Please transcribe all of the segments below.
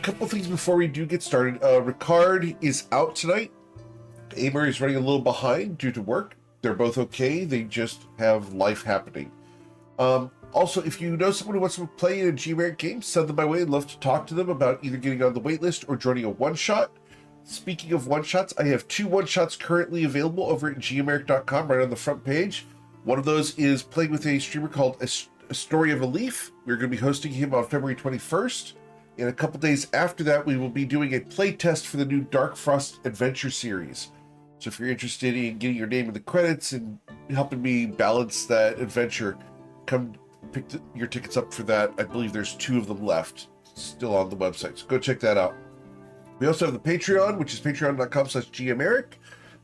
couple things before we do get started. Ricard is out tonight. Amer is running a little behind due to work. They're both okay. They just have life happening. Also, if you know someone who wants to play in a G-Americ game, send them my way. I'd love to talk to them about either getting on the waitlist or joining a one-shot. Speaking of one-shots, I have 2 one-shots currently available over at gameric.com right on the front page. One of those is playing with a streamer called A Story of a Leaf. We're going to be hosting him on February 21st. In a couple days after that, we will be doing a play test for the new Dark Frost Adventure series. So if you're interested in getting your name in the credits and helping me balance that adventure, come pick your tickets up for that. I believe there's 2 of them left still on the website, so go check that out. We also have the Patreon, which is patreon.com/gameric.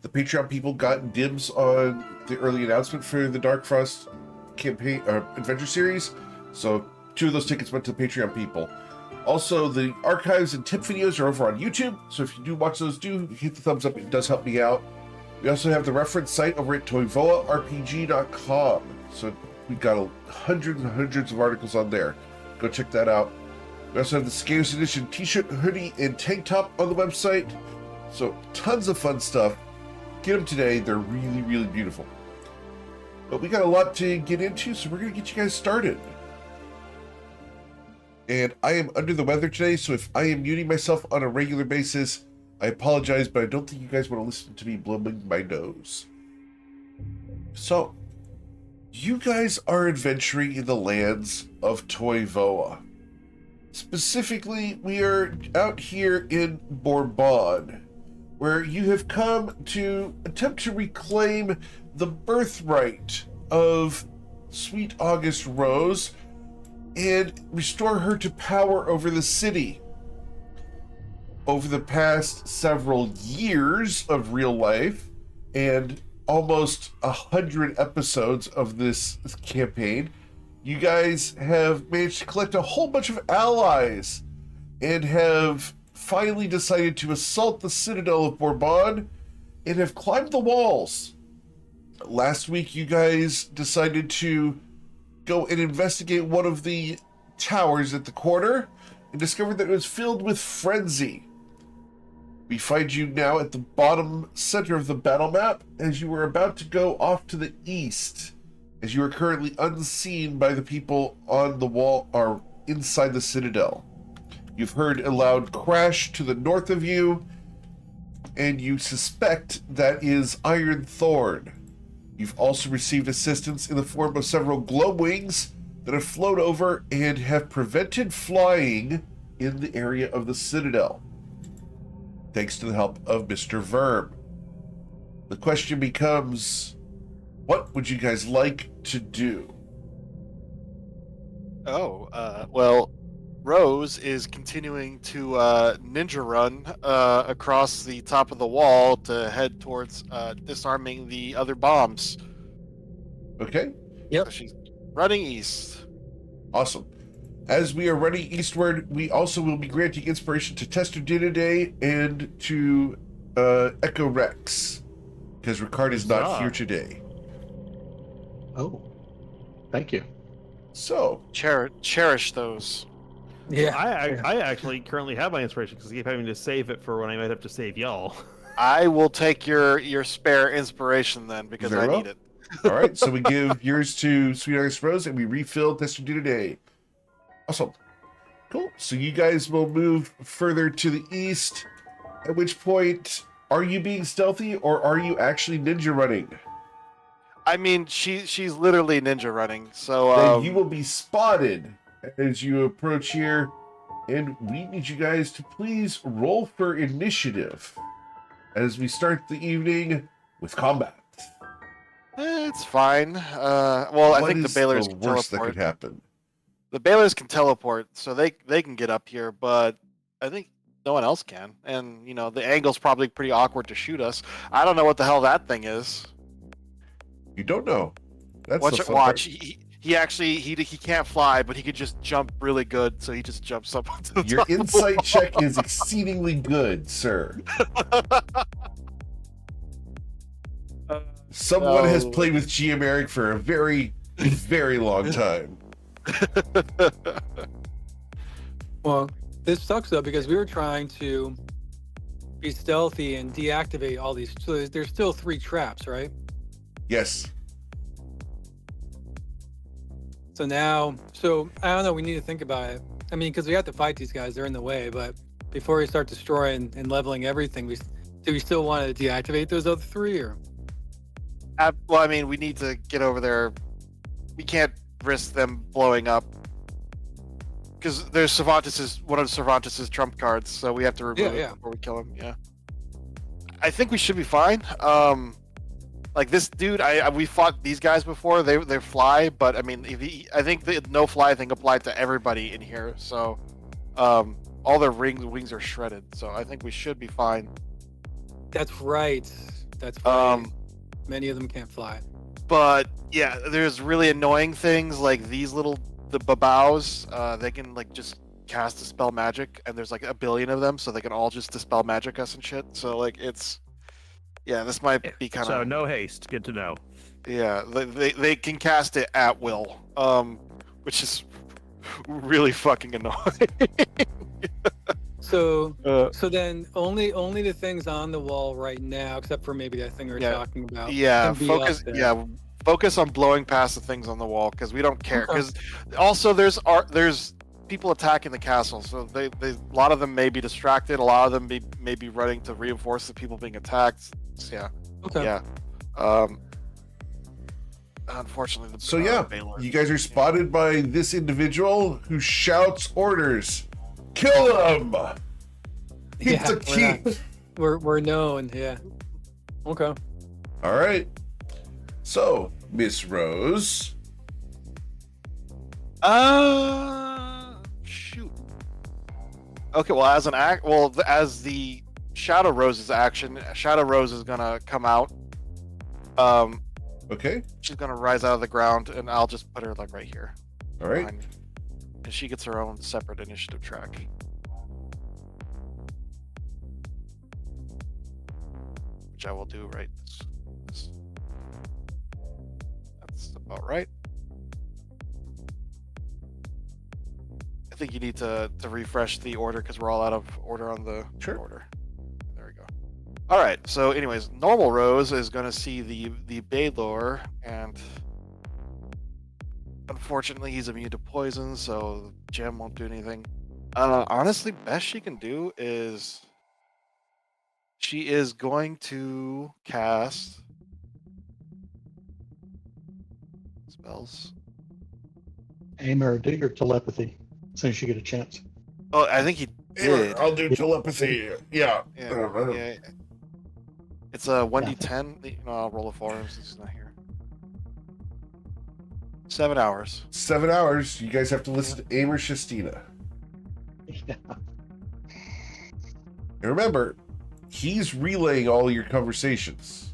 The Patreon people got dibs on the early announcement for the Dark Frost campaign adventure series, so 2 of those tickets went to the Patreon people. Also, the archives and tip videos are over on YouTube, so if you do watch those, do hit the thumbs up. It does help me out. We also have the reference site over at toivoarpg.com, so we've got hundreds and hundreds of articles on there. Go check that out. We also have the Scarce Edition t-shirt, hoodie, and tank top on the website, so tons of fun stuff. Get them today. They're really, really beautiful. But we got a lot to get into, so we're going to get you guys started. And I am under the weather today, so if I am muting myself on a regular basis, I apologize, but I don't think you guys want to listen to me blowing my nose. So, you guys are adventuring in the lands of Toivoa. Specifically, we are out here in Bourbon, where you have come to attempt to reclaim the birthright of Sweet August Rose and restore her to power over the city. Over the past several years of real life and almost 100 episodes of this campaign, you guys have managed to collect a whole bunch of allies and have finally decided to assault the Citadel of Bourbon and have climbed the walls. Last week, you guys decided to go and investigate one of the towers at the corner and discovered that it was filled with frenzy. We find you now at the bottom center of the battle map as you were about to go off to the east, as you are currently unseen by the people on the wall or inside the Citadel. You've heard a loud crash to the north of you, and you suspect that is Iron Thorn. You've also received assistance in the form of several globe wings that have flown over and have prevented flying in the area of the Citadel, thanks to the help of Mr. Verm. The question becomes, what would you guys like to do? Well, Rose is continuing to ninja run across the top of the wall to head towards disarming the other bombs. Okay. Yep. So she's running east. Awesome. As we are running eastward, we also will be granting inspiration to Tester Day and to Echo Rex, because Ricard is not here today. Oh, thank you. So Cherish those. Yeah, I actually currently have my inspiration because I keep having to save it for when I might have to save y'all. I will take your spare inspiration then, because Very I well. need it. All right, so we give yours to Sweet August Rose, and we refill Tester Day. Awesome. Cool. So you guys will move further to the east, at which point, are you being stealthy, or are you actually ninja running? I mean, she's literally ninja running, so Then you will be spotted as you approach here, and we need you guys to please roll for initiative as we start the evening with combat. it's fine. Well, I What think the is Bailers the can worst that teleport. could happen? The Bailers can teleport, so they can get up here, but I think no one else can. And the angle's probably pretty awkward to shoot us. I don't know what the hell that thing is. You don't know. That's Watch the it. fun Watch. part. He actually he can't fly, but he could just jump really good. So he just jumps up onto the Your top of the insight wall. check is exceedingly good, sir. Someone has played with G-Americ for a very, very long time. Well, This sucks though because we were trying to be stealthy and deactivate all these. So there's still 3 traps, right? Yes. So now, I don't know. We need to think about it. I mean, because we have to fight these guys; they're in the way. But before we start destroying and leveling everything, do we still want to deactivate those other 3, or? Well, I mean, we need to get over there. We can't risk them blowing up because there's one of Cervantes's trump cards, so we have to remove it before we kill him. Yeah, I think we should be fine. Like this dude, we fought these guys before. They fly, but I mean, I think the no fly thing applied to everybody in here. So, all their wings are shredded. So I think we should be fine. That's right. That's right. Many of them can't fly. But yeah, there's really annoying things like the babaus. They can like just cast dispel magic, and there's like a billion of them, so they can all just dispel magic us and shit. So like this might be kind of. So no haste. Good to know. Yeah, they can cast it at will, which is really fucking annoying. So then only the things on the wall right now, except for maybe that thing we were talking about. Yeah, can be up there. focus on blowing past the things on the wall because we don't care. Because also there's people attacking the castle, so they a lot of them may be distracted. A lot of them may be running to reinforce the people being attacked. So, yeah. Okay. Yeah. Unfortunately, So you guys are spotted by this individual who shouts orders. Kill him! He's Yeah, a key. we're known. Yeah. Okay. All right. So, Miss Rose. Shoot. Okay, well, as the Shadow Rose's action, Shadow Rose is gonna come out. Okay. She's gonna rise out of the ground, and I'll just put her like right here. All right. And she gets her own separate initiative track. Which I will do right. That's about right. I think you need to refresh the order because we're all out of order on the order. There we go. All right. So, anyways, normal Rose is going to see the Baylor, and unfortunately, he's immune to poison, so Gem won't do anything. Honestly, best she can do is she is going to cast spells. Aimer, do your telepathy as soon as you get a chance. Oh, I think he did. I'll do telepathy. Yeah. Yeah. It's a 1d10. I'll roll a 4 since he's not here. 7 hours. 7 hours. You guys have to listen to Aimer Shastina. Yeah. And remember, he's relaying all your conversations.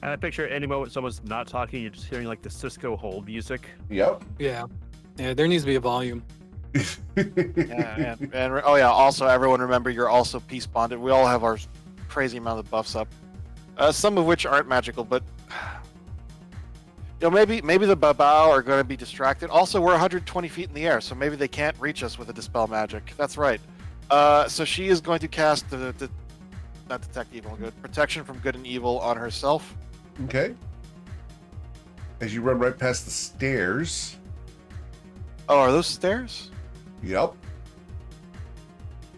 And I picture at any moment someone's not talking, you're just hearing like the Cisco hold music. Yep. Yeah. Yeah. There needs to be a volume. Yeah, and oh yeah. Also, everyone remember you're also peace bonded. We all have our crazy amount of buffs up. Some of which aren't magical, but maybe the Babao are going to be distracted. Also, we're 120 feet in the air, so maybe they can't reach us with a dispel magic. That's right. So she is going to cast the not detect evil and good, protection from good and evil on herself. Okay. As you run right past the stairs. Oh, are those stairs? Yep.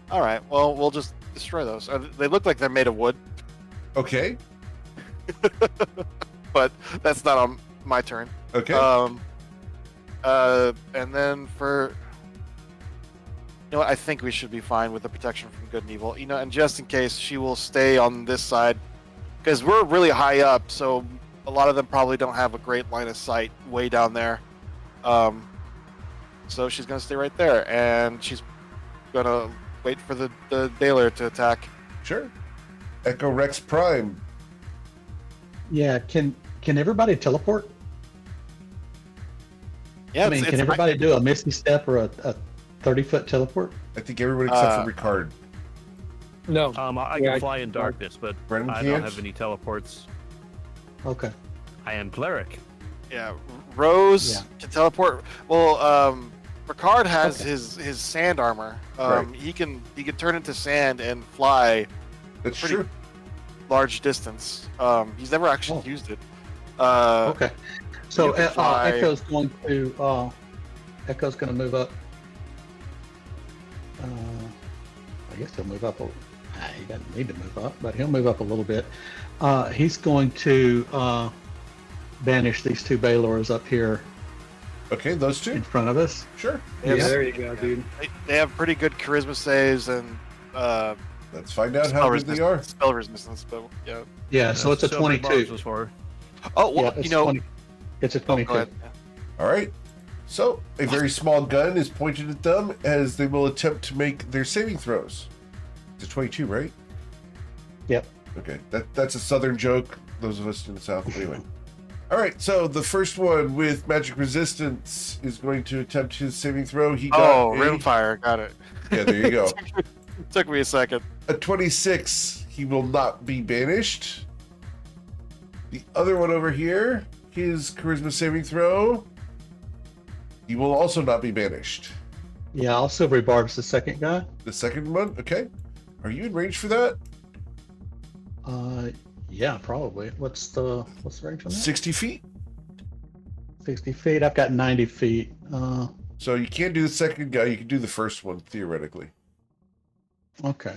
All right. Well, we'll just destroy those. They look like they're made of wood. Okay. But that's not on my turn. Okay. And then for I think we should be fine with the protection from good and evil. And just in case, she will stay on this side because we're really high up, so a lot of them probably don't have a great line of sight way down there. So she's gonna stay right there, and she's gonna wait for the Baylor to attack. Sure. Echo Rex Prime. Yeah, can everybody teleport? Yeah, I mean, can everybody do a Misty Step or a 30-foot teleport? I think everybody except for Ricard. No. I can fly in darkness, but Brennan I can't? don't have any teleports. Okay. I am cleric. Yeah, Rose can teleport. Well, Ricard has Okay. his sand armor. Right. He can turn into sand and fly That's Pretty- true. large distance. He's never actually Oh. used it. Okay. So you can fly- Echo's going to move up. I guess he'll move up. He doesn't need to move up, but he'll move up a little bit. He's going to banish these two Baylors up here Okay, those in two. front of us. Sure. Yeah, Yeah. there you go, dude. They have pretty good charisma saves and Let's find out how good they are. spell resistance. But yeah. Yeah, so it's a That's what Silver Barbs 22. was for. Oh well, Yeah, it's you know. 20, it's a Go 22. ahead. All right. So a very small gun is pointed at them as they will attempt to make their saving throws. It's a 22, right? Yep. Okay, that's a southern joke. Those of us in the south, anyway. All right, so the first one with magic resistance is going to attempt his saving throw. He got Oh, rimfire, got it. Yeah, there you go. Took me a second. A 26. He will not be banished. The other one over here, his charisma saving throw. He will also not be banished. Yeah, I'll Silvery Barb's the second guy. The second one, okay. Are you in range for that? Yeah, probably. What's the range on that? 60 feet. 60 feet. I've got 90 feet. So you can't do the second guy. You can do the first one, theoretically. Okay.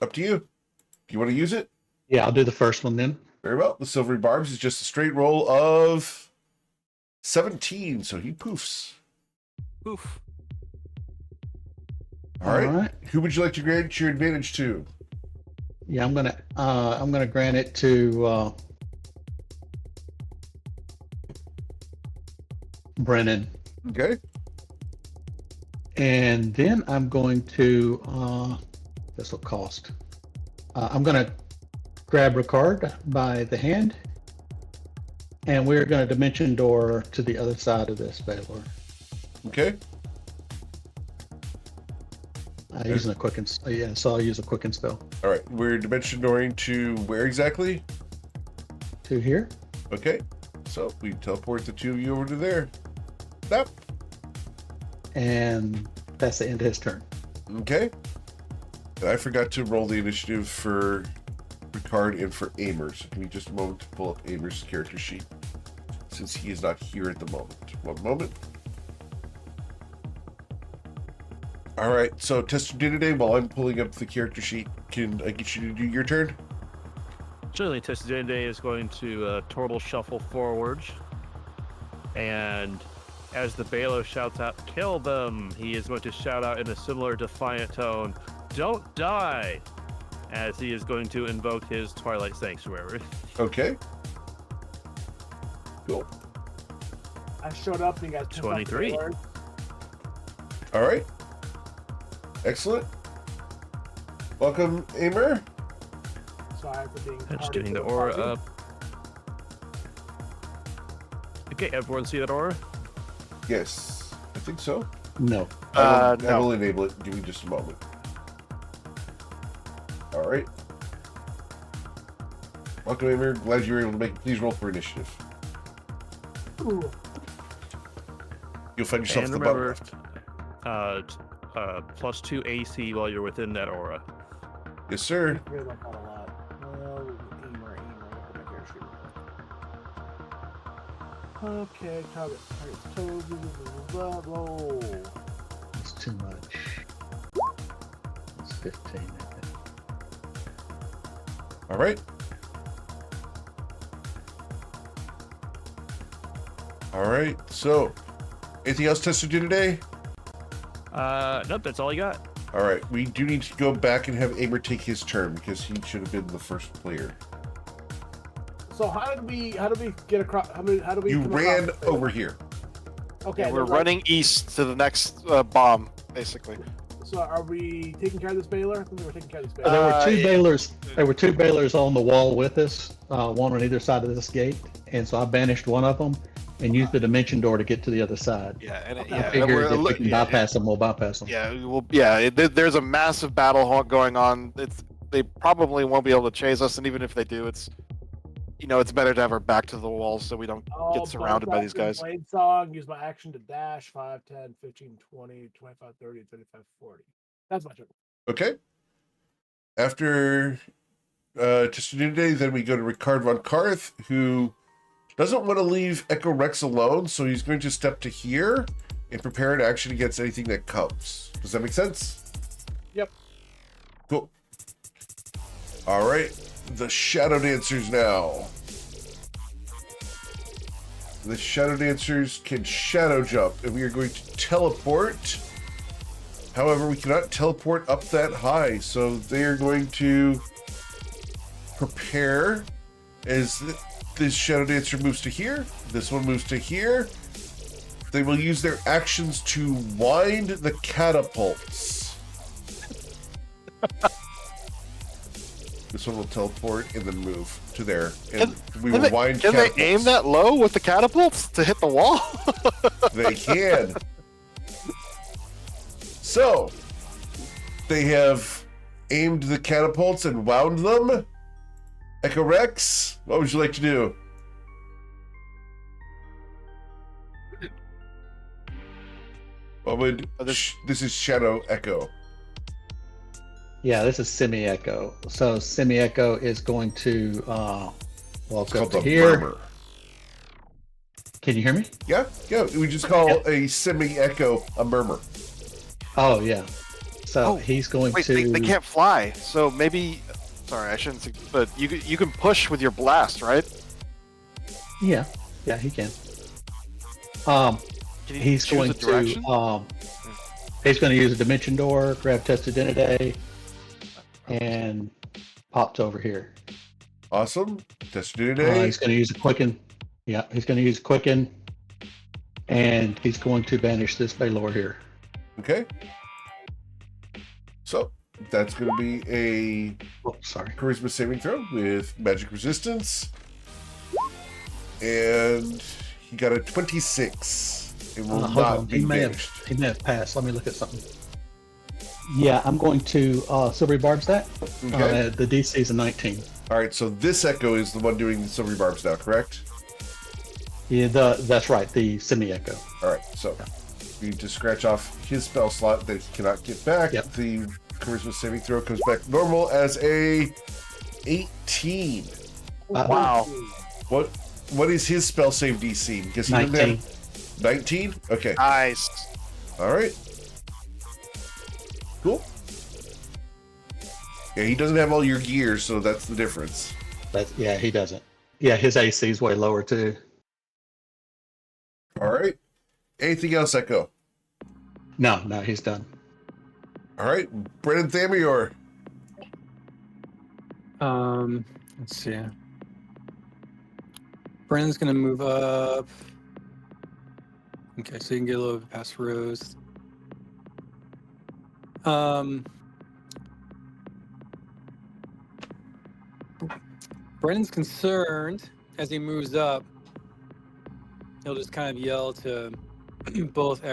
Up to you. Do you want to use it? Yeah, I'll do the first one then. Very well. The Silvery Barbs is just a straight roll of 17, so he poofs. Poof. All right. Who would you like to grant your advantage to? Yeah, I'm gonna grant it to Brennan, Okay. and then I'm going to this will cost. I'm gonna grab Ricard by the hand, and we're gonna dimension door to the other side of this Baylor. Okay. Using a quicken. Yeah, so I'll use a quicken spell All right. We're dimension dooring to where exactly? to here. Okay. So we teleport the two of you over to there. Yep. And that's the end of his turn. Okay. And I forgot to roll the initiative for Ricard and for Aimer. So give me just a moment to pull up Aimer's character sheet, since he is not here at the moment. One moment. All right. So Tester did today. While I'm pulling up the character sheet, can I get you to do your turn? Certainly, Testadende is going to total shuffle forward, and as the Bailo shouts out, "Kill them!" he is going to shout out in a similar defiant tone, "Don't die!" as he is going to invoke his Twilight Sanctuary. Okay. Cool. I showed up and you guys took off the 23. Baylor. All right. Excellent. Welcome, Aimer. Sorry for being Just tardy getting to the aura party. up. Okay, everyone see that aura? Yes, I think so. No. I No. will enable it. Give me just a moment. All right. Welcome, Aimer. Glad you were able to make it. Please roll for initiative. Ooh, You'll find yourself And at the bottom remember, left. +2 AC while you're within that aura. Yes, sir. I really like that a lot. Aimer, look at my character sheet. Okay, target toes, roll. It's too much. It's 15. I think. All right. All right. So, anything else Tester do today? Nope, that's all you got. All right. We do need to go back and have Aimer take his turn because he should have been the first player. So how did we get across? How do we? You come ran across the- over here. Okay, We're then, like, running east to the next bomb, basically. So are we taking care of this Baylor? I think we're taking care of this There Baylor. were two yeah. Baylors. There were two Baylors on the wall with us, one on either side of this gate, and so I banished one of them and used the dimension door to get to the other side. Yeah, and Okay. I yeah, figured we're- if we look- can yeah, bypass them, we'll bypass them. yeah, well, yeah. There's a massive battle going on. They probably won't be able to chase us, and even if they do, it's it's better to have our back to the wall so we don't get surrounded by these guys. Blade song, use my action to dash 5, 10, 15, 20, 25, 30, 35, 40. That's my turn. Okay. After Testunide, then we go to Ricard von Karth, who doesn't want to leave Echo Rex alone, so he's going to step to here and prepare an action against anything that comes. Does that make sense? Yep. Cool. All right. The Shadow Dancers now. The Shadow Dancers can shadow jump, and we are going to teleport. However, we cannot teleport up that high, so they are going to prepare as this Shadow Dancer moves to here. This one moves to here. They will use their actions to wind the catapults. This one will teleport and then move to there. And we will wind Can catapults. they aim that low with the catapults to hit the wall? They can. So, they have aimed the catapults and wound them. Echo Rex, what would you like to do? What would... this is Shadow Echo. Yeah, this is semi-echo. So semi-echo is going to walk It's up called to the here. murmur. Can you hear me? Yeah, we just call a semi-echo a murmur. Oh, yeah. So Oh, he's going Wait, to... they can't fly, so maybe. Sorry, I shouldn't say. But you can push with your blast, right? Yeah, he can. Can you He's choose going a direction? to he's going to use a dimension door, grab Testudinidae, and pops over here. Awesome. Testunide. He's going to use a quicken. Yeah, he's going to use quicken, and he's going to banish this Baylor here. Okay. So, that's going to be a Oh, sorry. charisma saving throw with magic resistance. And he got a 26. It will Hold not on. be He may banished. have passed. Let me look at something. Yeah, I'm going to Silvery Barbs that. Okay. The DC is a 19. All right, so this Echo is the one doing the silvery barbs now, correct? Yeah, that's right. The semi-echo. All right, so we need to scratch off his spell slot that he cannot get back. Yep. The charisma saving throw comes back normal as a 18. Wow. What is his spell save DC? Because he 19. 19? Okay. Nice. All right. Cool. Yeah, he doesn't have all your gear, so that's the difference. Yeah, he doesn't. Yeah, his AC is way lower too. All right. Anything else, Echo? No, he's done. All right. Brennan Thamior. Let's see. Brennan's gonna move up. Okay, so you can get a little bit past Rose. Brennan's concerned as he moves up. He'll just kind of yell to both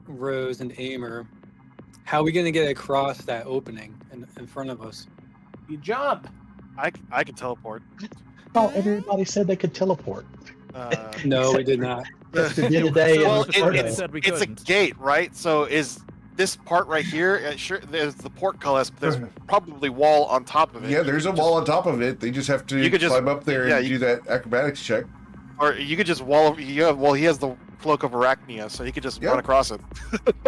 Rose and Aimer. How are we gonna get across that opening in front of us? You jump. I can teleport. Oh, everybody said they could teleport. No, we did not. Today Well, It said we it's a couldn't. gate, right? So is this part right here? Sure, there's the portcullis, but there's probably wall on top of it. Yeah, there's a wall on top of it. They just have to You could just- climb up there yeah, and do that acrobatics check. Or you could just wall. Well, he has the cloak of Arachnia, so he could just Yeah. run across it.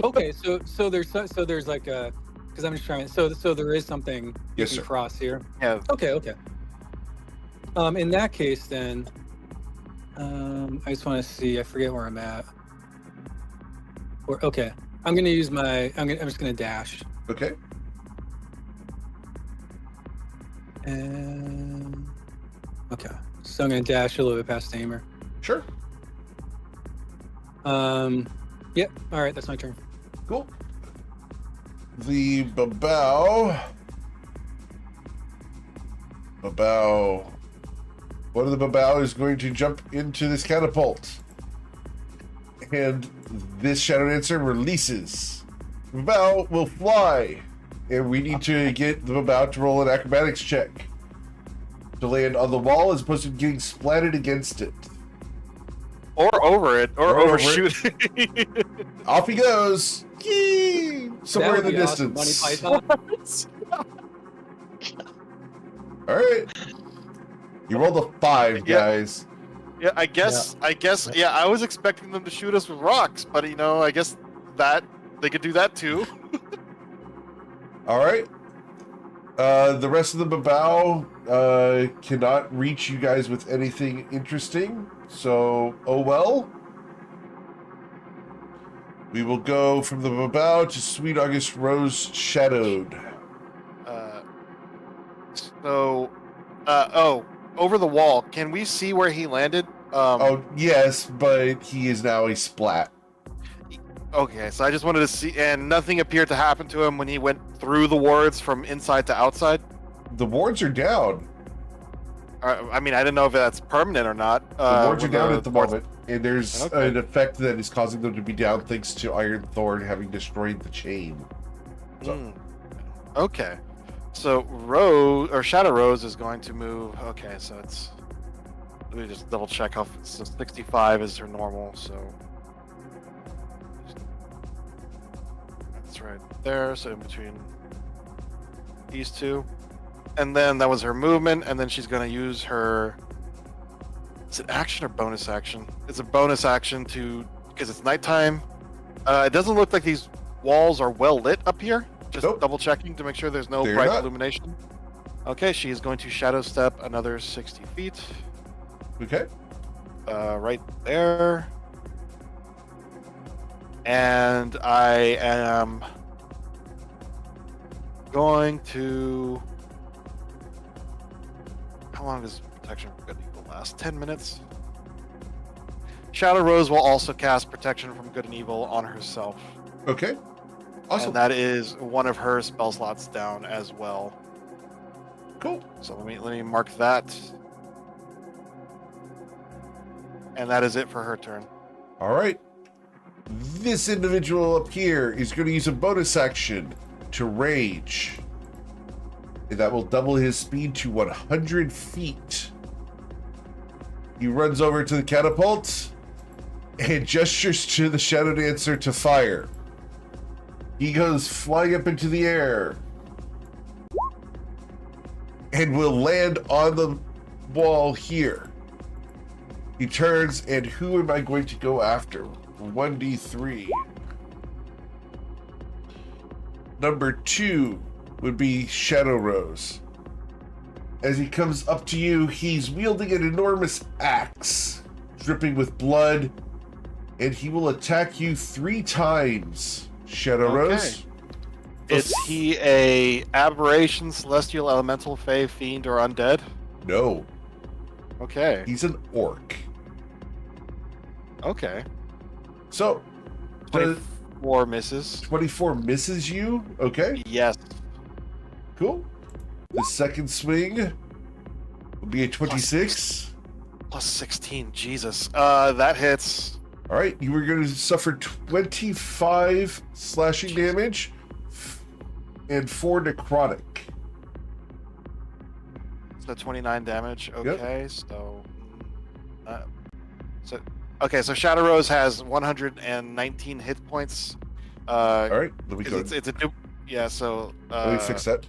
Okay, so there's like a, because I'm just trying. So there is something you Yes, can sir. cross here. Yeah. Okay. In that case, then, I just want to see. I forget where I'm at. Okay, I'm gonna use my. I'm just gonna dash. Okay. And okay, so I'm gonna dash a little bit past Aimer. Sure. Yep. All right, that's my turn. Cool. The Babao. One of the Babao is going to jump into this catapult. And this Shadow Dancer releases. The Babao will fly. And we need to get the Babao to roll an acrobatics check. to land on the wall as opposed to getting splatted against it. Or over it, or Or over overshoot. Off he goes. Yee! Somewhere in That the would be awesome. distance. Monty Python. All right. You rolled a 5, Yeah. guys. Yeah, I guess. Yeah, I was expecting them to shoot us with rocks, but I guess that they could do that too. All right. The rest of the Babao cannot reach you guys with anything interesting. So, oh well. We will go from the Babao to Sweet August Rose Shadowed. Over the wall. Can we see where he landed? Oh, yes, but he is now a splat. Okay, so I just wanted to see, and nothing appeared to happen to him when he went through the wards from inside to outside. The wards are down. I mean, I didn't know if that's permanent or not. The wards are when down at the wards- moment, and there's Okay. an effect that is causing them to be down thanks to Iron Thorn having destroyed the chain. So- Hmm. Okay, so Shadow Rose is going to move. Okay, so it's. Let me just double check how. So 65 is her normal, so. That's right there. So in between these two, and then that was her movement, and then she's going to use her. Is it action or bonus action? It's a bonus action because it's nighttime. It doesn't look like these walls are well lit up here. Just Nope. double checking to make sure there's no They're bright not. illumination. Okay, she is going to shadow step another 60 feet. Okay. Right there. And I am going to. How long does protection from good and evil last? 10 minutes. Shadow Rose will also cast protection from good and evil on herself. Okay. Awesome. And that is one of her spell slots down as well. Cool. So let me mark that. And that is it for her turn. All right. This individual up here is going to use a bonus action to rage. And that will double his speed to 100 feet. He runs over to the catapult and gestures to the Shadow Dancer to fire. He goes flying up into the air and will land on the wall here. He turns, and who am I going to go after? 1d3. Number 2 would be Shadow Rose. As he comes up to you, he's wielding an enormous axe, dripping with blood, and he will attack you 3 times, Shadow Okay. Rose. Is he a aberration, celestial, elemental, fey, fiend, or undead? No, Okay. he's an orc. Okay. So, the 24 misses. 24 misses you. Okay, Yes. cool. The second swing will be a 26. Plus 16. Jesus. That hits. All right, you were going to suffer 25 slashing damage and 4 necrotic. So 29 damage. Okay. Okay, so Shadow Rose has 119 hit points. All right, let me 'Cause go. it's a new. Yeah. So. Let me fix that.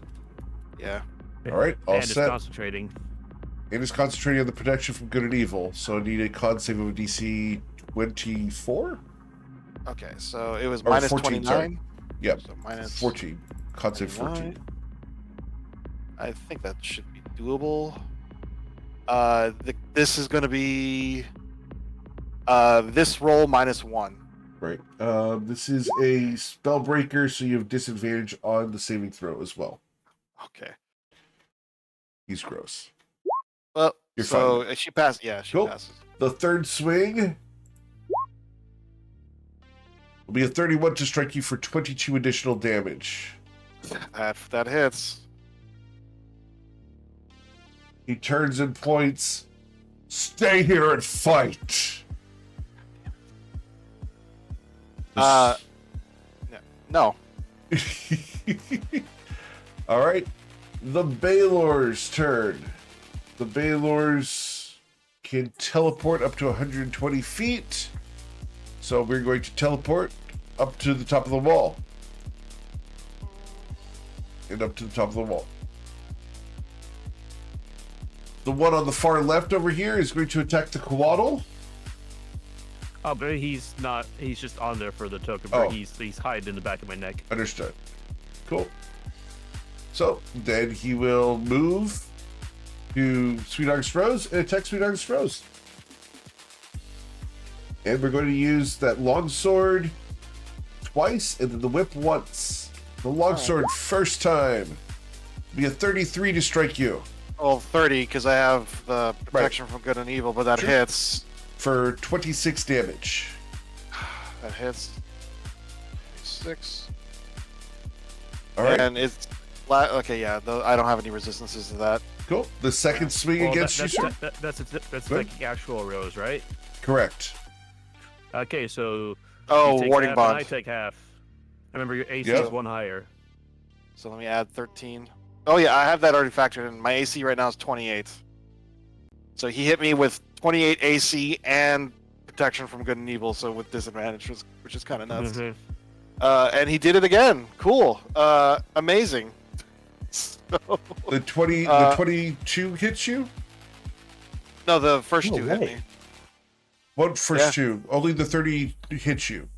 Yeah. All right, all and it's set. concentrating. And is concentrating on the protection from good and evil. So I need a con save of a DC 24? Okay, so it was Or minus 14, 29. Yep. So minus 14. Con save 14. 29. I think that should be doable. This is going to be this roll minus 1. Right. This is a spell breaker, so you have disadvantage on the saving throw as well. Okay. He's gross. Well, You're so fine. she passed. Yeah, she Cool. passes. The third swing will be a 31 to strike you for 22 additional damage. That hits. He turns and points. Stay here and fight. No. All right. The Baylor's turn. The Baylors can teleport up to 120 feet. So we're going to teleport up to the top of the wall. And up to the top of the wall. The one on the far left over here is going to attack the Coatl. Oh, but he's not. He's just on there for the token. Oh. He's hiding in the back of my neck. Understood. Cool. So then he will move to Sweet August Rose and attack Sweet August Rose. And we're going to use that longsword twice and then the whip once. The longsword first time. Be a 33 to strike you. Well, 30 because I have the protection from good and evil, but that hits. For 26 damage. That hits. 6. All right. And it's okay. Yeah, I don't have any resistances to that. Cool. The second swing against you, sir? That's like the actual Rose, right? Correct. Okay, so Oh, you take warding half bond. and I take half. I remember your AC Yeah. is 1 higher. So let me add 13. Oh yeah, I have that already factored in. My AC right now is 28. So he hit me with 28 AC and protection from good and evil, so with disadvantage, which is kind of nuts. Mhm. And he did it again. Cool. Amazing. So, The 22 hits you? no, the first No two hit way. me. What first Yeah. two? Only the 30 hits you.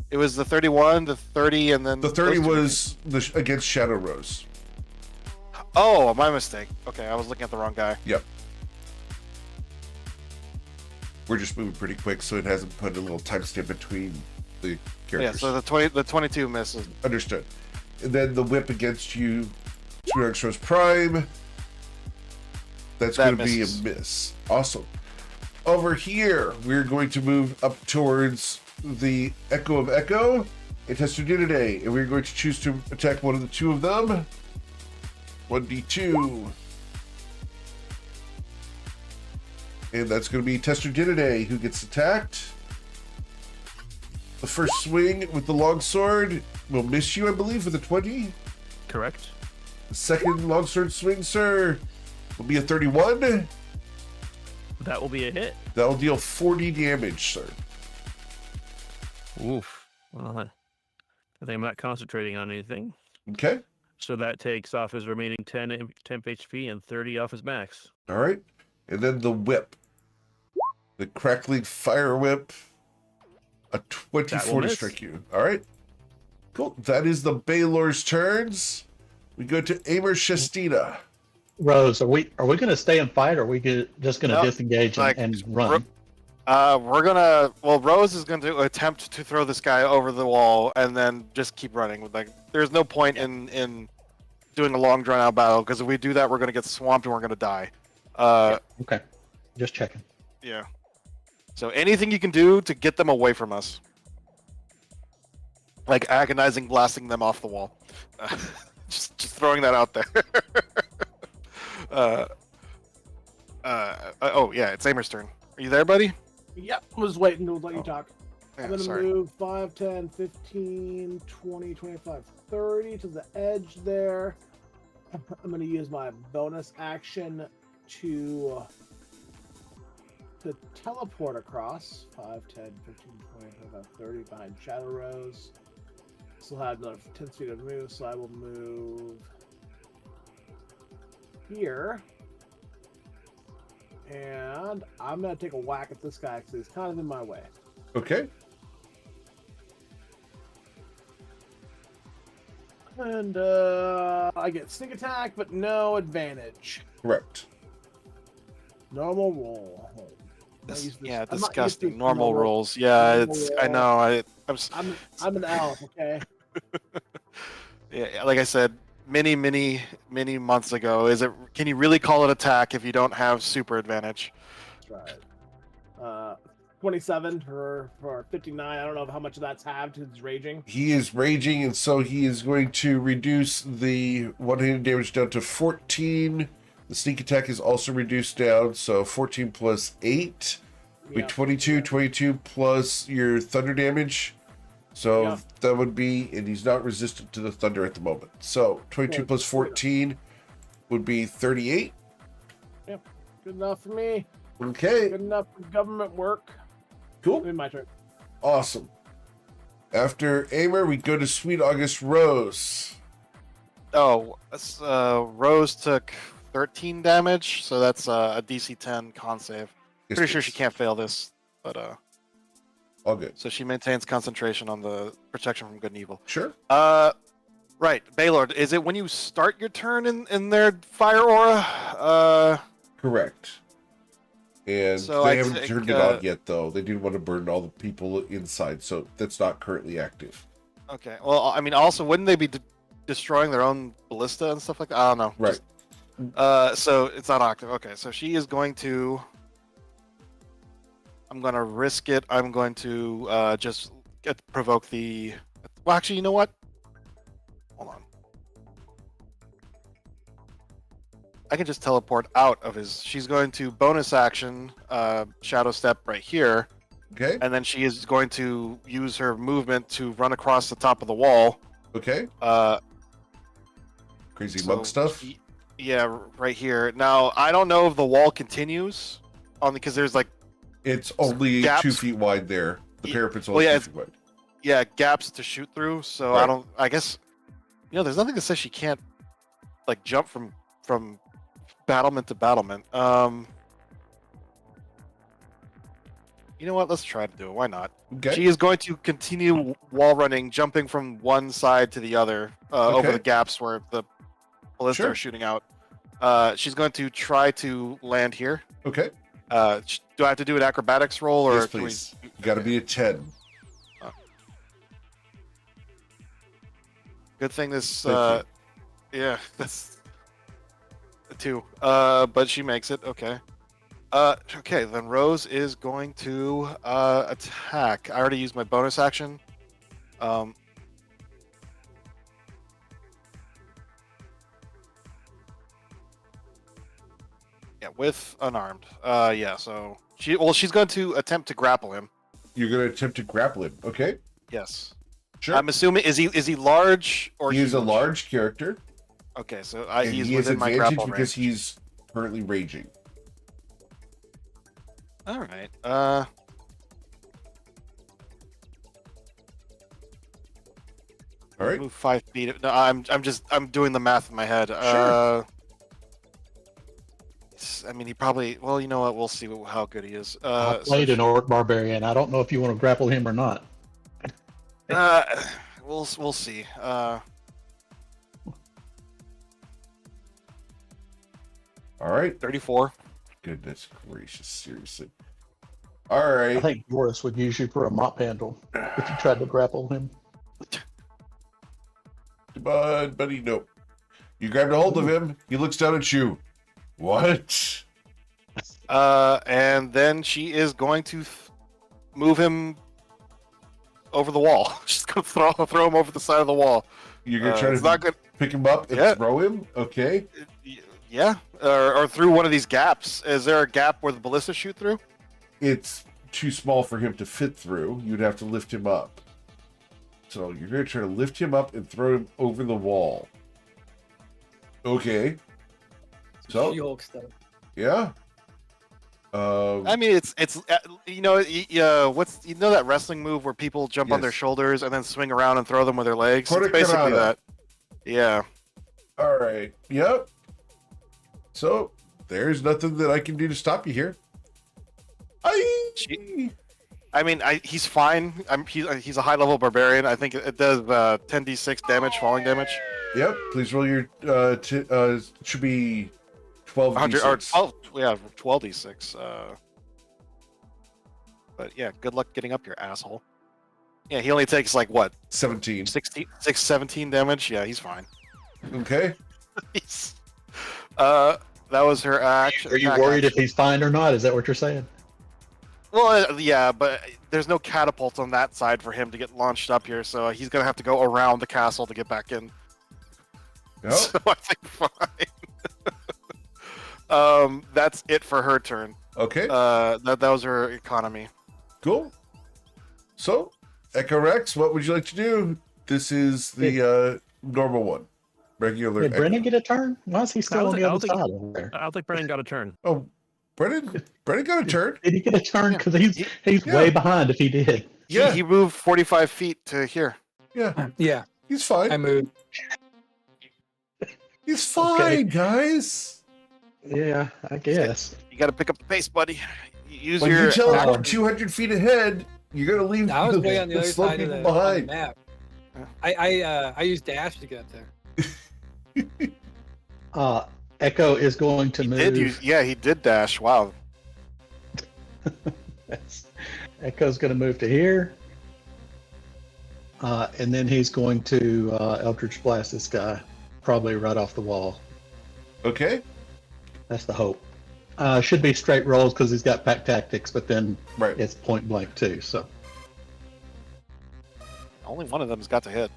It was the 31, the 30, and then The 30 those two was against Shadow Rose. hit me. Oh, my mistake. Okay, I was looking at the wrong guy. Yep. We're just moving pretty quick, so it hasn't put a little timestamp between the Yeah, characters. so the 22 misses. Understood. And then the whip against you, Sweet August Rose Prime. That's That going to be a misses. miss. Awesome. Over here, we're going to move up towards the Echo of Echo and Testudinidae, and we're going to choose to attack one of the two of them. 1d2. And that's going to be Testudinidae who gets attacked. The first swing with the longsword will miss you, I believe, with a 20. Correct. The second longsword swing, sir, will be a 31. That will be a hit. That will deal 40 damage, sir. Oof. Well, I think I'm not concentrating on anything. Okay. So that takes off his remaining 10 HP and 30 off his max. All right. And then the whip. The crackling fire whip. A 24 to miss. strike you. All right. Cool. That is the Baylor's turns. We go to Amer Shestina. Rose, are we going to stay and fight, or are we just going to No, disengage like, and run? We're gonna. Well, Rose is going to attempt to throw this guy over the wall and then just keep running. Like, there's no point in doing a long drawn out battle because if we do that, we're gonna get swamped and we're gonna die. Okay, just checking. Yeah. So anything you can do to get them away from us, like agonizing blasting them off the wall. Just throwing that out there. Oh yeah, it's Amer's turn. Are you there, buddy? Yep, I was waiting to let you Oh. talk. Yeah, I'm going to sorry. move 5, 10, 15, 20, 25, 30 to the edge there. I'm going to use my bonus action to teleport across. 5, 10, 15, 20, 25, 30 behind Shadow Rose. Still have another 10 feet of move, so I will move here. And I'm going to take a whack at this guy because he's kind of in my way. Okay. And I get sneak attack, but no advantage. Correct. Normal roll. I use this- Yeah, I'm not used to disgusting. Normal normal- rolls. Yeah, normal it's. I roll. know. I'm an elf, okay? Yeah, like I said, many months ago. Can you really call it attack if you don't have super advantage? That's right. 27 for 59. I don't know how much of that's halved. He's raging. He is raging, and so he is going to reduce the one-handed damage down to 14. The sneak attack is also reduced down, so 14 plus 8 would be Yeah. 22. 22 plus your thunder damage. So Yeah. that would be, and he's not resistant to the thunder at the moment. So 22 Yeah. plus 14 would be 38. Yep. Good enough for me. Okay, Good enough for government work. cool. Maybe my turn. Awesome. After Amer, we go to Sweet August Rose. Oh, Rose took 13 damage, so that's a DC 10 con save. Yes, Pretty sure she please. can't fail this, but All good. so she maintains concentration on the protection from good and evil. Sure. Right, Baylord, is it when you start your turn in their fire aura? Correct. And So they I haven't think, turned it on yet, though. They didn't want to burn all the people inside, so that's not currently active. Okay. Well, I mean, also, wouldn't they be destroying their own ballista and stuff like that? I don't know. Right. So it's not active. Okay, so she is going to. I'm going to risk it. I'm going to just provoke the. Well, actually, you know what? Hold on. I can just teleport out of his. She's going to bonus action, shadow step right here, Okay. and then she is going to use her movement to run across the top of the wall. Okay. Crazy So, monk stuff. Yeah, right here. Now I don't know if the wall continues on because there's like It's only gaps. 2 feet wide there. The Ye- parapet's well, only yeah, 2 feet wide. gaps to shoot through. So Right. I guess there's nothing that says she can't like jump from battlement to battlement. You know what? Let's try to do it. Why not? Okay. She is going to continue wall running, jumping from one side to the other over Okay. the gaps where the ballista Sure. are shooting out. She's going to try to land here. Okay. Do I have to do an acrobatics roll, or Yes, can we- please. You got to be a 10. Good thing this. Thank Yeah, that's a 2. But she makes it. Okay. Okay. Then Rose is going to attack. I already used my bonus action. Yeah, with unarmed. Yeah. So she's going to attempt to grapple him. You're going to attempt to grapple him. Okay. Yes. Sure. I'm assuming is he large or he is a huge? large character. Okay, so And he's he has within my advantage grapple because range. he's currently raging. All right. All right. Move 5 feet. No, I'm doing the math in my head. Sure. I mean, he probably. Well, you know what? We'll see how good he is. I So played an orc barbarian. I don't know if you want to grapple him or not. we'll see. All right. 34. Goodness gracious. Seriously. All I right. think Boris would use you for a mop handle if you tried to grapple him. Come on, buddy. Nope. You grabbed a hold of him. He looks down at you. What? And then she is going to move him over the wall. She's gonna throw him over the side of the wall. You're going to try It's to not good. pick him up and Yeah. throw him? Okay. Yeah, or through one of these gaps. Is there a gap where the ballista shoot through? It's too small for him to fit through. You'd have to lift him up. So you're going to try to lift him up and throw him over the wall. Okay. So, She-Hulk stuff. yeah. I mean, it's what's that wrestling move where people jump on their Yes. shoulders and then swing around and throw them with their legs? It's Hurricanrana. basically that. Yeah. All right. Yep. So there's nothing that I can do to stop you here. I mean, he's fine. He's a high level barbarian. I think it does 10d6 damage, falling damage. Yep. Please roll your. Should be 12 100 or d6. 12. Yeah, 12d6. But yeah, good luck getting up here, asshole. Yeah, he only takes like what? 17. 17 damage. Yeah, he's fine. Okay. That was her action. Are you attack worried if action. he's fine or not? Is that what you're saying? Well, yeah, but there's no catapult on that side for him to get launched up here, so he's gonna have to go around the castle to get back in. Yep. So I think fine. That's it for her turn. Okay. That was her economy. Cool. So, Echo Rex, what would you like to do? This is the normal one. Regular. Did Brennan Echo. get a turn? Why is he still on the I other don't think- side over there? I don't think Brennan got a turn. Oh, Brennan got a turn. Did he get a turn? Yeah. Because he's Yeah. way behind if he did. Yeah, He moved 45 feet to here. yeah, Yeah, he's I fine. moved. He's fine, Okay. guys. Yeah, I guess. You got to pick up the pace, buddy. Use When your you tell him action. I'm 200 feet ahead, you're gonna leave I was way on the other slow side of people the, on the behind. map. I used dash to get there. Echo is going to move. He did dash. Wow. Echo's going to move to here. And then he's going to Eldritch Blast this guy, probably right off the wall. Okay, That's the hope. Should be straight rolls because he's got pack tactics, but then right. it's point blank too. So Only one of them's got to hit.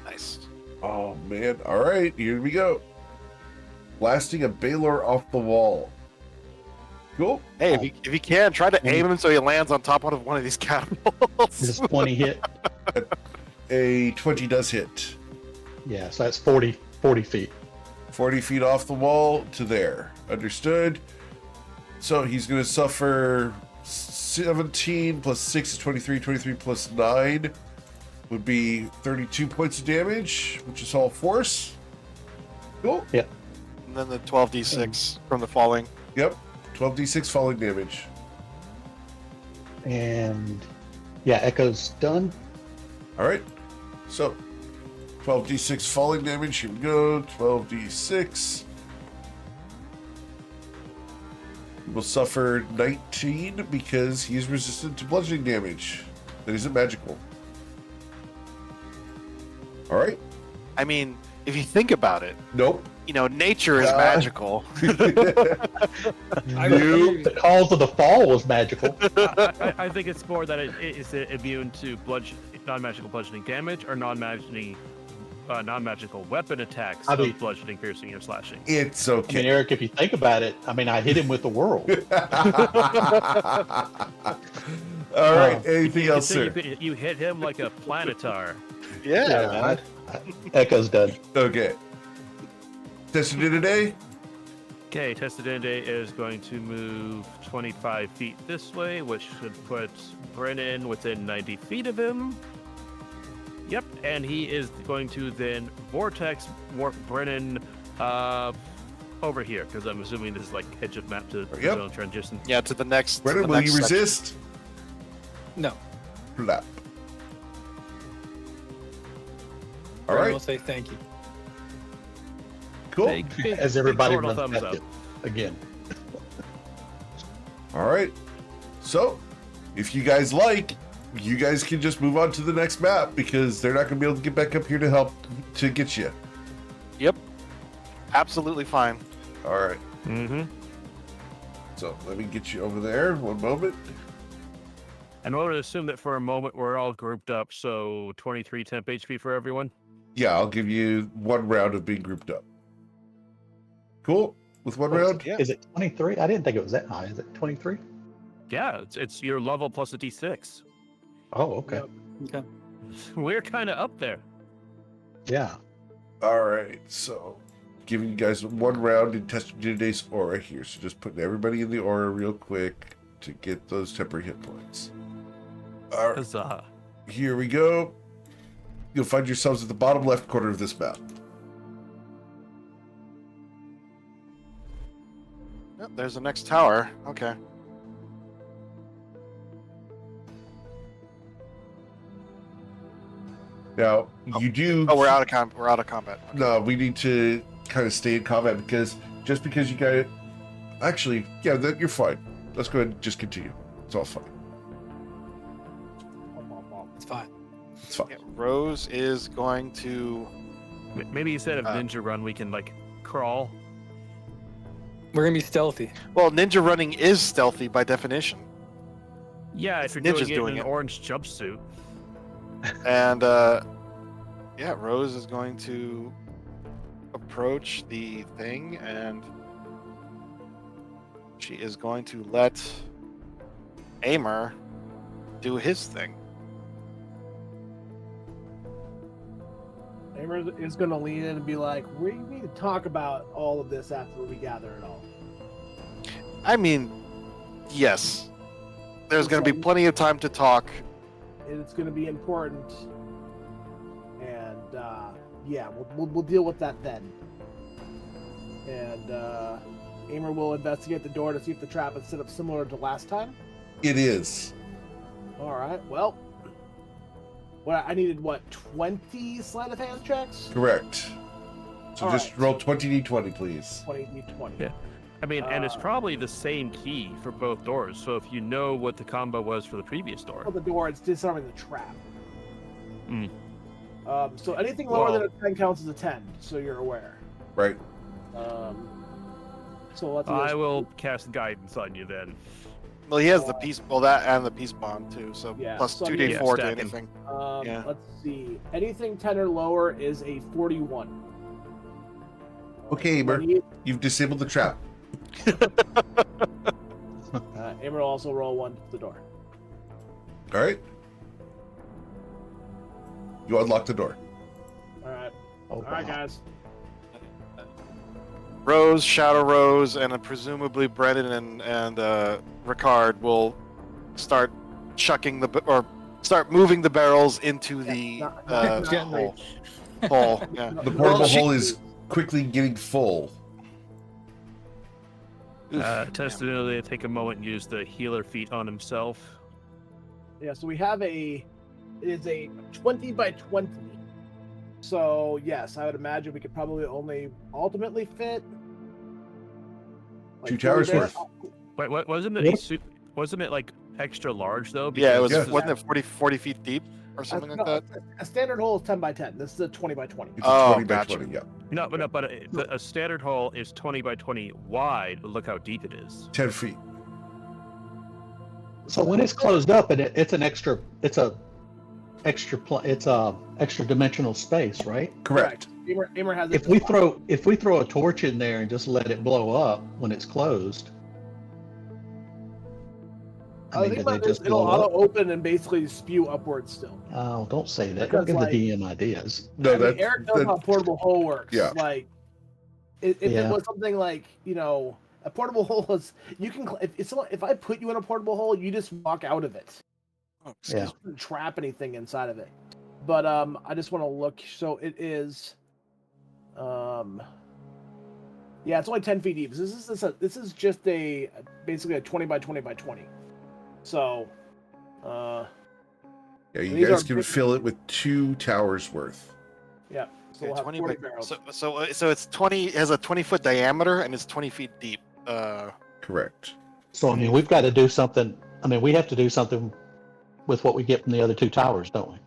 Nice. Oh man! All right, here we go. Blasting a Baylor off the wall. Cool. Hey, if you can, try to aim him so he lands on top of one of these catapults. this 20 hit. A 20 does hit. Yeah, so that's 40 feet. 40 feet off the wall to there. Understood. So he's going to suffer 17 plus 6 is 23. 23 plus 9 would be 32 points of damage, which is all force. Cool. Yep. And then the 12d6 from the falling. Yep. 12d6 falling damage. And yeah, Echo's done. All right. So 12d6 falling damage. Here we go. 12d6. He will suffer 19 because he is resistant to bludgeoning damage. That isn't magical. All right. I mean, if you think about it, Nope. nature is magical. The cause of the fall was magical. I think it's more that it is immune to non-magical bludgeoning damage or non-magical weapon attacks I mean- of bludgeoning, piercing, or slashing. It's I mean, okay. Eric, if you think about it, I mean, I hit him with the world. All right. Anything else, sir? You hit him like a planetar. Yeah, man. Echo's done. Okay. Tested it today. Okay, Testadende is going to move 25 feet this way, which should put Brennan within 90 feet of him. Yep, and he is going to then vortex warp Brennan over here, because I'm assuming this is like edge of map to Yep. zone transition. Yeah, to the next. Brennan, the will next you section. resist? No. Flap. All Brennan right. will say thank you. Cool. Big As everybody total runs thumbs past up. it again. All right. So, if you guys like, you guys can just move on to the next map because they're not going to be able to get back up here to help to get you. Yep. Absolutely fine. All right. Mm-hmm. So let me get you over there. One moment. And we'll assume that for a moment we're all grouped up, so 23 temp HP for everyone. Yeah, I'll give you one round of being grouped up. Cool. With one round. Yeah. Is it 23? I didn't think it was that high. Is it 23? Yeah, it's your level plus a d6. Oh, okay. Okay. We're kind of up there. Yeah. All right. So giving you guys one round in testing today's aura here. So just putting everybody in the aura real quick to get those temporary hit points. All right. Huzzah. Here we go. You'll find yourselves at the bottom left corner of this map. Yep, there's the next tower. Okay. Now, you do... Oh, we're out of combat. No, we need to kind of stay in combat because just because you got it... Actually, yeah, you're fine. Let's go ahead and just continue. It's all fine. It's fine. It's fine. Yeah, Rose is going to. Maybe instead of ninja run, we can like crawl. We're gonna be stealthy. Well, ninja running is stealthy by definition. Yeah, if you're Ninja's doing it doing in an it. orange jumpsuit. And yeah, Rose is going to approach the thing and she is going to let Aimer do his thing. Amber is going to lean in and be like, we need to talk about all of this after we gather it all. I mean, yes. There's going to be plenty of time to talk. It's going to be important. And, yeah, we'll deal with that then. And, Amer will investigate the door to see if the trap is set up similar to last time. It is. All right, well, I needed, 20 sleight of hand checks? Correct. So All just right. roll 20d20, please. 20d20. Yeah. I mean, and it's probably the same key for both doors. So if you know what the combo was for the previous door. For the door, it's disarming the trap. Mm. So anything lower than Well- a 10 counts as a 10, so you're aware. Right. So let's I will cast guidance on you then. Well, he has the peace. Well, that and the peace bond too. So Yeah, plus so I 2d4 mean- to Yeah, stacking. anything. Yeah. Let's see. Anything 10 or lower is a 41. Okay, Amer. When he- You've disabled the trap. Amer will also roll 1 to the door. All right. You unlock the door. All right. Oh, All right, wow. guys. Rose, Shadow Rose, and presumably Brennan and Ricard will start chucking or start moving the barrels into the not gently. hole. Yeah. The portable she- hole is quickly getting full. Testimonially, take a moment and use the healer feat on himself. Yeah, so we have it is a 20 by 20. So, yes, I would imagine we could probably only ultimately fit... 2 towers 40 worth. Wait, what wasn't it? Wasn't it like extra large though? Yeah, it was. Yeah. Wasn't it 40 feet deep or something like that? A standard hole is 10 by 10. This is a 20 by 20. It's a Oh, 20 by gotcha. 20, yeah. No, but a standard hole is 20 by 20 wide. But look how deep it is. 10 feet. So when it's closed up, it's a extra dimensional space, right? Correct. Amer has If we throw a torch in there and just let it blow up when it's closed, I think do about they this, just it'll blow up? auto open and basically spew upwards still. Oh, don't say that. Because, Don't give like- the DM ideas. No, I mean, that's Eric knows how a portable hole works. Yeah. Like, if it Yeah. was something like, a portable hole is, you can, if I put you in a portable hole, you just walk out of it. Oh, Yeah. You couldn't trap anything inside of it. But I just want to look. So it is, yeah, it's only 10 feet deep. This is just basically a 20 by 20 by 20. So, yeah. these You guys are can big- fill it with 2 towers worth. yeah. So Okay, we'll have 20 40 by, barrels. so it's 20. It has a 20-foot diameter and it's 20 feet deep. Correct. So I mean, we've got to do something. I mean, we have to do something with what we get from the other 2 towers, don't we?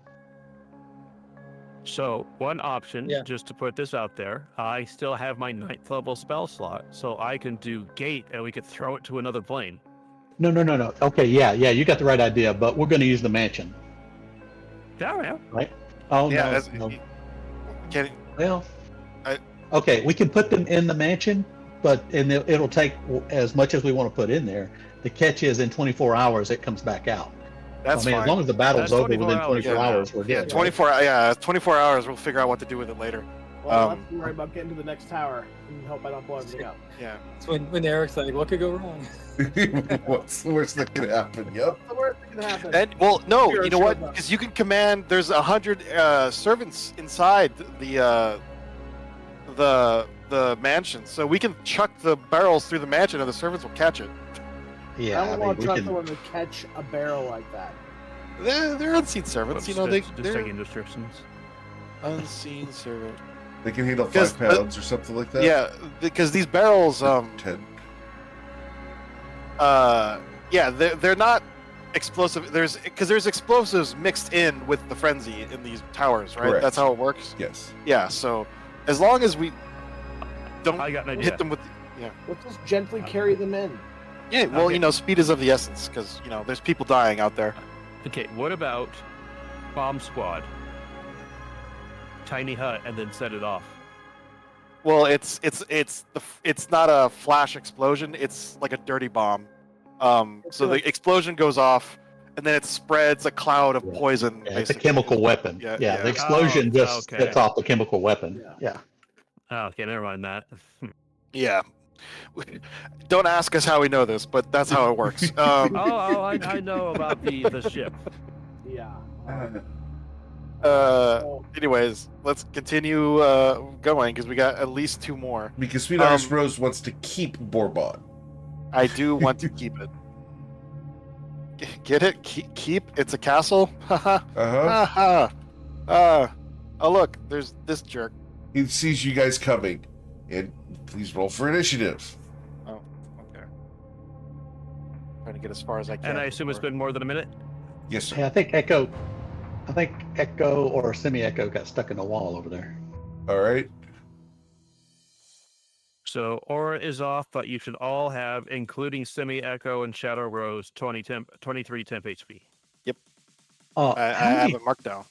So one option, Yeah. just to put this out there, I still have my 9th level spell slot, so I can do gate and we could throw it to another plane. No. Okay, yeah, you got the right idea, but we're going to use the mansion. Yeah. Oh Yeah. no. Can, Well, I- okay, we can put them in the mansion, but it'll take as much as we want to put in there. The catch is in 24 hours it comes back out. that's I mean, fine. as long as the battle's That's over 24 within hours, 24 yeah. hours, we're good. Yeah, right? 24. Yeah, 24 hours. We'll figure out what to do with it later. Well, Um, let's worry about getting to the next tower and hope I don't blow everything up. Yeah. It's when Eric's like, what could go wrong? What's the worst that could happen? Yep. The worst thing can happen. And well, no, Sure, you know sure what? enough. Because you can command. There's 100 servants inside the mansion, so we can chuck the barrels through the mansion, and the servants will catch it. Yeah, I I don't mean, want to we trust can. someone to catch a barrel like that. They're unseen servants. You know, just they're taking descriptions. unseen servant. They can handle 'Cause, 5 pounds or something like that. Yeah, because these barrels, 10. yeah, they're not explosive. There's explosives mixed in with the frenzy in these towers, right? Correct. That's how it works. Yes. Yeah. So as long as we don't I got an idea. hit them with, Let's just gently carry them in. yeah. Well, Okay. speed is of the essence because there's people dying out there. Okay, what about bomb squad? Tiny hut and then set it off. Well, it's not a flash explosion. It's like a dirty bomb. So the explosion goes off, and then it spreads a cloud of Yeah. poison. Yeah, it's a basically. chemical weapon. Yeah, Yeah, yeah. the explosion Oh, just okay. sets off the chemical weapon. Yeah. Yeah. Oh, okay, never mind that. Yeah. Don't ask us how we know this, but that's how it works. I know about the ship. Yeah. Anyways, let's continue going because we got at least 2 more. Because Sweet August Rose wants to keep Bourbon. I do want to keep it. Get it? Keep? It's a castle? Haha. Uh-huh. Oh, look, there's this jerk. He sees you guys coming. And please roll for initiative. Oh, okay. Trying to get as far as I can. And I assume it's been more than a minute? Yes, sir. Yeah, I think Echo or Semi-Echo got stuck in the wall over there. All right. So Aura is off, but you should all have, including Semi-Echo and Shadow Rose, 23 temp HP. I How have many- it marked down.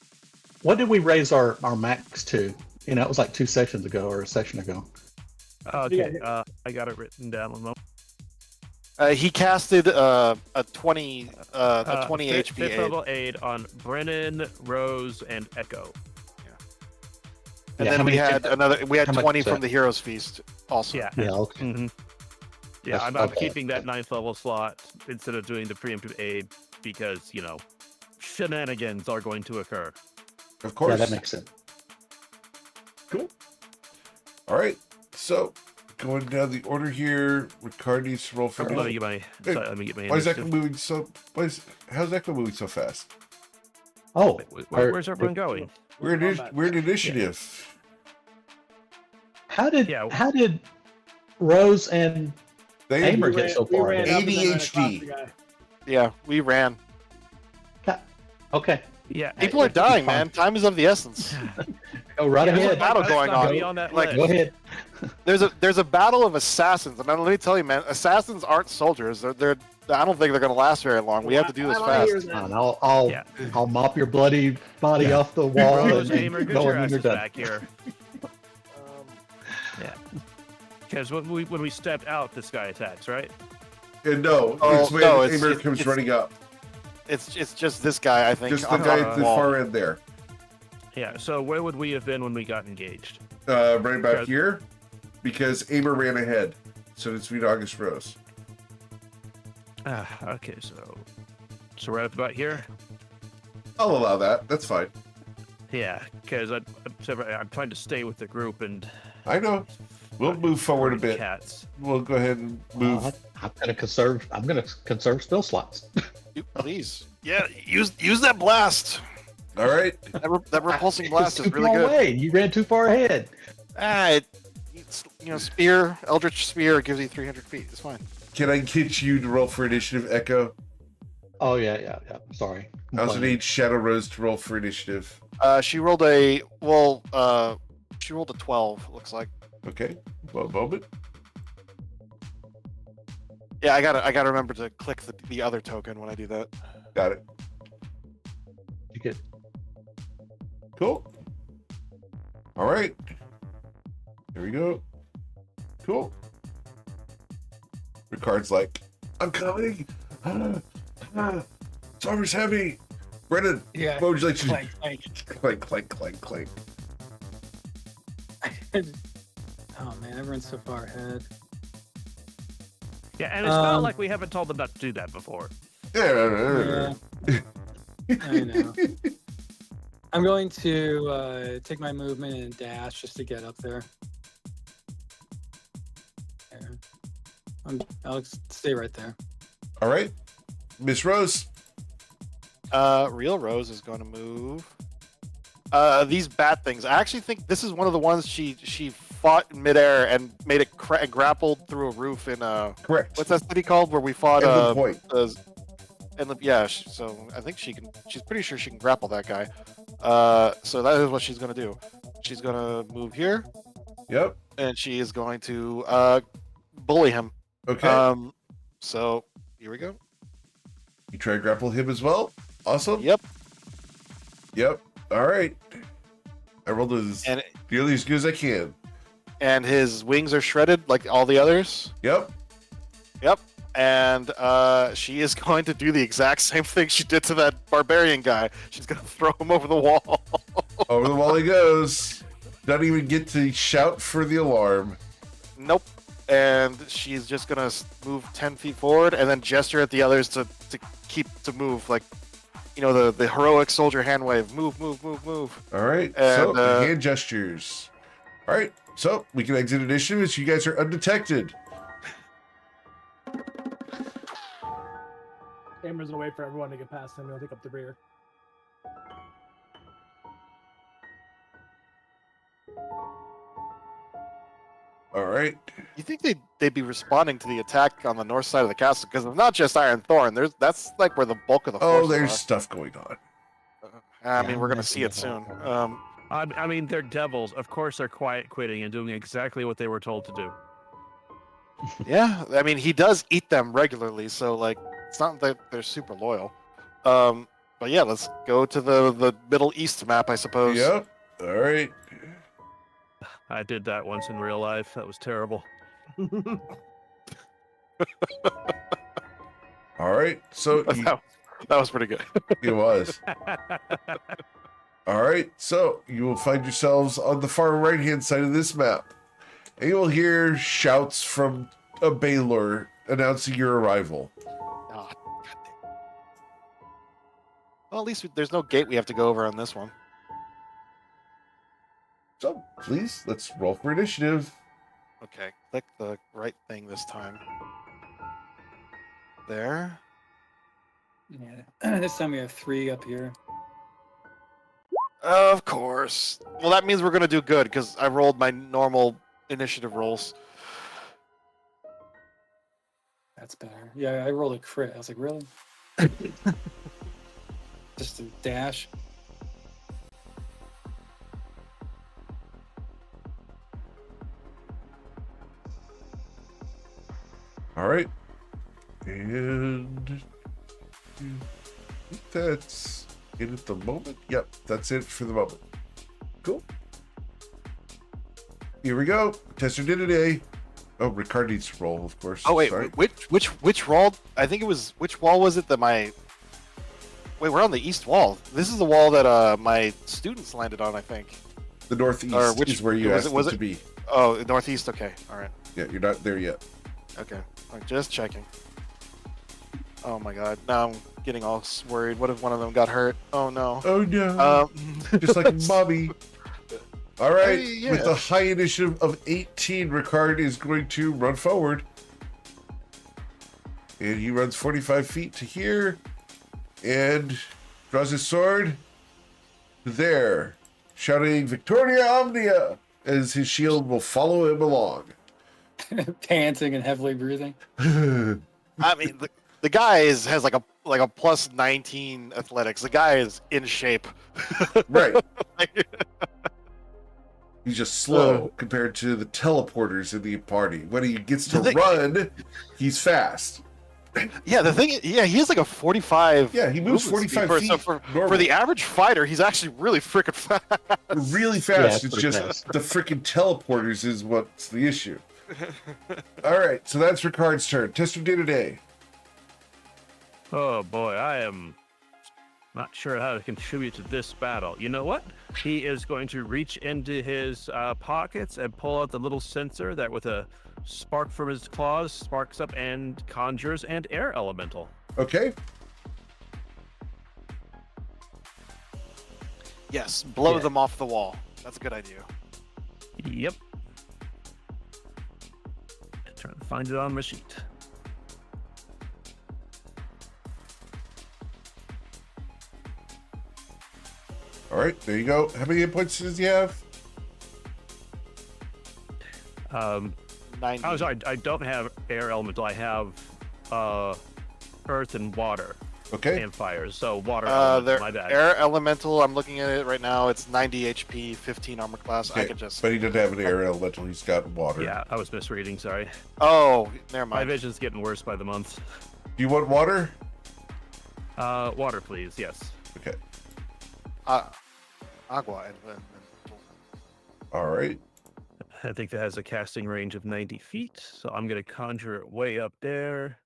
What did we raise our max to? You know, it was like 2 sessions ago or a session ago. Okay, I got it written down. One moment. He casted a 20 Fifth HP aid. level aid on Brennan, Rose, and Echo. And Yeah, then how we many- had we had how much 20 is from that? the Heroes Feast also. Yeah. Yeah, okay. Mm-hmm. Yeah, That's I'm okay. keeping that 9th level slot instead of doing the preemptive aid because, shenanigans are going to occur. Of course. Yeah, that makes sense. Cool. All right. So, going down the order here, Ricard needs to roll for Let me get my. Hey, Sorry, let me get my. Why is Echo initiative. moving so? How's Echo moving so fast? Oh, Where's everyone going? We're in initiative. how did Yeah. Rose and They Aimer get so far ran ahead? up and then ran across ADHD. the guy. Yeah, we ran. Okay, Yeah, People are dying, man. Time is of the essence. go right There's a ahead. battle going on. Be on that Like, list. Go ahead. There's a battle of assassins, and let me tell you, man, assassins aren't soldiers. They're I don't think they're gonna last very long. We have to do this I wanna hear fast. that. And I'll Yeah. I'll mop your bloody body off the wall Rose, and Aimer, get go your and you're asses done. back here. Because when we stepped out, this guy attacks, right? And no, Oh, it's when no, it's- Aimer it's- comes it's- running up. It's just this guy, I think. Just the on guy top at of the wall. far end there. Yeah. So where would we have been when we got engaged? Right about Okay. here. Because Aimer ran ahead. So it's Sweet August Rose. Okay. So right about here. I'll allow that. That's fine. Yeah, because I'm trying to stay with the group and. I know. We'll move forward a bit. Cats. We'll go ahead and move. I'm gonna conserve spell slots. Please. Yeah, use that blast. All right. That repulsing blast It's is too really far good. away. You ran too far ahead. It's, spear, Eldritch Spear gives you 300 feet. It's fine. Can I get you to roll for initiative, Echo? Oh yeah. Sorry. I also need Shadow Rose to roll for initiative. She rolled a 12. Looks like. Okay. One moment. Yeah, I gotta remember to click the other token when I do that. Got it. You get Cool. All right. Here we go. Cool. Ricard's like, I'm coming. Armor's heavy. Brennan, Yeah. what would you like to do? Clank, clank. Clank, clank, clank, clank. Oh man, everyone's so far ahead. Yeah, and it's not Um, like we haven't told them not to do that before. Yeah, I know. I'm going to take my movement and dash just to get up there. I'll stay right there. All right. Miss Rose. Real Rose is going to move. These bat things. I actually think this is one of the ones she fought in midair and made it grappled through a roof in Correct. what's that city called where we fought Endless Point. so I think she's pretty sure she can grapple that guy. So that is what she's gonna do. She's gonna move here Yep. and she is going to bully him. Okay. So here we go. You try to grapple him as well. Awesome. Yep. Yep. All right. I rolled as And nearly as good as I can. his wings are shredded like all the others. Yep. Yep. and she is going to do the exact same thing she did to that barbarian guy. She's going to throw him over the wall. Over the wall he goes. Doesn't even get to shout for the alarm. Nope. And she's just going to move 10 feet forward and then gesture at the others to move, like, you know, the heroic soldier hand wave. Move, move, move, move. All right. And, So hand gestures. All right. So we can exit initiative as you guys are undetected. Amber's gonna wait for everyone to get past him. He'll take up the rear. All right. You think they'd be responding to the attack on the north side of the castle? Because it's not just Iron Thorn. That's like where the bulk of the Oh, forces there's are. stuff going on. I Yeah, mean, we're I'm going to see it messing soon. with all I mean, they're devils. Of course, they're quiet quitting and doing exactly what they were told to do. Yeah, I mean, he does eat them regularly, so like, it's not that they're super loyal. But yeah, let's go to the Middle East map, I suppose. Yep. All right. I did that once in real life. That was terrible. All right. So you, That was pretty good. it was. All right. So you will find yourselves on the far right-hand side of this map, and you will hear shouts from a Baylor announcing your arrival. Oh, goddamn. Well, at least there's no gate we have to go over on this one. So please, let's roll for initiative. Okay, click the right thing this time. There. Yeah. This time we have 3 up here. Of course. Well, that means we're gonna do good because I rolled my normal initiative rolls. That's better. Yeah, I rolled a crit. I was like, really? Just a dash. All right. And that's it at the moment. Yep, that's it for the moment. Cool. Here we go. Tester did today. Oh, Ricard needs to roll, of course. Oh wait, Sorry. which wall? I think it was which wall was it that my? Wait, we're on the east wall. This is the wall that my students landed on, I think. The northeast Or which- is where you was asked it- was it to it- be. Oh, northeast. Okay, all right. Yeah, you're not there yet. Okay, just checking. Oh my god, now I'm getting all worried. What if one of them got hurt? Oh no. Oh no. Just like mommy. All right. Hey, yeah. With the high initiative of 18, Ricard is going to run forward. And he runs 45 feet to here. And draws his sword to there. Shouting, Victoria Omnia! As his shield will follow him along. Panting and heavily breathing. I mean, the guy has like a plus 19 athletics. The guy is in shape. Right. He's just slow compared to the teleporters in the party. When he gets to run, he's fast. Yeah, the thing, he has like a 45. Yeah, he moves movement 45 speed. feet. So for normal. the average fighter, he's actually really freaking fast. Really Yeah, fast. it's it's pretty just fast. the freaking teleporters is what's the issue. All right, so that's Ricard's turn. Tester did today. Oh boy, I am not sure how to contribute to this battle. You know what? He is going to reach into his pockets and pull out the little sensor that, with a spark from his claws, sparks up and conjures an air elemental. Okay. Yes, blow Yeah. them off the wall. That's a good idea. Yep. Trying to find it on my sheet. All right, there you go. How many hit points does he have? 90. Oh, sorry, I don't have air elemental. I have earth and water Okay. and fire. So water Their elemental, my bad. air elemental. I'm looking at it right now. It's 90 HP, 15 armor class. I Okay, could just. But he doesn't have an air elemental. He's got water. Yeah, I was misreading. Sorry. Oh, never My mind. vision's getting worse by the month. Do you want water? Water, please. Yes. Okay. Agua. All right. I think that has a casting range of 90 feet. So I'm going to conjure it way up there.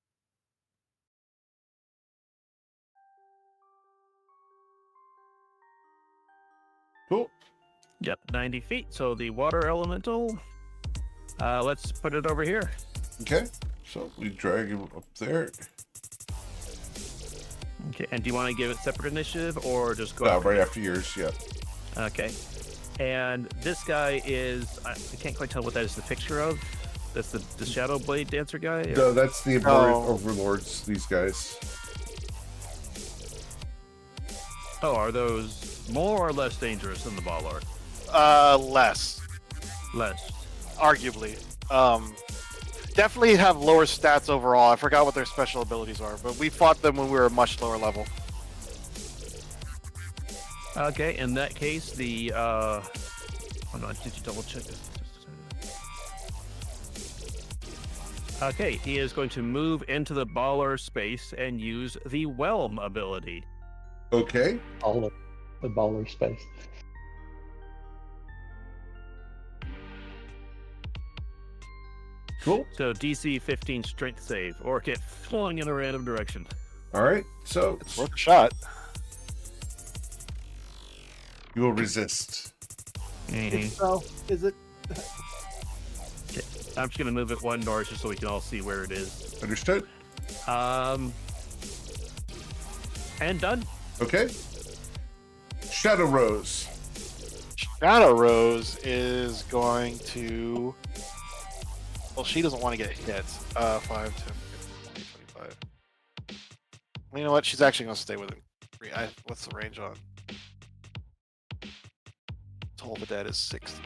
Yep, 90 feet. So the water elemental, let's put it over here. Okay. So we drag him up there. Okay, and do you want to give it separate initiative or just go? Right after yours, yeah. Okay. And this guy is, I can't quite tell what that is the picture of. That's the Shadow Blade Dancer guy? Or- No, that's the important overlords, these guys. Oh, are those more or less dangerous than the Baller? Less, Less. arguably. Definitely have lower stats overall. I forgot what their special abilities are, but we fought them when we were a much lower level. Okay, in that case, the, oh no, did you double check this? Okay, he is going to move into the Baller space and use the Whelm ability. Okay. All of the baller space. Cool. So DC 15 strength save, or get flung in a random direction. All right. So It's worth a shot. you will resist. So, is it? I'm just gonna move it one north just so we can all see where it is. Understood? And done. Okay. Shadow Rose. Shadow Rose is going to. Well, she doesn't want to get hit. 5, 10, 15, 20, 25. You know what? She's actually going to stay with him. What's the range on? Toll the Dead is 60.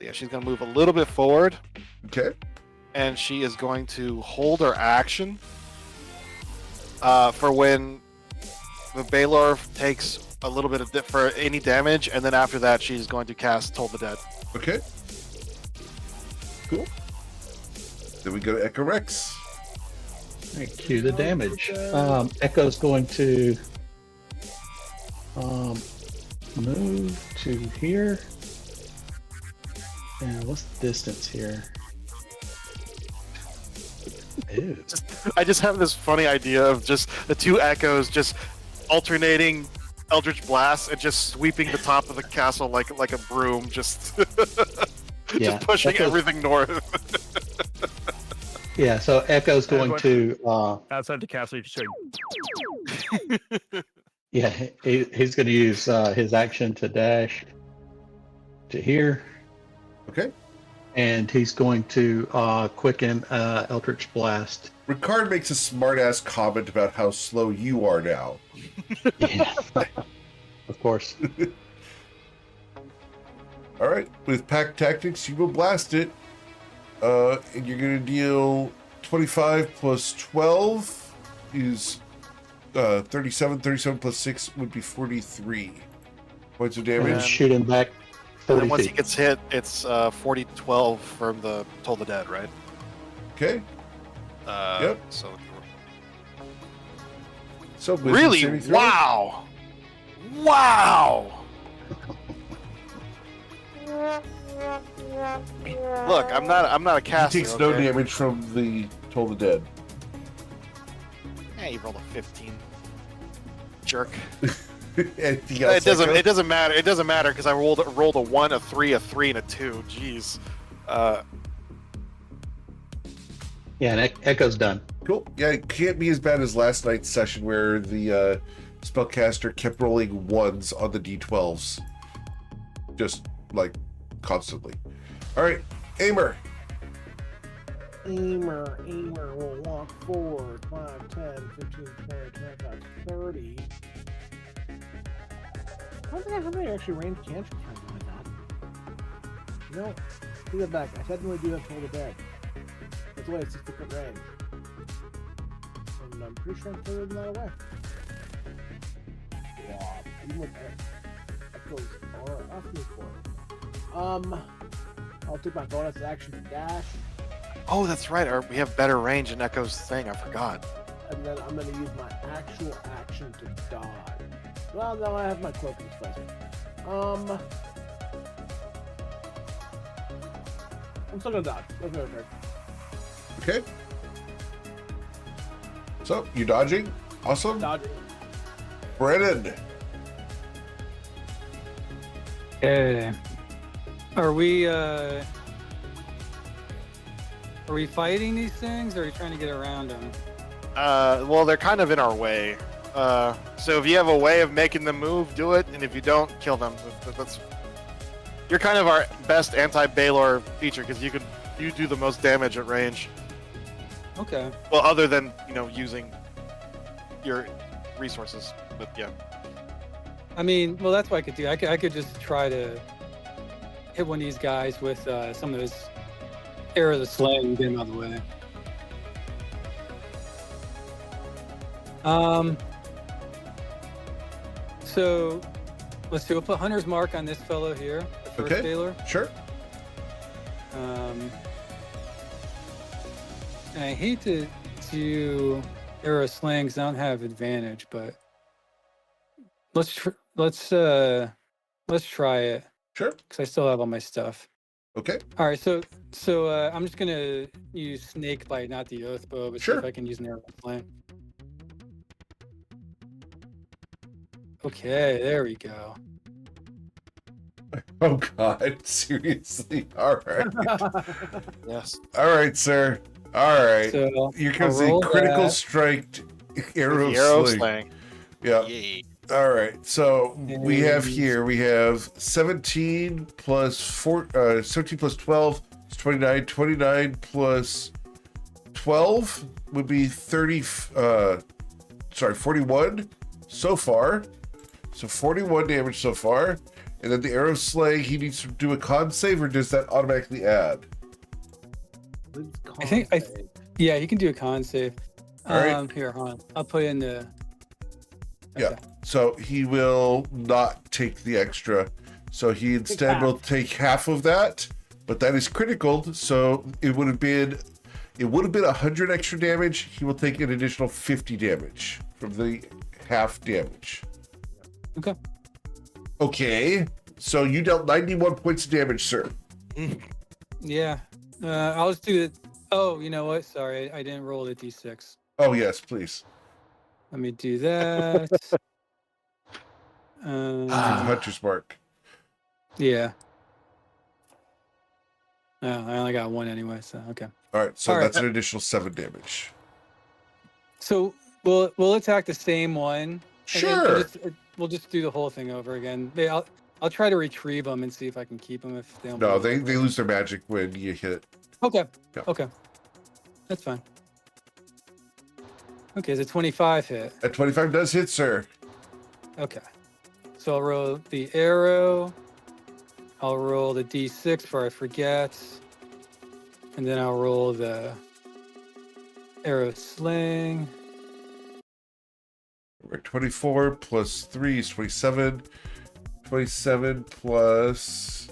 Yeah, she's going to move a little bit forward. Okay. And she is going to hold her action for when the Baylor takes a little bit of for any damage, and then after that, she's going to cast Toll the Dead. Okay. Cool. Then we go to Echo Rex. Cue the damage. Echo's going to move to here. And what's the distance here? Ew. I just have this funny idea of just the two echoes just alternating Eldritch Blast and just sweeping the top of the castle like a broom, just Yeah, pushing Echo's- everything north. Yeah, so Echo's going to Outside the castle, you should. yeah, he's going to use his action to dash to here, Okay. and he's going to quicken Eldritch Blast. Ricard makes a smart-ass comment about how slow you are now. Yeah, of course. All right. With Pack Tactics, you will blast it. And you're going to deal 25 plus 12 is 37. 37 plus 6 would be 43 points of And damage. shoot him back And 30 then once he feet. gets hit, it's 40-12 from the Toll the Dead, right? Okay. Yep. So So wisdom really, saving throw. wow. Look, I'm not a He caster. takes no okay? damage from the Toll the Dead. Hey, you rolled a 15. Jerk. Anything else, Echo? It doesn't matter. It doesn't matter because I rolled a 1, a 3, a 3, and a 2. Jeez. Yeah, and Echo's done. Cool. Yeah, it can't be as bad as last night's session where the spellcaster kept rolling 1s on the d12s. Just, like, constantly. Alright, Aimer. Aimer will walk forward 5, 10, 15, 20, 25, 30. I don't think I have any actually ranged cantrips or anything like that. No, take that back. I technically do have Toll the Dead. That's why it's 60 foot range. And I'm pretty sure I'm further than that away. Yeah, even with Echoes are asking me for it. I'll take my bonus action to dash. Oh, that's right. We have better range in Echo's thing. I forgot. And then I'm going to use my actual action to dodge. Well, no, I have my cloak in this place. I'm still going to dodge. That's my turn. Okay. So, you dodging? Awesome. Dodging. Brennan. Okay. Are we fighting these things, or are we trying to get around them? Well, they're kind of in our way. So if you have a way of making them move, do it, and if you don't, kill them. You're kind of our best anti-Baylor feature because you do the most damage at range. Okay. Well, other than using your resources, but yeah. I mean, well, that's what I could do. I could just try to hit one of these guys with some of his arrows of slaying and get him out of the way. So let's see. We'll put Hunter's Mark on this fellow here, the first Okay. Baylor. Sure. And I hate to do arrow slaying because I don't have advantage, but let's try it Sure. because I still have all my stuff. Okay. All right, so I'm just gonna use snake bite, not the oath bow, but see Sure. if I can use an arrow slaying. Okay, there we go. Oh God, seriously. All right. Yes. All right, sir. All right. So Here comes I'll the roll critical that. strike arrow, The arrow sling. slaying. Yeah. Yay. All right. So we have And- here 17 plus 17 plus 12 is 29. 29 plus 12 would be 41 so far. So 41 damage so far. And then the arrow slaying, he needs to do a con save, or does that automatically add? Yeah, you can do a con save. All right. Here, hold on. I'll put in the. Yeah. So he will not take the extra. So he instead half. will take half of that, but that is critical. So it would have been 100 extra damage. He will take an additional 50 damage from the half damage. Okay. Okay. So you dealt 91 points of damage, sir. Yeah. I'll just do it. Oh, you know what? Sorry, I didn't roll the d6. Oh yes, please. Let me do that. Hunter's mark. Yeah. Oh, I only got one anyway, so okay. All right. So All right. that's an additional 7 damage. So we'll attack the same one. and then Sure. we'll just do the whole thing over again. I'll try to retrieve them and see if I can keep them if they don't. No, blow up. they lose their magic when you hit. Okay. Yeah. Okay. That's fine. Okay, is a 25 hit? At 25 does hit, sir. Okay. So I'll roll the arrow. I'll roll the d6 before I forget. And then I'll roll the arrow sling. We're 24 plus 3 is 27. 27 plus...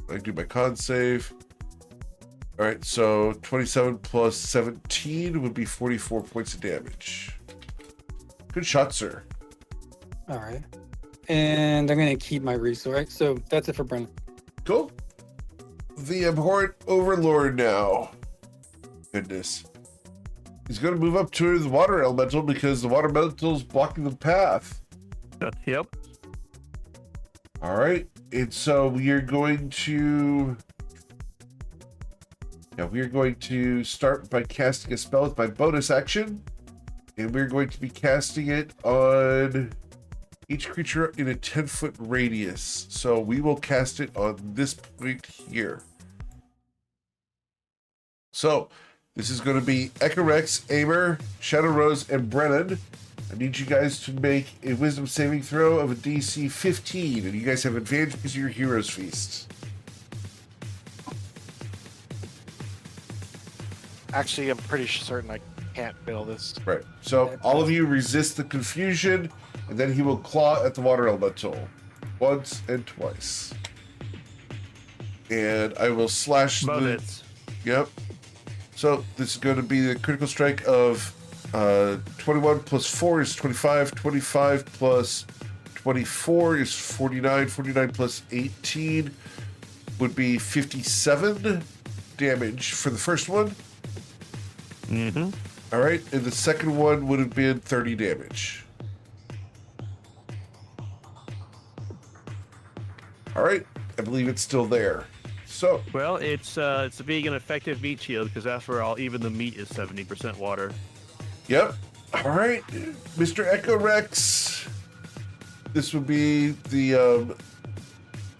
I do my con save. All right, so 27 plus 17 would be 44 points of damage. Good shot, sir. All right. And I'm going to keep my resource. So that's it for Brennan. Cool. The abhorrent overlord now. Goodness. He's going to move up to the water elemental because the water elemental is blocking the path. Yep. All right, and so we are going to... Yeah, we are going to start by casting a spell with my bonus action. And we're going to be casting it on each creature in a 10-foot radius. So we will cast it on this point here. So this is going to be Echorex, Amer, Shadow Rose, and Brennan. I need you guys to make a wisdom saving throw of a DC 15. And you guys have advantage because of your Hero's Feast. Actually, I'm pretty certain I can't fail this. Right. So all of you resist the confusion, and then he will claw at the water elemental once and twice. And I will slash Above the... it. Yep. So this is going to be the critical strike of 21 plus 4 is 25. 25 plus 24 is 49. 49 plus 18 would be 57 damage for the first one. Mm-hmm. All right, and the second one would have been 30 damage. All right, I believe it's still there. So, Well, it's being an effective meat shield because after all, even the meat is 70% water. yep. All right, Mr. Echo Rex. This would be the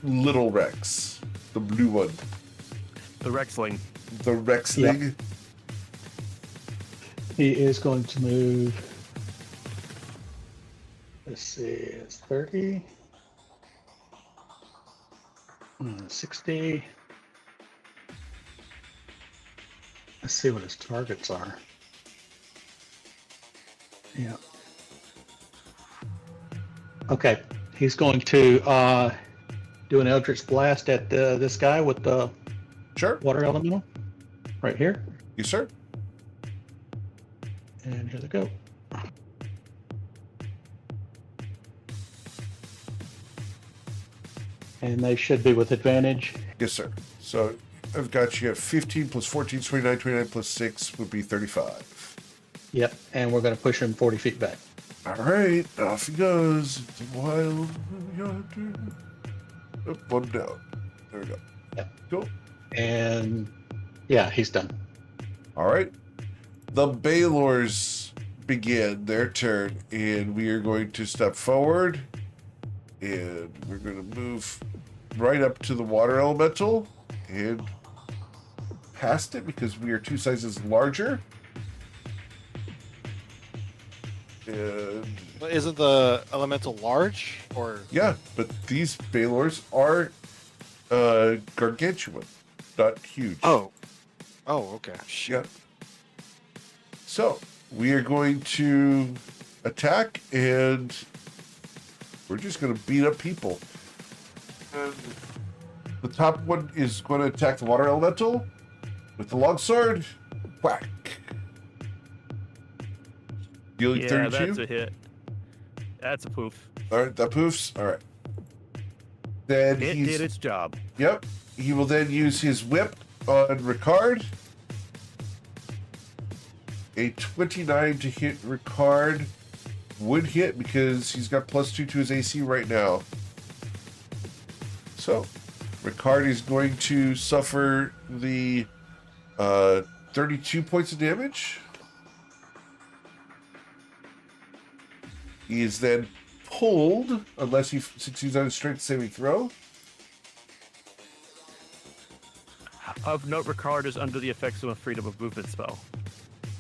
little Rex, the blue one, The Rexling. the Rexling. Yep. He is going to move. Let's see, it's 30, 60. Let's see what his targets are. Yeah. Okay, he's going to do an Eldritch Blast at this guy with the Sure. water elemental right here. Yes, sir. And here they go. And they should be with advantage. Yes, sir. So I've got you at 15 plus 14 is 29, 29 plus 6 would be 35. Yep, and we're going to push him 40 feet back. All right, off he goes. It's a wild yonder. Up, one down. There we go. Yep. Cool. And yeah, he's done. All right. The Baylors begin their turn, and we are going to step forward, and we're going to move right up to the water elemental and past it because we are 2 sizes larger. And But isn't the elemental large? Or yeah, but these Baylors are gargantuan, not huge. oh, okay. Yeah. So we are going to attack, and we're just going to beat up people. And the top one is going to attack the water elemental with the longsword. Whack. Dealing Yeah, 32. that's a hit. That's a poof. All right, that poofs. All right. Then It he's did its job. Yep. He will then use his whip on Ricard. A 29 to hit Ricard would hit because he's got +2 to his AC right now. So, Ricard is going to suffer the 32 points of damage. He is then pulled, unless he succeeds on a strength saving throw. Of note, Ricard is under the effects of a freedom of movement spell.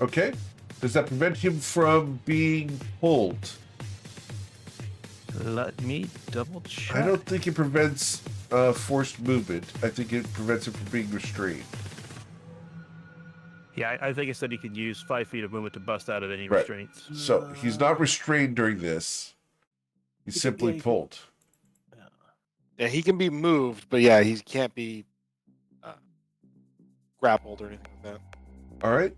Okay. Does that prevent him from being pulled? Let me double check. I don't think it prevents forced movement. I think it prevents him from being restrained. Yeah, I think it said he could use 5 feet of movement to bust out of any Right. restraints. So he's not restrained during this. He's simply Yeah, pulled. Yeah, he can be moved, but yeah, he can't be grappled or anything like that. All right.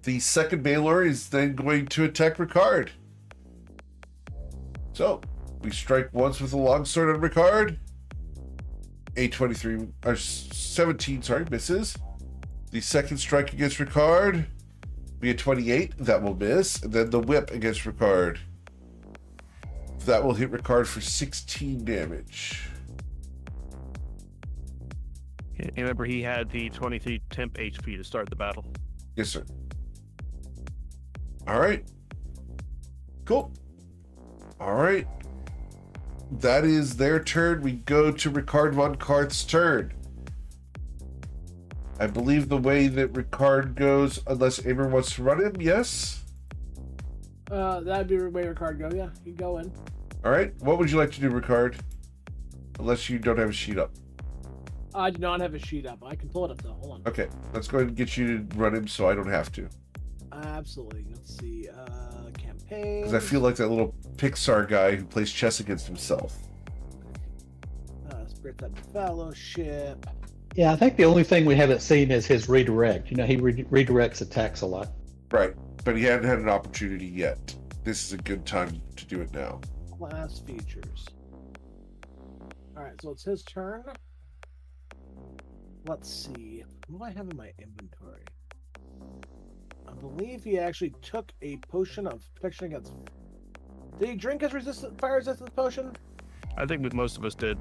The second Baylor is then going to attack Ricard. So we strike once with a longsword on Ricard. A 23 or 17, sorry, misses. The second strike against Ricard be a 28, that will miss, and then the whip against Ricard. That will hit Ricard for 16 damage. And remember, he had the 23 temp HP to start the battle. Yes, sir. All right. Cool. All right. That is their turn. We go to Ricard von Karth's turn. I believe the way that Ricard goes, unless Amer wants to run him, yes? That'd be the way Ricard go. Yeah, you go in. All right. What would you like to do, Ricard? Unless you don't have a sheet up. I do not have a sheet up. I can pull it up though. Hold on. Okay. Let's go ahead and get you to run him so I don't have to. Absolutely. Let's see. Campaign. Because I feel like that little Pixar guy who plays chess against himself. Spirit of Fellowship. Yeah, I think the only thing we haven't seen is his redirect. You know, he redirects attacks a lot. Right. But he hadn't had an opportunity yet. This is a good time to do it now. Class features. Alright, so it's his turn. Let's see. What do I have in my inventory? I believe he actually took a potion of protection against. Did he drink his fire resistance potion? I think most of us did.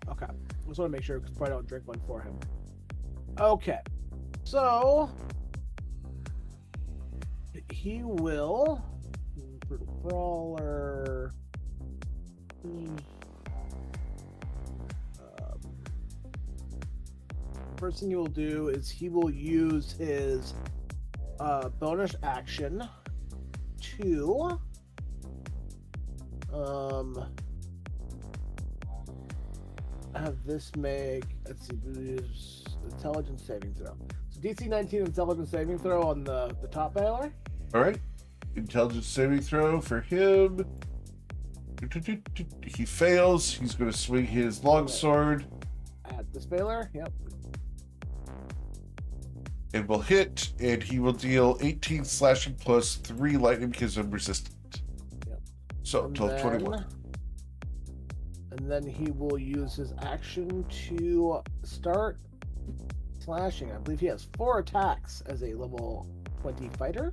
Okay. I just want to make sure because I don't drink one for him. Okay. So he will brutal brawler. First thing he will do is he will use his bonus action to have this make, let's see, intelligence saving throw. So DC 19 intelligence saving throw on the top baler. All right. Intelligence saving throw for him. He fails. He's going to swing his longsword. At this baler, yep. And will hit, and he will deal 18 slashing plus 3 lightning because I'm resistant. Yep. So, And total then- 21. And then he will use his action to start slashing. I believe he has 4 attacks as a level 20 fighter.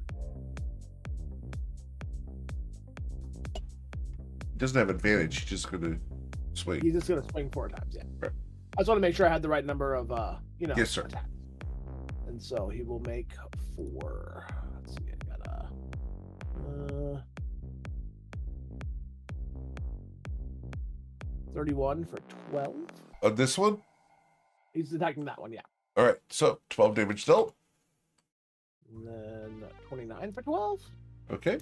He doesn't have advantage. He's just going to swing. He's just gonna swing 4 times, yeah. Right. I just want to make sure I had the right number of Yes, sir. attacks. And so he will make 4. Let's see, I gotta 31 for 12. On this one? He's attacking that one, yeah. All right. So, 12 damage dealt. And then 29 for 12. Okay.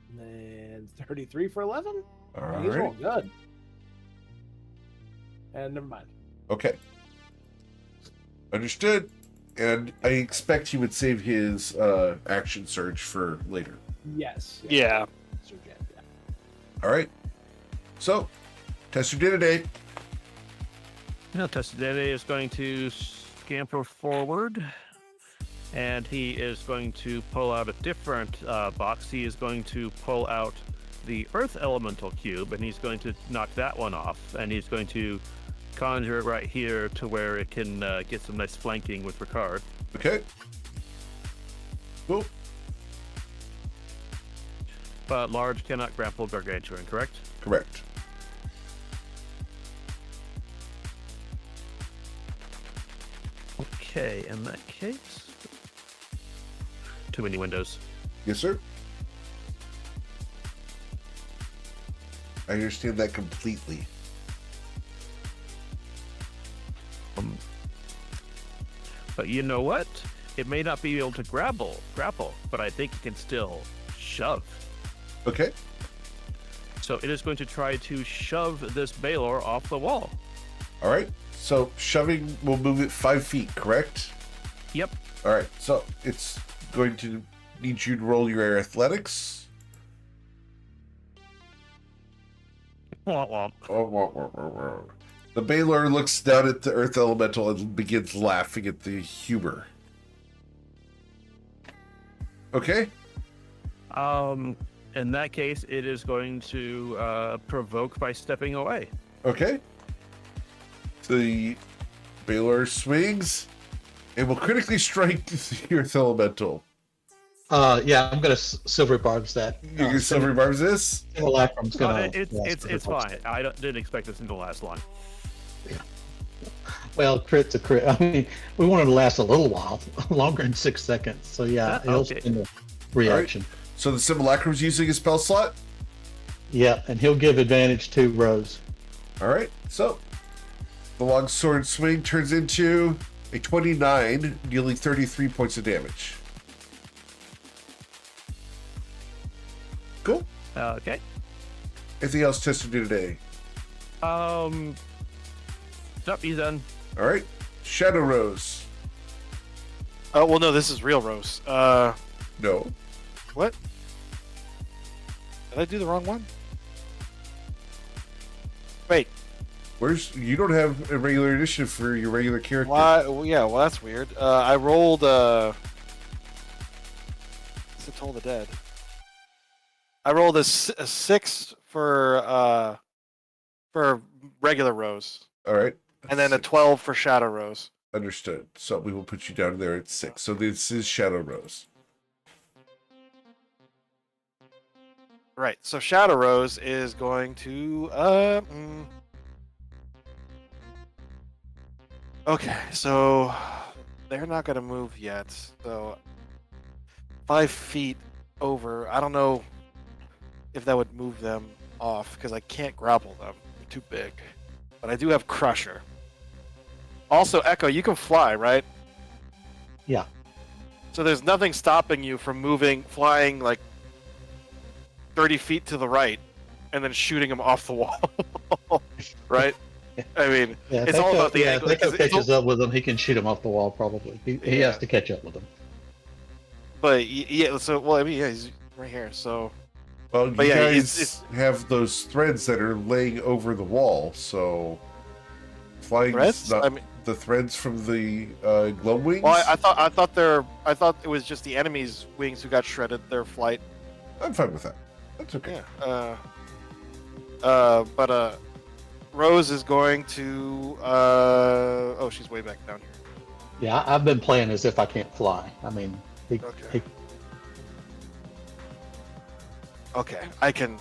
And then 33 for 11. All He's right. rolling good. And never mind. Okay. Understood. And I expect he would save his action surge for later. Yes. Yeah. Sir Jan, yeah. All right. So, Tester did a day. Now, Testadene is going to scamper forward, and he is going to pull out a different box. He is going to pull out the Earth Elemental Cube, and he's going to knock that one off, and he's going to conjure it right here to where it can get some nice flanking with Ricard. Okay. Cool. But large cannot grapple Gargantuan, correct? Correct. Okay, in that case... Too many windows. Yes, sir. I understand that completely. But you know what? It may not be able to grapple, but I think it can still shove. Okay. So it is going to try to shove this Baylor off the wall. All right. So shoving will move it 5 feet, correct? Yep. All right. So it's going to need you to roll your athletics. Womp womp. The Baylor looks down at the Earth Elemental and begins laughing at the humor. Okay. In that case, it is going to provoke by stepping away. Okay. The Baylor swings and will critically strike the Earth Elemental. Yeah, I'm gonna silver barbs that. You can silver barbs this? Simulacrum's gonna. It's fine. I didn't expect this to last long. Well, crit's a crit. I mean, we wanted to last a little while, longer than 6 seconds. So yeah, he'll Okay. spend a reaction. So the Simulacrum's using a spell slot? Yeah, and he'll give advantage to Rose. All right. So the long sword swing turns into a 29, dealing 33 points of damage. Cool. Okay. Anything else Tester do today? Yep, he's done. All right. Shadow Rose. Well, no, this is real Rose. No. What? Did I do the wrong one? Wait. You don't have a regular initiative for your regular character. Why? Well, yeah, well, that's weird. I rolled, What's the Toll of the Dead? I rolled a 6 for regular Rose. All right. And then a 12 for Shadow Rose. Understood. So we will put you down there at 6. So this is Shadow Rose. Right. So Shadow Rose is going to Okay, so they're not gonna move yet. So 5 feet over. I don't know if that would move them off because I can't grapple them. They're too big. But I do have Crusher. Also, Echo, you can fly, right? Yeah. So there's nothing stopping you from flying like 30 feet to the right, and then shooting him off the wall, right? I mean, Yeah, it's all about the yeah, angle. If Echo It's all- catches up with him, he can shoot him off the wall. Probably he Yeah. has to catch up with him. But yeah, so well, I mean, yeah, he's right here. So Well, But you yeah, guys it's- have those threads that are laying over the wall, so flying threads. not I mean, the threads from the glow wings. well, I thought it was just the enemy's wings who got shredded. Their flight. I'm fine with that. That's okay. Yeah. But Rose is going to. Oh, she's way back down here. Yeah, I've been playing as if I can't fly. I mean, Okay. Okay, I can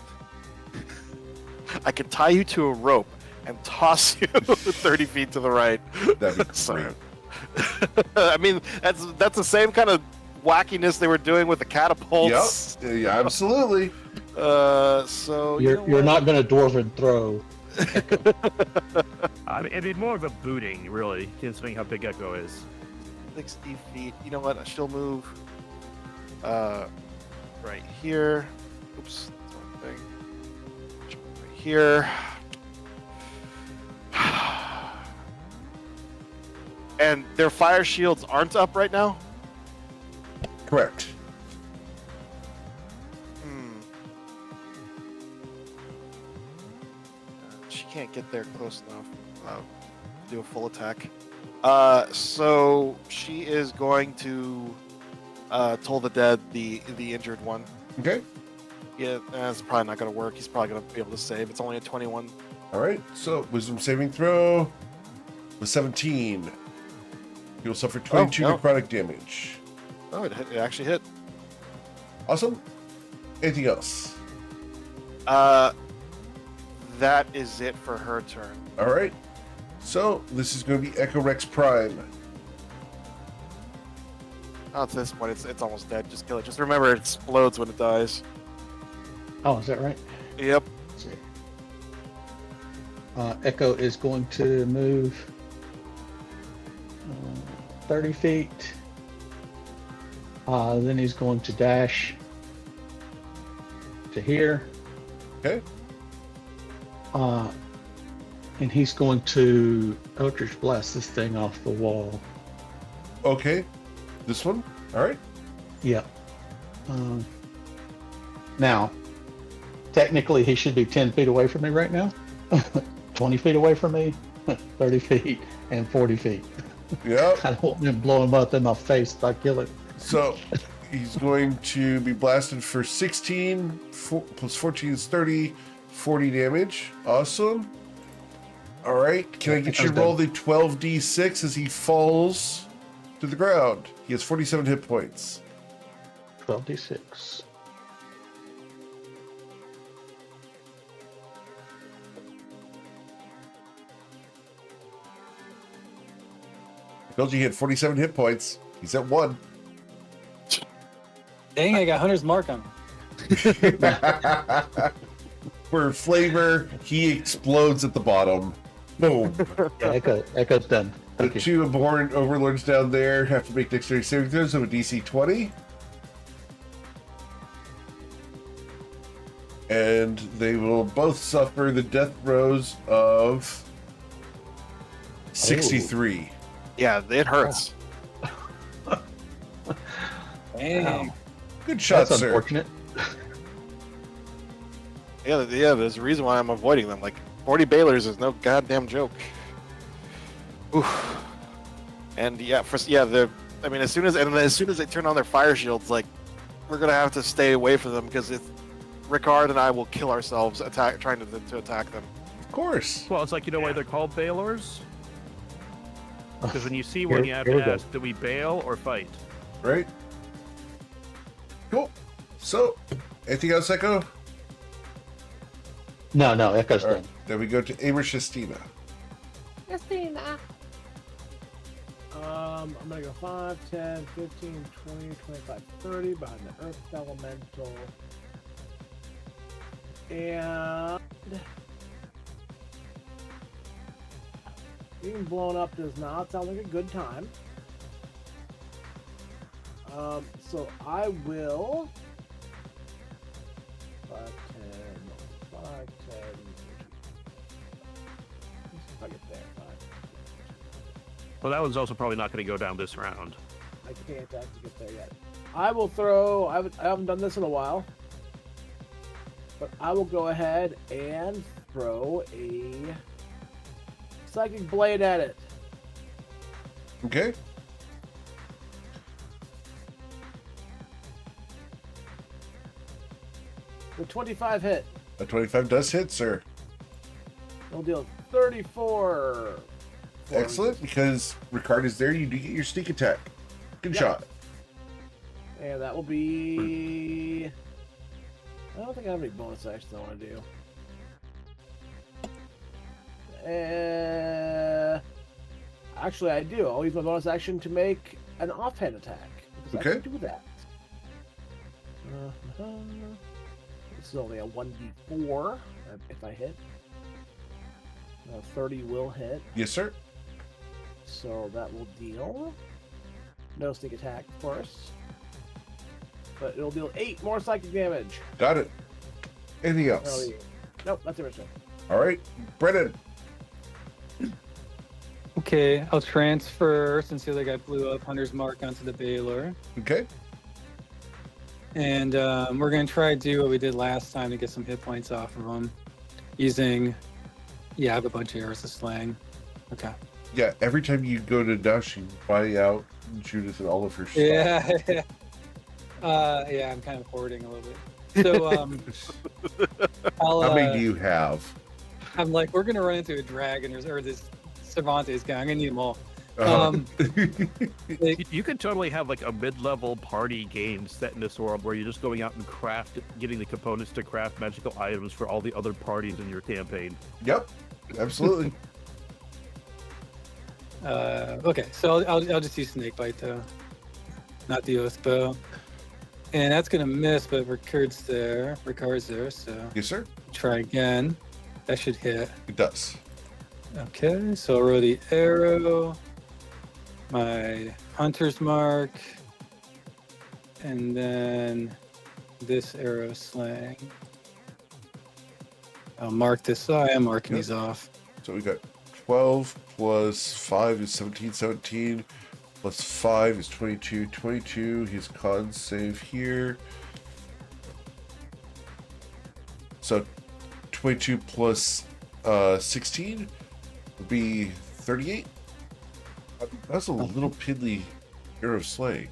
tie you to a rope and toss you 30 feet to the right. That'd be So- great. I mean, that's the same kind of wackiness they were doing with the catapults. Yep. Yeah, absolutely. So you know you're what? not going to dwarven throw. I mean, it'd be more of a booting, really, considering how big Echo is. 60 feet. You know what? She'll move. Right here. Oops, that's one thing. She'll move right here. And their fire shields aren't up right now? Correct. She can't get there close enough to do a full attack. So she is going to Toll the Dead, the injured one. Okay. Yeah, that's probably not going to work. He's probably going to be able to save. It's only a 21. All right. So wisdom saving throw with 17. You'll suffer 22 no. necrotic damage. Oh, it actually hit. Awesome. Anything else? That is it for her turn. All right. So this is going to be Echo Rex Prime. Oh, at this point, it's almost dead. Just kill it. Just remember, it explodes when it dies. Oh, is that right? Yep. Let's see. Echo is going to move 30 feet. Then he's going to dash to here. Okay. And he's going to Eldritch Blast this thing off the wall. Okay. This one. All right. Yep. Now, technically, he should be 10 feet away from me right now. 20 feet away from me, 30 feet, and 40 feet. Yep. I don't want him blowing up in my face if I kill it. So he's going to be blasted for 16 plus 14 is 30, 40 damage. Awesome. All right. Can I get you to roll the 12d6 as he falls to the ground? He has 47 hit points. 12d6. I told you he had 47 hit points. He's at 1. Dang, I got Hunter's Mark on me. For flavor, he explodes at the bottom. Boom. Yeah, Echo's done. The Thank you. two abhorrent overlords down there have to make dexterity saving throws of a DC 20. And they will both suffer the death throes of 63. Yeah, it hurts. Dang. Good shot, That's sir. unfortunate. Yeah, there's a reason why I'm avoiding them. Like 40 Baylors is no goddamn joke. Oof. And I mean, as soon as they turn on their fire shields, like we're gonna have to stay away from them because Ricard and I will kill ourselves trying to attack them. Of course. Well, it's like, you know why they're called Bailors? Because when you see one, Here- you have here we to go. ask, do we bail or fight? Right? Cool. So, anything else, Echo? No, Echo's All done. right. Then we go to Amer Shestina. I'm gonna go 5, 10, 15, 20, 25, 30 behind the Earth Elemental. And being blown up does not sound like a good time. So I will 5, 10, 5, 10. Let's see if I get there. 5. Well, that one's also probably not going to go down this round. I can't actually get there yet. I will throw. I haven't done this in a while, but I will go ahead and throw a psychic blade at it. Okay. The 25 hit. A 25 does hit, sir. It'll deal 34. Excellent, because Ricard is there. You do get your sneak attack. Good Yep. shot. And that will be. I don't think I have any bonus actions I want to do. Actually, I do. I'll use my bonus action to make an offhand attack. Because I Okay. can do that. This is only a 1d4 if I hit. 30 will hit. Yes, sir. So that will deal. No sneak attack, of course. But it'll deal 8 more psychic damage. Got it. Anything Oh, else? yeah. Nope, that's everything. All right. Brennan. Okay, I'll transfer since the other guy blew up Hunter's Mark onto the Baylor. Okay. And we're going to try to do what we did last time to get some hit points off of him. Using, yeah, I have a bunch of arrows of slang. Okay. Yeah, every time you go to Dash, you buy out Judith and all of her stuff. Yeah. Yeah, I'm kind of hoarding a little bit. So, I'll, How many do you have? I'm like, we're going to run into a dragon or this Cervantes guy. I'm going to need them all. Uh-huh. You could totally have like a mid-level party game set in this world where you're just going out and getting the components to craft magical items for all the other parties in your campaign. Yep. Absolutely. Okay, so I'll just use Snakebite though, not the Oath Bow. And that's gonna miss, but Ricard's there, so Yes, sir. try again. That should hit. It does. Okay, so I'll roll the arrow, my Hunter's Mark, and then this arrow slang. I'll mark this. Oh, I am marking these off. So we got 12 plus 5 is 17. 17 plus 5 is 22. 22. His con save here. So 22 plus 16 would be 38. That's a little piddly arrow of slaying.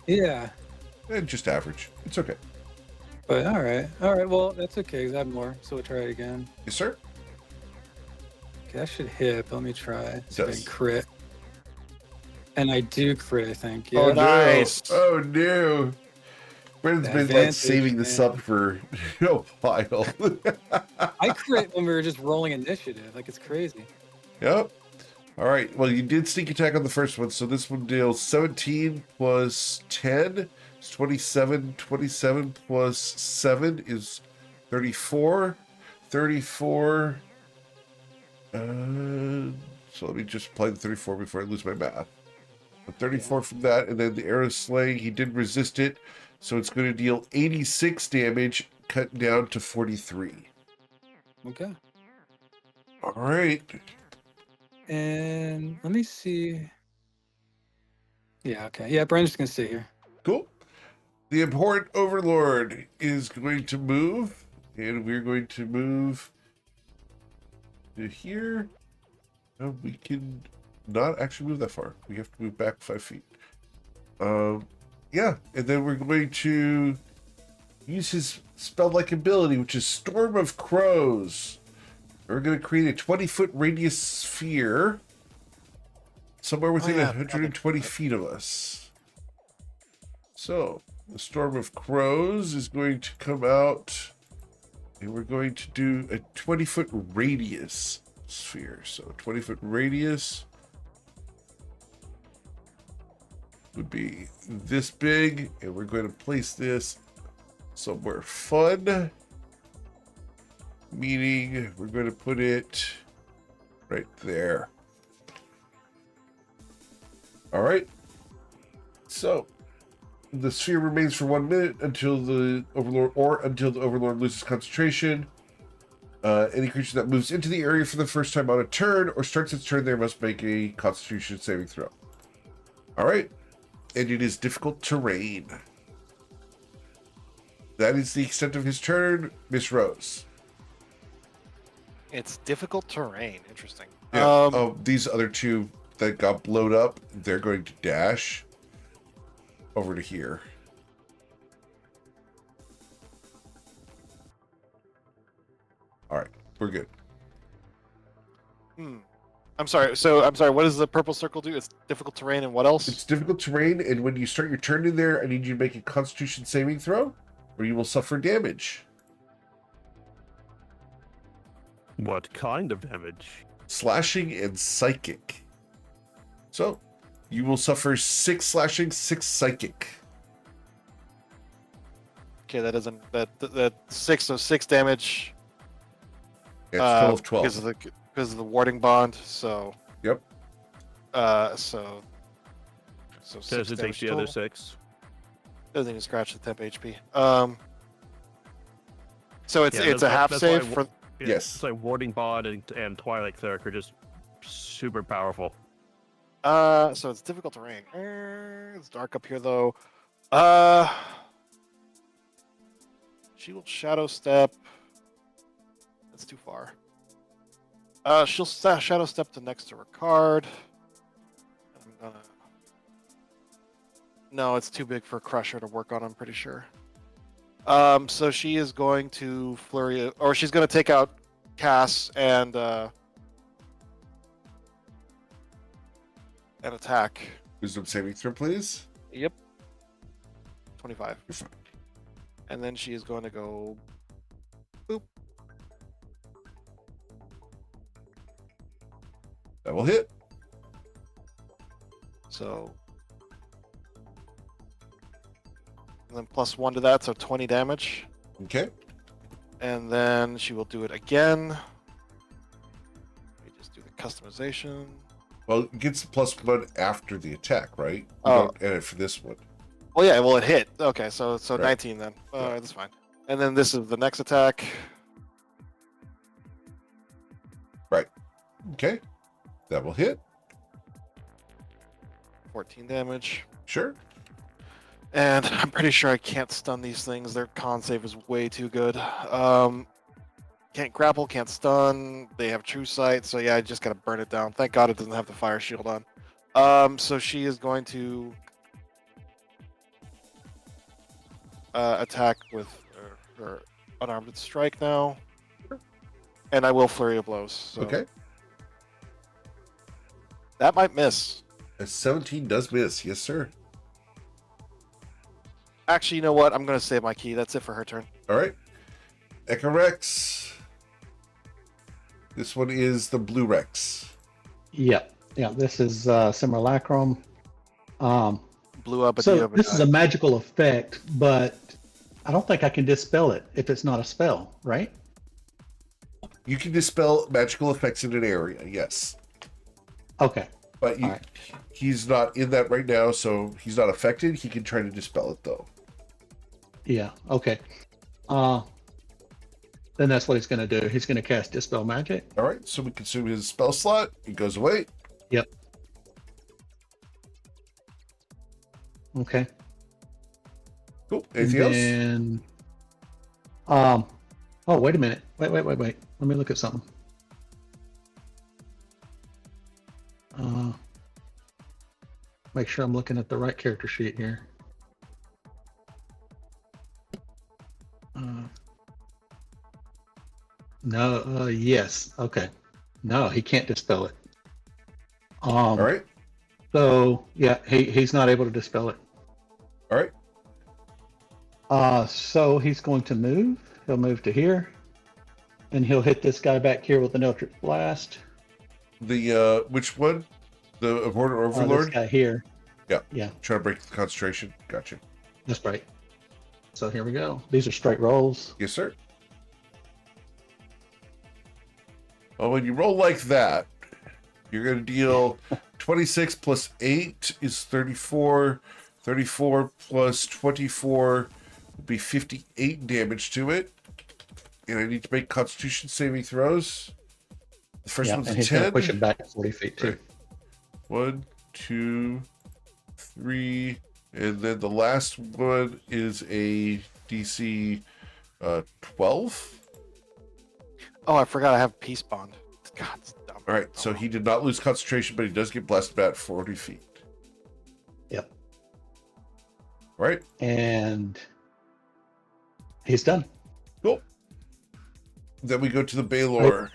Yeah, And just average. It's okay. but all right. Well, that's okay. 'Cause I have more, so we'll try it again. Yes, sir. Okay, that should hit, but let me try. See if I Does. can crit. And I do crit, I think. Oh, Yeah. nice. no. Oh, no. Brennan's been like Advantage, saving this man. up for a while. I crit when we were just rolling initiative. Like, it's crazy. Yep. All right. Well, you did sneak attack on the first one, so this one deals 17 plus 10 is 27. 27 plus 7 is 34. 34. So let me just apply the 34 before I lose my math. But 34 from that, and then the arrow slaying, he did resist it, so it's going to deal 86 damage, cut down to 43. Okay. All right. And let me see. Yeah, okay. Yeah, Brendan's going to stay here. Cool. The Abhorrent Overlord is going to move, and we're going to move to here. We can not actually move that far. We have to move back 5 feet. Yeah, and then we're going to use his spell-like ability, which is Storm of Crows. We're going to create a 20-foot radius sphere somewhere within 120 feet of us. So, the Storm of Crows is going to come out And we're going to do a 20-foot radius sphere. So 20-foot radius would be this big, and we're going to place this somewhere fun. Meaning we're going to put it right there. All right. So the sphere remains for 1 minute until the Overlord loses concentration. Any creature that moves into the area for the first time on a turn or starts its turn there must make a Constitution saving throw. All right. And it is difficult terrain. That is the extent of his turn, Miss Rose. It's difficult terrain. Interesting. Yeah. These other two that got blowed up, they're going to dash over to here. All right, we're good. I'm sorry. So I'm sorry. What does the purple circle do? It's difficult terrain, and what else? It's difficult terrain, and when you start your turn in there, I need you to make a Constitution saving throw, or you will suffer damage. What kind of damage? Slashing and psychic. So, you will suffer 6 slashing, 6 psychic. Okay, that doesn't that 6, so 6 damage. Yeah, it's total of 12. Because of the warding bond. So. Yep. So. Does it take the other 6? Doesn't even scratch the temp HP. So it's Yeah, a half that's save why for. Yes. It's like Warding Bond and Twilight Cleric are just super powerful. So it's difficult terrain. It's dark up here though. She will shadow step. That's too far. She'll shadow step to next to her card. No, it's too big for Crusher to work on. I'm pretty sure. So she is going to flurry, or she's going to take out Cass and attack. Wisdom saving throw, please. Yep. 25. You're fine. And then she is going to go boop. That will hit. So and then +1 to that, so 20 damage. Okay. And then she will do it again. Let me just do the customization. Well, it gets the +1 after the attack, right? You Oh. don't add it for this one. Oh yeah, well it hit. Okay, so Right. 19 then. Yeah. That's fine. And then this is the next attack. Okay. That will hit. 14 damage. Sure. And I'm pretty sure I can't stun these things. Their con save is way too good. Can't grapple, can't stun. They have true sight, so yeah, I just gotta burn it down. Thank God it doesn't have the fire shield on. So she is going to attack with her unarmed strike now. And I will flurry of blows. So Okay. that might miss. A 17 does miss. Yes, sir. Actually, you know what? I'm gonna save my key. That's it for her turn. All right. Echo Rex. This one is the Blue Rex. Yeah, this is Simulacrum. Blew up at So the other this is guy. a magical effect, but I don't think I can dispel it if it's not a spell, right? You can dispel magical effects in an area, yes. Okay. But All right. he's not in that right now, so he's not affected. He can try to dispel it, though. Yeah. Okay. Then that's what he's going to do. He's going to cast Dispel Magic. All right, so we consume his spell slot. It goes away. Yep. Okay. Cool. Anything else? Then, oh, wait a minute. Wait. Let me look at something. Make sure I'm looking at the right character sheet here. No, yes. Okay. No, he can't dispel it. All right. So, yeah, he's not able to dispel it. All right. So he's going to move. He'll move to here. And he'll hit this guy back here with an Eldritch Blast. The which one? The Abhorrent This Overlord? guy here. Yeah. Yeah, Trying to break the concentration. Gotcha. that's right. So here we go. These are straight rolls. Yes, sir. Well, when you roll like that, you're going to deal 26 plus 8 is 34. 34 plus 24 will be 58 damage to it. And I need to make Constitution saving throws. The first Yeah, one's and a he's going 10. to push it back 40 feet too. Right. 1, 2, 3, and then the last one is a DC 12. Oh, I forgot I have peace bond. God, it's dumb. All right, so he did not lose concentration, but he does get blasted back 40 feet. Yep. All right, And he's done. cool. Then we go to the Baylor.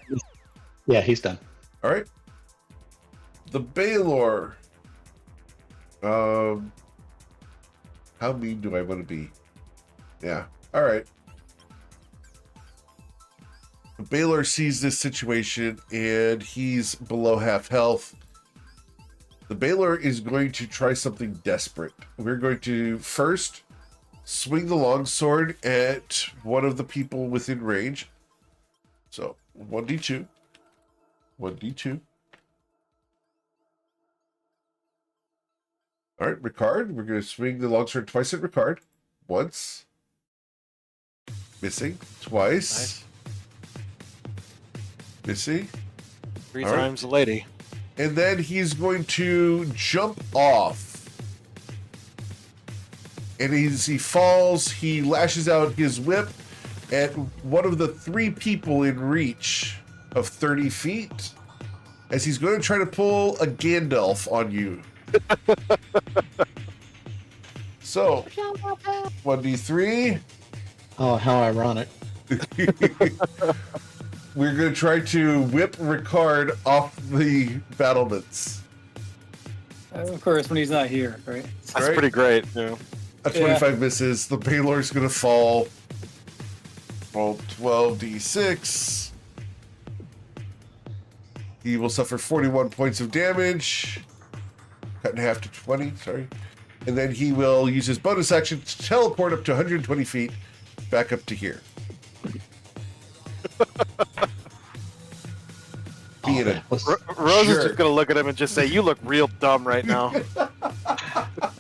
Yeah, he's done. All right. The Baylor. How mean do I want to be? Yeah. All right. The Baylor sees this situation and he's below half health. The Baylor is going to try something desperate. We're going to first swing the longsword at one of the people within range. So 1d2. 1d2. All right, Ricard. We're going to swing the longsword twice at Ricard. Once. Missing. Twice. Nice. Missing. Three All right. times a lady. And then he's going to jump off. And as he falls, he lashes out his whip at one of the 3 people in reach of 30 feet as he's going to try to pull a Gandalf on you. So, 1d3. Oh, how ironic. We're going to try to whip Ricard off the battlements. Of course, when he's not here, right? That's Right. pretty great. Yeah. A 25 misses. The Baylor's going to fall. Roll 12d6. He will suffer 41 points of damage. Cut in half to 20, sorry. And then he will use his bonus action to teleport up to 120 feet back up to here. Being a Was- Rose is Sure. just gonna look at him and just say, "You look real dumb right now."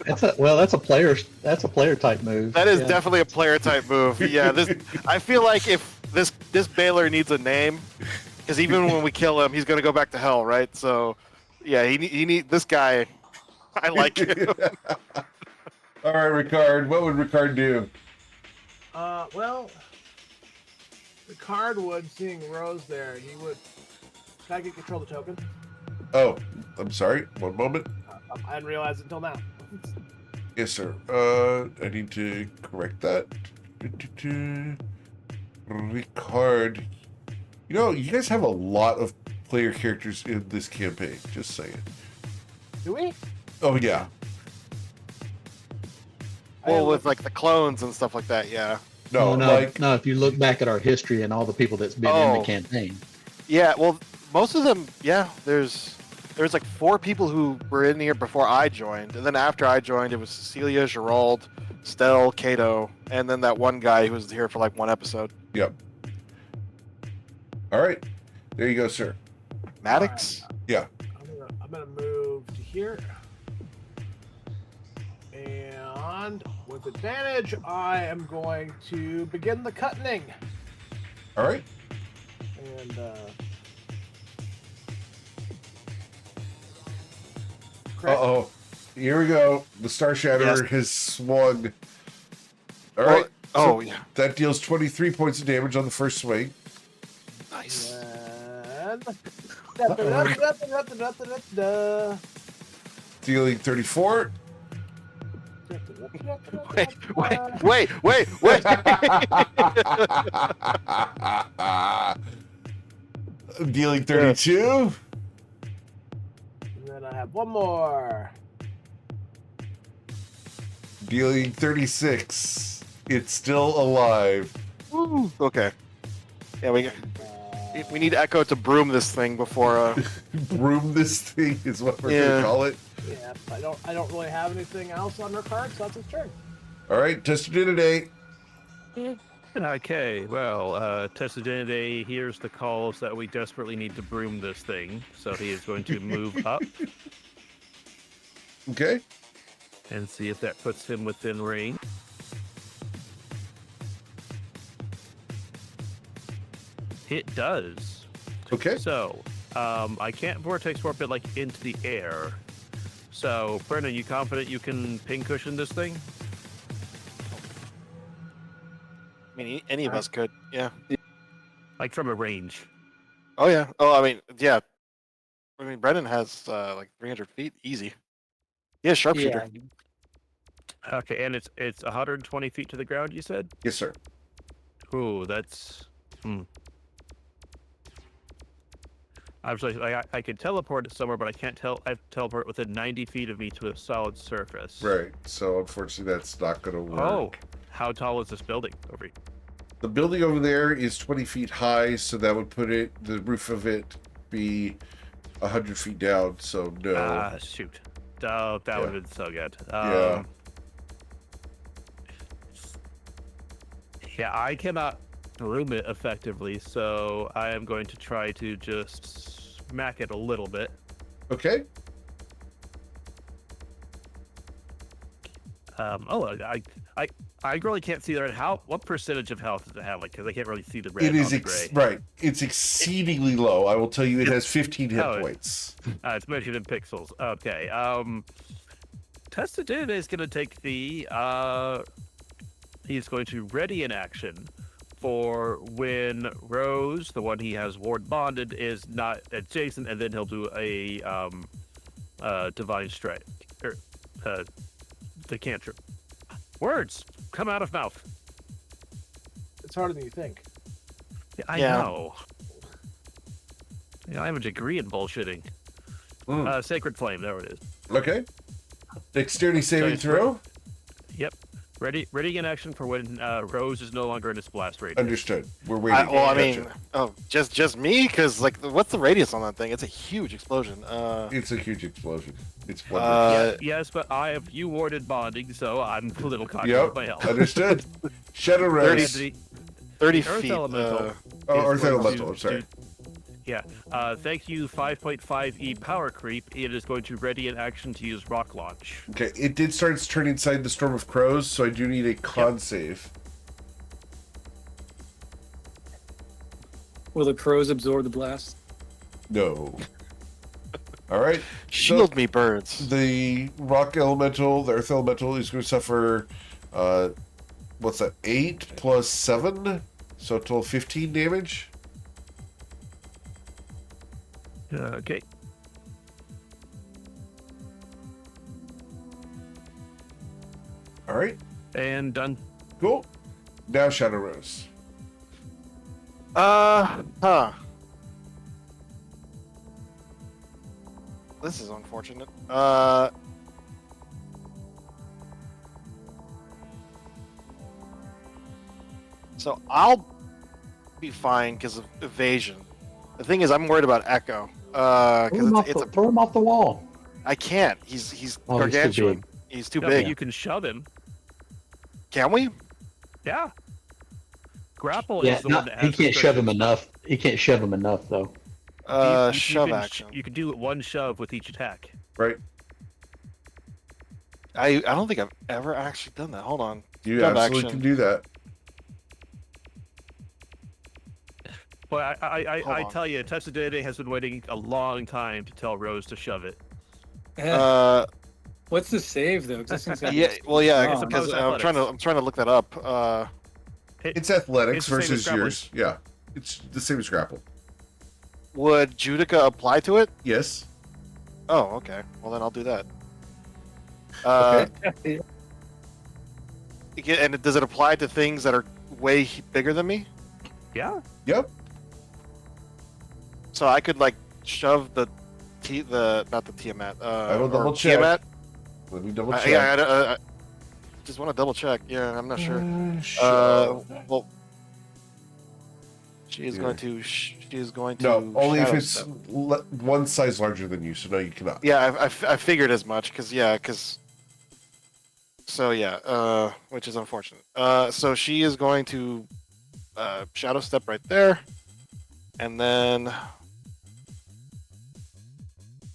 that's a player type move. That is Yeah. definitely a player type move. Yeah, this. I feel like if this Baylor needs a name, because even when we kill him, he's gonna go back to hell, right? So, yeah, he need this guy. I like him. All right, Ricard. What would Ricard do? Well, Ricard would, seeing Rose there, he would. Can I get control of the token? Oh, I'm sorry. One moment. I didn't realize it until now. Yes, sir. I need to correct that. Ricard. You know, you guys have a lot of player characters in this campaign. Just saying. Do we? Oh, yeah. Well, with like the clones and stuff like that, yeah. No, no, like, no. If you look back at our history and all the people that's been in Oh. the campaign, Yeah, well, most of them, yeah. There's like 4 people who were in here before I joined, and then after I joined, it was Cecilia, Gerald, Stell, Kato, and then that one guy who was here for like 1 episode. yep. All right. There you go, sir. Maddox. Yeah. I'm gonna move to here. And with advantage, I am going to begin the cutting. All right. And Uh-oh. Here we go. The Star Shatterer Yes. has swung. All Well, right. oh, So yeah. that deals 23 points of damage on the first swing. Nice. And Dealing 34. Wait. Dealing 32. And then I have one more. Dealing 36. It's still alive. Woo. Okay. Yeah, we got. We need Echo to broom this thing before. Broom this thing is what we're Yeah. gonna call it. Yeah, I don't really have anything else on her card, so that's his turn. All right, test your today. Okay, well, Testadinide hears the calls that we desperately need to broom this thing, so he is going to move up Okay. and see if that puts him within range. It does. Okay. So, I can't vortex warp it like into the air. So, Brennan, you confident you can pin cushion this thing? I mean, any of us could. Yeah. Like from a range? Oh yeah. Oh, I mean, yeah. I mean, Brennan has like 300 feet, easy. He has sharpshooter. Okay, and it's 120 feet to the ground, you said? Yes, sir. Ooh, that's... I was like, I could teleport it somewhere, but I can't teleport within 90 feet of me to a solid surface. Right. So unfortunately, that's not gonna work. Oh, how tall is this building over here? The building over there is 20 feet high, so that would put it, the roof of it, be 100 feet down. So no. Ah, shoot. Oh, that would have been so good. Yeah. Yeah, I cannot room it effectively, so I am going to try to just smack it a little bit. Okay. I really can't see that. What percentage of health does it have? Like, because I can't really see the red. It is on the gray. right. It's exceedingly low. I will tell you, it has 15 hit Oh, points. It's measured in pixels. Okay. Testadinide is going to take the. He's going to ready an action for when Rose, the one he has ward bonded, is not adjacent, and then he'll do a divine strike or the cantrip. Words come out of mouth. It's harder than you think. Yeah, I Yeah. know. Yeah, I have a degree in bullshitting. Sacred Flame, there it is. Okay. Dexterity saving it's throw. Yep. Ready in action for when Rose is no longer in its blast radius. Understood. We're waiting. Well, I Gotcha. mean, just me, because like, what's the radius on that thing? It's a huge explosion. It's a huge explosion. It's wonderful. Yes, but I have you warded bonding, so I'm a little cocky Yep. with my health. Understood. Shadow Rose. 30 Earth feet. Elemental. Oh, is Earth going Elemental. I'm sorry. Yeah. Thank you, 5.5e power creep. It is going to ready an action to use rock launch. Okay, it did start its turn inside the Storm of Crows, so I do need a con save. Will the crows absorb the blast? No. All right. Shield me, birds. The rock elemental, the earth elemental, is going to suffer. What's that? 8 plus 7, so a total of 15 damage. Okay. All right. And done. Cool. Now Shadow Rose. This is unfortunate. So I'll be fine because of evasion. The thing is, I'm worried about Echo. Throw him off the wall. I can't. He's Oh, he's too gargantuan. big. He's too No, big. but you can shove him. Can we? Yeah. Grapple Yeah, is the one that he has can't shove him restrictions. enough. He can't shove him enough, though. Shove can, action. You can do one shove with each attack. Right. I don't think I've ever actually done that. Hold on. You Shove absolutely action. can do that. Well, I Hold on. tell you, Testadinide has been waiting a long time to tell Rose to shove it. What's the save though? 'Cause this thing's got- Yeah. Well, yeah. Oh, Because no, I'm it's trying to look that up. It's athletics It's the same as versus grappling. yours. Yeah. It's the same as grapple. Would Judica apply to it? Yes. Oh, okay. Well, then I'll do that. Okay. And does it apply to things that are way bigger than me? Yeah. Yep. So I could like shove not the Tiamat. I will or double check. Tiamat. Let me double check. I just want to double check. Yeah, I'm not sure. Shove. Well, She is Yeah. going to. She is going to. No, only if shadow it's step. one size larger than you. So no, you cannot. Yeah, I figured as much because. So yeah, which is unfortunate. So she is going to shadow step right there, and then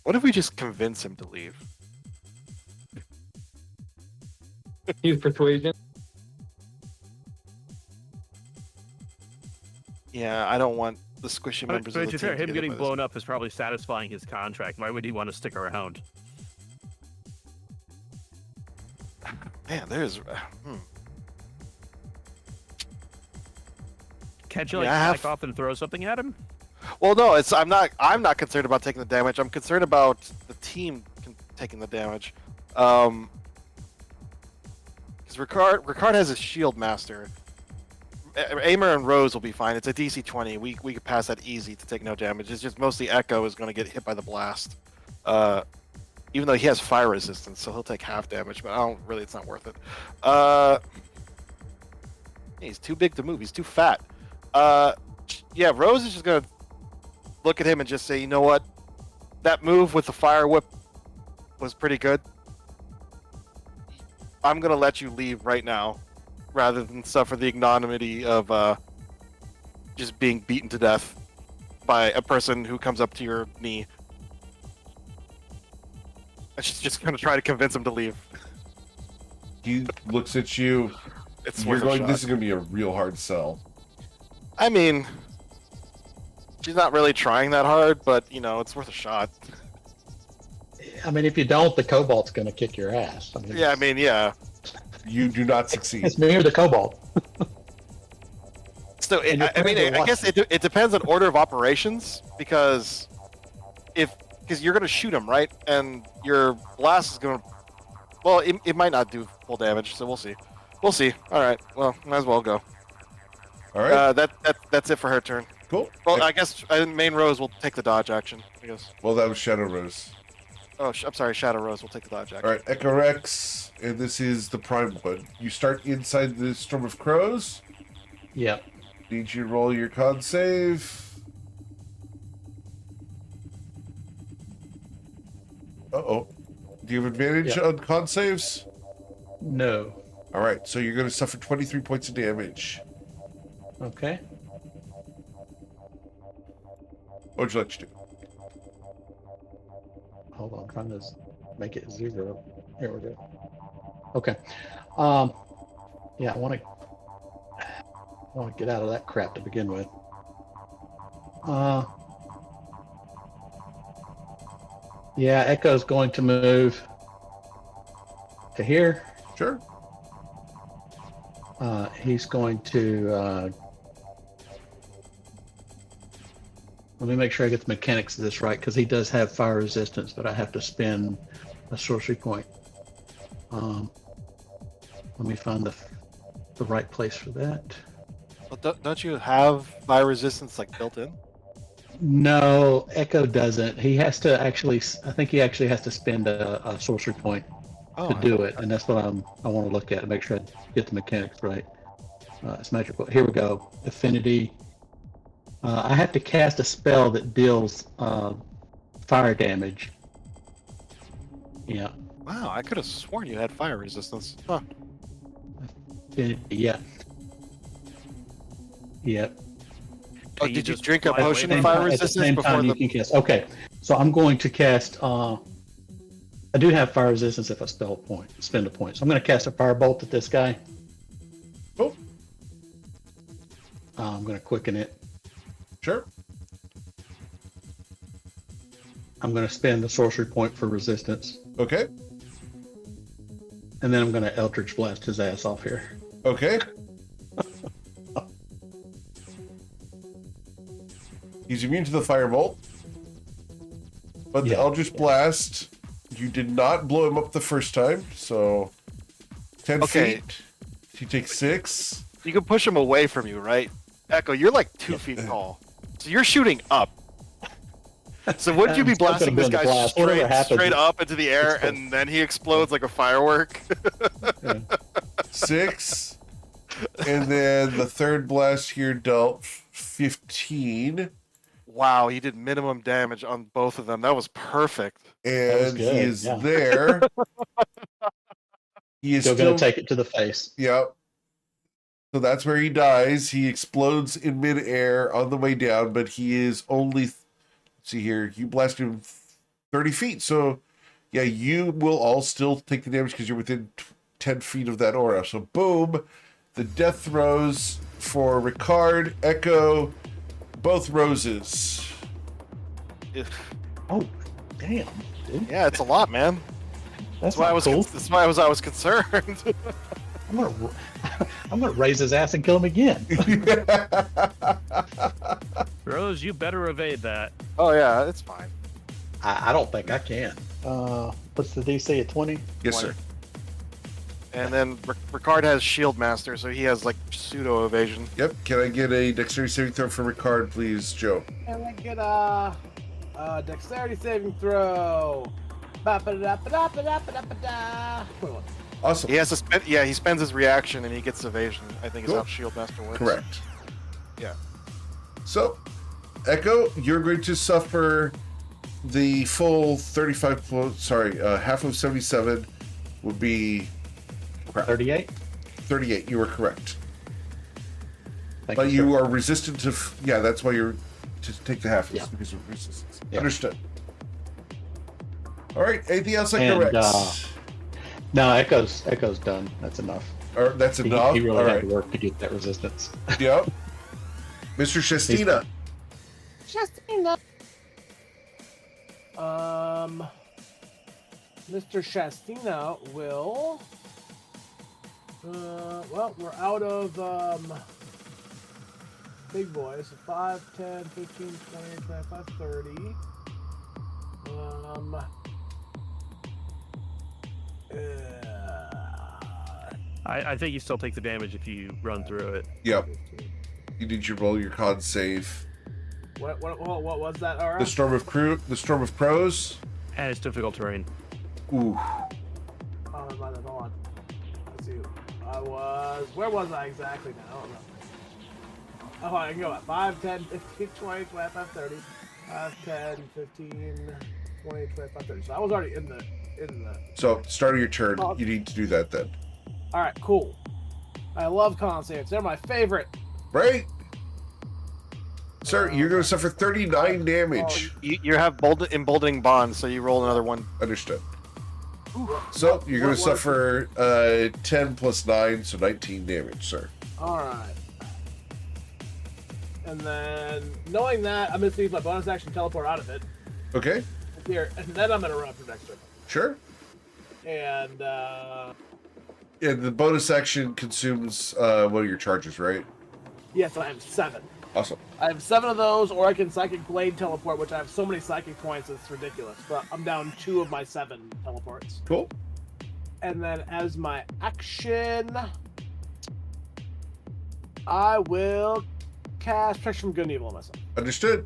what if we just convince him to leave? Use persuasion. Yeah, I don't want the squishy But members to of the be team fair, to him get hit getting by this. blown up is probably satisfying his contract. Why would he want to stick around? Man, there's. Can't you I like mean, I back have- off and throw something at him? Well, no, it's I'm not concerned about taking the damage. I'm concerned about the team taking the damage. Because Ricard has a shield master. Aimer and Rose will be fine. It's a DC 20. We could pass that easy to take no damage. It's just mostly Echo is going to get hit by the blast. Even though he has fire resistance, so he'll take half damage. But I don't really. It's not worth it. He's too big to move. He's too fat. Yeah, Rose is just gonna look at him and just say, you know what, that move with the fire whip was pretty good. I'm gonna let you leave right now, rather than suffer the ignominy of just being beaten to death by a person who comes up to your knee. And she's just gonna try to convince him to leave. He looks at you. It's You're worth a going. shot. This is going to be a real hard sell. I mean, she's not really trying that hard, but you know, it's worth a shot. I mean, if you don't, the Cobalt's going to kick your ass. I mean, Yeah, I mean, yeah. You do not succeed. it's me or the Cobalt. So And you're I mean, forever I guess it depends on order of operations because you're gonna shoot him, right, and your blast is gonna. Well, it might not do full damage, so we'll see. We'll see. All right. Well, might as well go. All right. That's it for her turn. Cool. Well, I guess main Rose will take the dodge action. I guess. Well, that was Shadow Rose. Oh, I'm sorry. Shadow Rose will take the dodge action. All right, Echo Rex, and this is the prime one. You start inside the Storm of Crows. Yep. Need you to roll your con save. Uh-oh. Do you have advantage Yeah. on con saves? No. All right, so you're going to suffer 23 points of damage. Okay. What would you like to do? Hold on. I'm trying to make it 0. Here we go. Okay. Yeah, I want to get out of that crap to begin with. Yeah, Echo's going to move to here. Sure. He's going to let me make sure I get the mechanics of this right, because he does have fire resistance, but I have to spend a sorcery point. Let me find the right place for that. Well, don't you have fire resistance like built in? No, Echo doesn't. He has to actually. I think he actually has to spend a sorcery point to do it, and that's what I want to look at to make sure I get the mechanics right. It's magical. Here we go. Affinity. I have to cast a spell that deals fire damage. Yeah. Wow, I could have sworn you had fire resistance. Huh. Affinity, yeah. Yep. Oh, Can did you just drink a fly away potion from of him? fire At the resistance same before time, you the? can cast. Okay, so I'm going to cast. I do have fire resistance if I spend a point. So I'm going to cast a firebolt at this guy. Cool. I'm going to quicken it. Sure. I'm going to spend the sorcery point for resistance, Okay. and then I'm going to Eldritch Blast his ass off here. Okay. He's immune to the firebolt. But the Yeah. Eldritch Blast, you did not blow him up the first time, so 10 Okay. feet. He takes 6. You can push him away from you, right? Echo, you're like 2 feet tall, so you're shooting up. So wouldn't you be I'm still gonna blasting this be in the guy blast. Whatever happens, straight up into the air, it's cool. and then he explodes like a firework? 6. And then the third blast here dealt 15. Wow, he did minimum damage on both of them. That was perfect. was And he good, is yeah. there. He is Still still going to take it to the face. Yep. So that's where he dies. He explodes in midair on the way down, but he is only. Let's see here. You blast him 30 feet. So, yeah, you will all still take the damage because you're within 10 feet of that aura. So, boom. The death throws for Ricard, Echo, both roses. Oh, damn, dude. Yeah, it's a lot, man. That's why not I was. cool. That's why I was concerned. I'm gonna raise his ass and kill him again. Rose, you better evade that. Oh yeah, it's fine. I don't think I can. What's the DC at 20? Yes, sir. And then Ricard has Shield Master, so he has like pseudo evasion. Yep. Can I get a dexterity saving throw for Ricard, please, Joe? And I get a dexterity saving throw. Ba-ba-da-ba-da-ba-da-ba-da-ba-da. Awesome. He has to spend. Yeah, he spends his reaction and he gets evasion. I think is Cool. how Shield Master works. Correct. Yeah. So, Echo, you're going to suffer the full 35. Half of 77 would be 38? 38. You are correct. Thank But sir. you are resistant to. Yeah, that's why you're to take the half. Yeah. Because of resistance. Yeah. Understood. All right. Anything else I And, correct? No, Echo's done. That's enough. Or that's He, enough. he really All had right. to work to get that resistance. Yep. Mr. Shestina. Mr. Shastina will. Well, we're out of big boys. So 5, 10, 15, 20, 25, 30. I think you still take the damage if you run through it. Yep. You need to roll your con save. What was that? All right. The Storm of Crows. And it's difficult terrain. Ooh. Oh, never mind that. Hold on. Let's see. Where was I exactly now? I don't know. Oh, I can go at 5, 10, 15, 20, 25, 30. 5, 10, 15, 20, 25, 30. So I was already in the. So, start of your turn, Oh. you need to do that then. Alright, cool. I love con saves. They're my favorite. Right? Sir, you're going to suffer 39 damage. You have emboldening bond, so you roll another one. Understood. So, you're going to What- suffer 10 plus 9, so 19 damage, sir. Alright. And then, knowing that, I'm going to use my bonus action teleport out of it. Okay? Here, and then I'm going to run up to Dexter. Sure. And, Yeah, the bonus action consumes one of your charges, right? yes, I have 7. Awesome. I have 7 of those, or I can Psychic Blade teleport, which I have so many Psychic points, it's ridiculous. But I'm down 2 of my 7 teleports. Cool. And then as my action, I will cast Protection from Good and Evil on myself. Understood.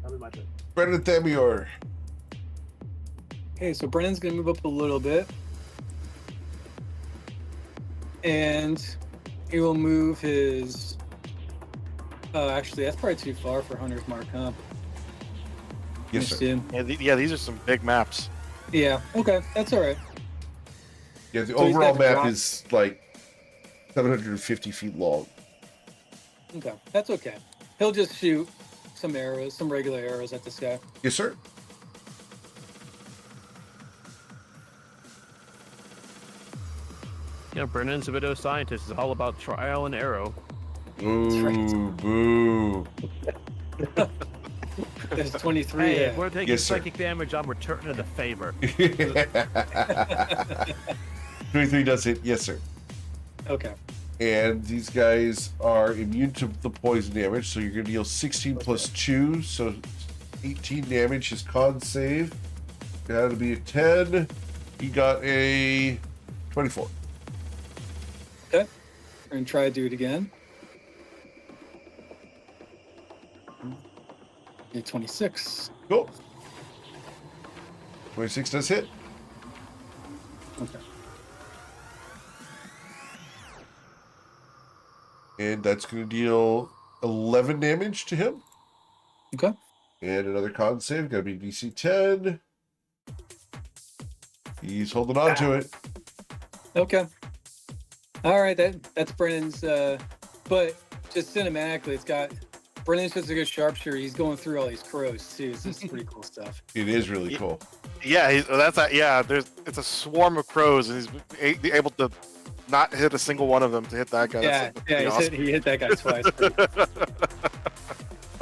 That'll be my turn. Brendan Thamior. Okay, so Brennan's gonna move up a little bit. And he will move his. Actually, that's probably too far for Hunter's Mark, huh? Yes, sir. Understand. Yeah, these are some big maps. Yeah. Okay, that's all right. Yeah, the So he's overall got map drop- is like 750 feet long. Okay, that's okay. He'll just shoot some arrows, some regular arrows at this guy. Yes, sir. You know, Brennan's a bit of a scientist. It's all about trial and error. Ooh, right. boo. There's 23. Hey, yeah. if we're taking Yes, sir. psychic damage, I'm returning the favor. 23 does hit. Yes, sir. Okay. And these guys are immune to the poison damage, so you're going to deal 16 plus 2, so 18 damage. His con save. That'll be a 10. He got a 24. We're gonna try to do it again. A 26. Cool. 26 does hit. Okay. And that's going to deal 11 damage to him. Okay. And another con save. Gotta be DC 10. He's holding on to it. Okay. All right. That's Brennan's. But just cinematically, it's got Brennan's just a good sharpshooter. He's going through all these crows too. So this is pretty cool stuff. It is really cool. Yeah, it's a swarm of crows, and he's able to not hit a single one of them to hit that guy. Yeah, he hit that guy twice.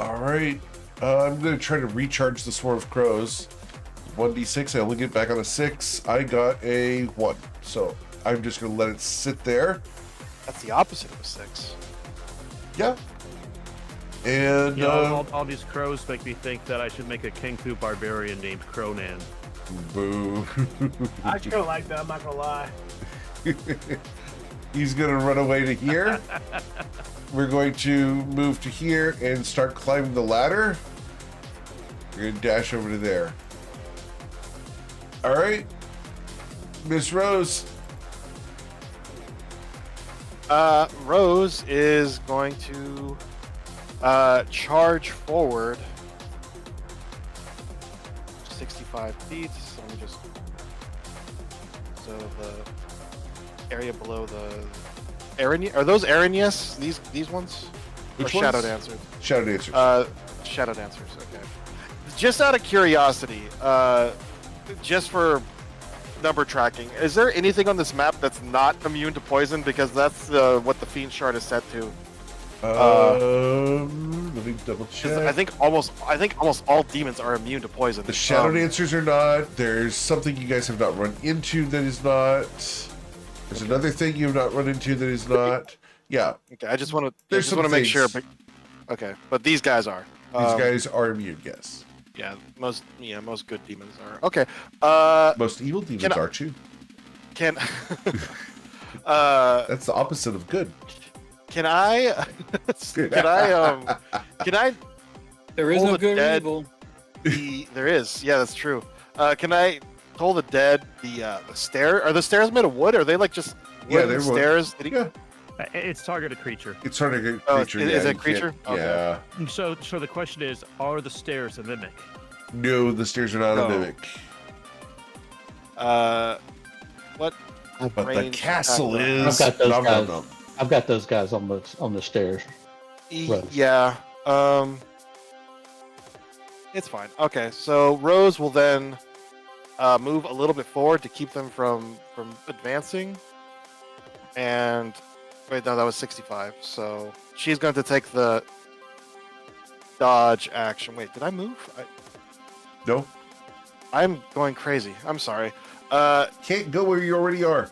All right. I'm going to try to recharge the swarm of crows. 1d6. I only get back on a 6. I got a 1. So I'm just going to let it sit there. That's the opposite of a 6. Yeah. And You know, all these crows make me think that I should make a Kenku barbarian named Cronan. boo. I kind of like that. I'm not gonna lie. He's going to run away to here. We're going to move to here and start climbing the ladder. We're going to dash over to there. All right. Miss Rose. Rose is going to charge forward 65 feet. So let me just... So the area below the... Are those Aranias? These ones? Which or Shadow ones? Dancers? Shadow Dancers. Shadow Dancers, okay. Just out of curiosity, just for number tracking, is there anything on this map that's not immune to poison? Because that's what the Fiend Shard is set to. Let me double 'Cause check. I think almost all demons are immune to poison. The Shadow Dancers are not. There's something you guys have not run into that is not. There's another thing you have not run into that is not. Yeah, Okay, I just want to. There's just some want to make sure. things. But, okay, but these guys are. these guys are immune. Yes, Yeah, most good demons are. Okay. most evil demons Can I- are too. Can. That's the opposite of good. Can I? Can I? There is All no the good or dead- evil. There is. Yeah, that's true. Can I toll the dead the stair? Are the stairs made of wood? Or are they like just Yeah, wooden they're wood. stairs? Did he- Yeah, It's target a creature. it's hard to get Oh, creature. is yeah, it a you can't- creature? Okay. Yeah. So the question is, are the stairs a mimic? No, the stairs are not No. a mimic. What? But the range castle attack is. I've got those nom, nom, guys. nom. I've got those guys on the stairs. Rose. Yeah. It's fine. Okay, so Rose will then move a little bit forward to keep them from advancing. And wait, no, that was 65. So she's going to take the dodge action. Wait, did I move? No, I'm going crazy. I'm sorry. can't go where you already are.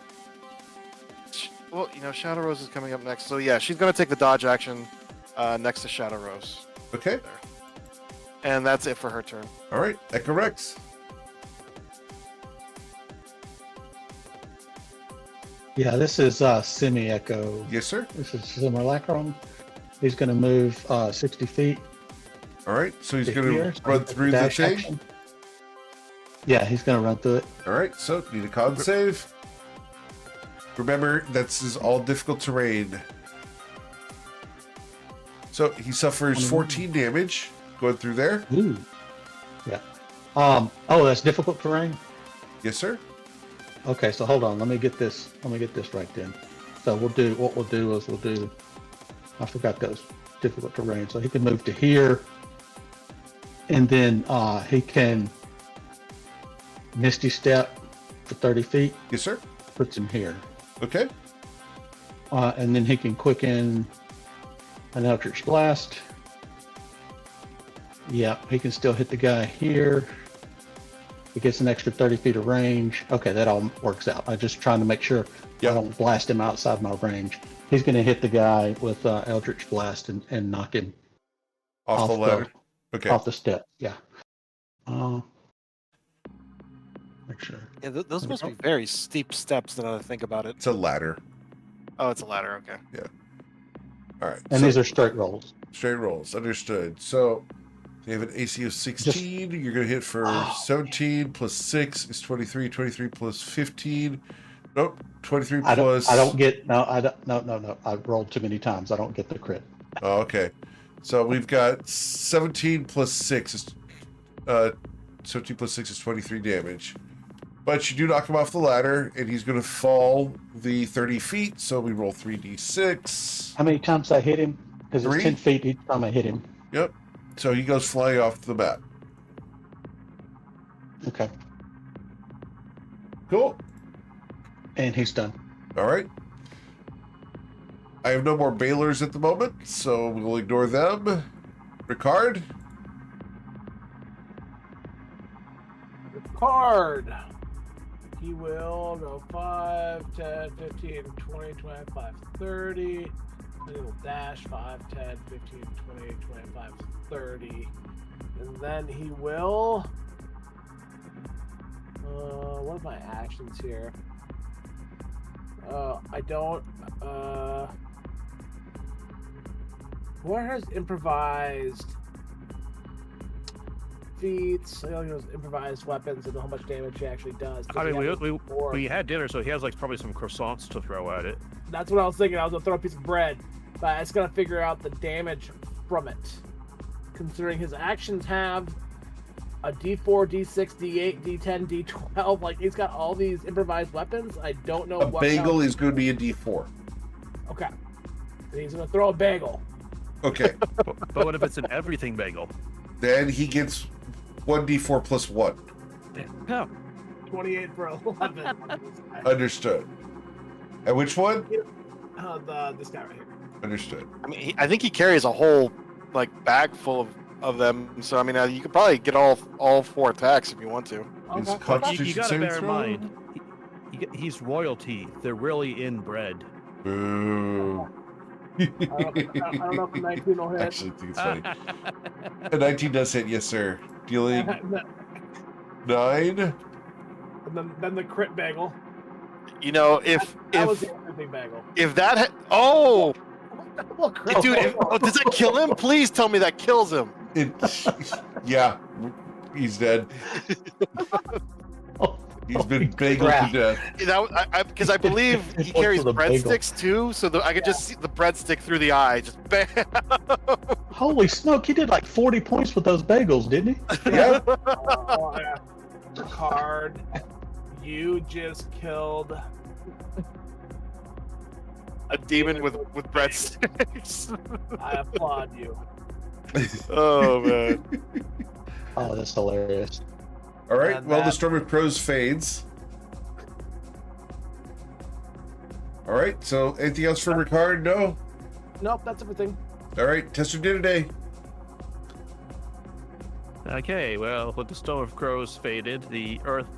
Well, Shadow Rose is coming up next. So yeah, she's going to take the dodge action next to Shadow Rose. Okay. There. And that's it for her turn. All right. Echo Rex. Yeah, this is semi-echo. Yes, sir. This is simulacrum. He's going to move 60 feet. All right. So he's to going here, to so run he's got through the dash thing. action. Yeah, he's going to run through it. All right. So need a con save. Remember, this is all difficult terrain. So he suffers 14 damage going through there. Ooh. Yeah. Oh, that's difficult terrain. Yes, sir. Okay, so hold on. Let me get this right then. So we'll do. I forgot those difficult terrain. So he can move to here, and then he can misty step for 30 feet. Yes, sir. Puts him here, Okay. and then he can quicken an Eldritch Blast. Yep, he can still hit the guy here. He gets an extra 30 feet of range. Okay, that all works out. I'm just trying to make sure Yep. I don't blast him outside my range. He's going to hit the guy with Eldritch Blast and knock him Off the ladder. Okay. off the step. Yeah. Make sure. Yeah, those must be very steep steps now that I think about it. It's a ladder. Oh, it's a ladder. Okay. All right. And so these are straight rolls. straight rolls. Understood. So you have an AC of 16. You're going to hit for 17 plus 6 is 23. 23 plus 15. Nope. 23 plus. I don't get no. I don't. No. I rolled too many times. I don't get the crit. Oh, okay. So we've got 17 plus 6 is 17 plus 6 is 23 damage. But you do knock him off the ladder, and he's going to fall the 30 feet, so we roll 3d6. How many times I hit him? Because it's 3? 10 feet each time I hit him. Yep. So he goes flying off the map. Okay. Cool. And he's done. All right. I have no more Bailers at the moment, so we'll ignore them. Ricard? Card. He will go 5, 10, 15, 20, 25, 30. Then he will dash 5, 10, 15, 20, 25, 30. And then he will. What are my actions here? I don't. Where has improvised feats? I only knows improvised weapons and how much damage he actually does. I mean, he have we had dinner, so he has like probably some croissants to throw at it. That's what I was thinking. I was gonna throw a piece of bread, but I just gotta figure out the damage from it. Considering his actions have a D4, D6, D8, D10, D12, like he's got all these improvised weapons. I don't know A what bagel is going to be a D4. Okay, and he's gonna throw a bagel. Okay. But what if it's an everything bagel? Then he gets 1d4 plus 1. Yeah. 28 for 11. Understood. And which one? This guy right here. Understood. I mean, I think he carries a whole like bag full of them. So I mean, you could probably get all 4 attacks if you want to. Is Okay. Constitution You gotta saving bear in throw? mind, he's royalty. They're really inbred. Boo. I don't know if a 19 will hit. Actually, I think it's funny. A 19 does hit, yes, sir. Dealing And 9. then the crit bagel. You know, if That was the everything bagel. oh, Double crit dude, bagel. does that kill him? Please tell me that kills him. Yeah, he's dead. He's been bageled crap. to death. Because I believe he What's carries with a bagel? breadsticks too, so I could just see the breadstick through the eye, just bam. Holy smoke, he did like 40 points with those bagels, didn't he? Yeah. Card. You just killed A demon with breadsticks. I applaud you. Oh man. Oh, that's hilarious. All right. And Well, the that- Storm of Crows fades. All right. So, anything else for Ricard? No. Nope, that's everything. All right. Tester did today. Okay, well, with the Storm of Crows faded, the Earth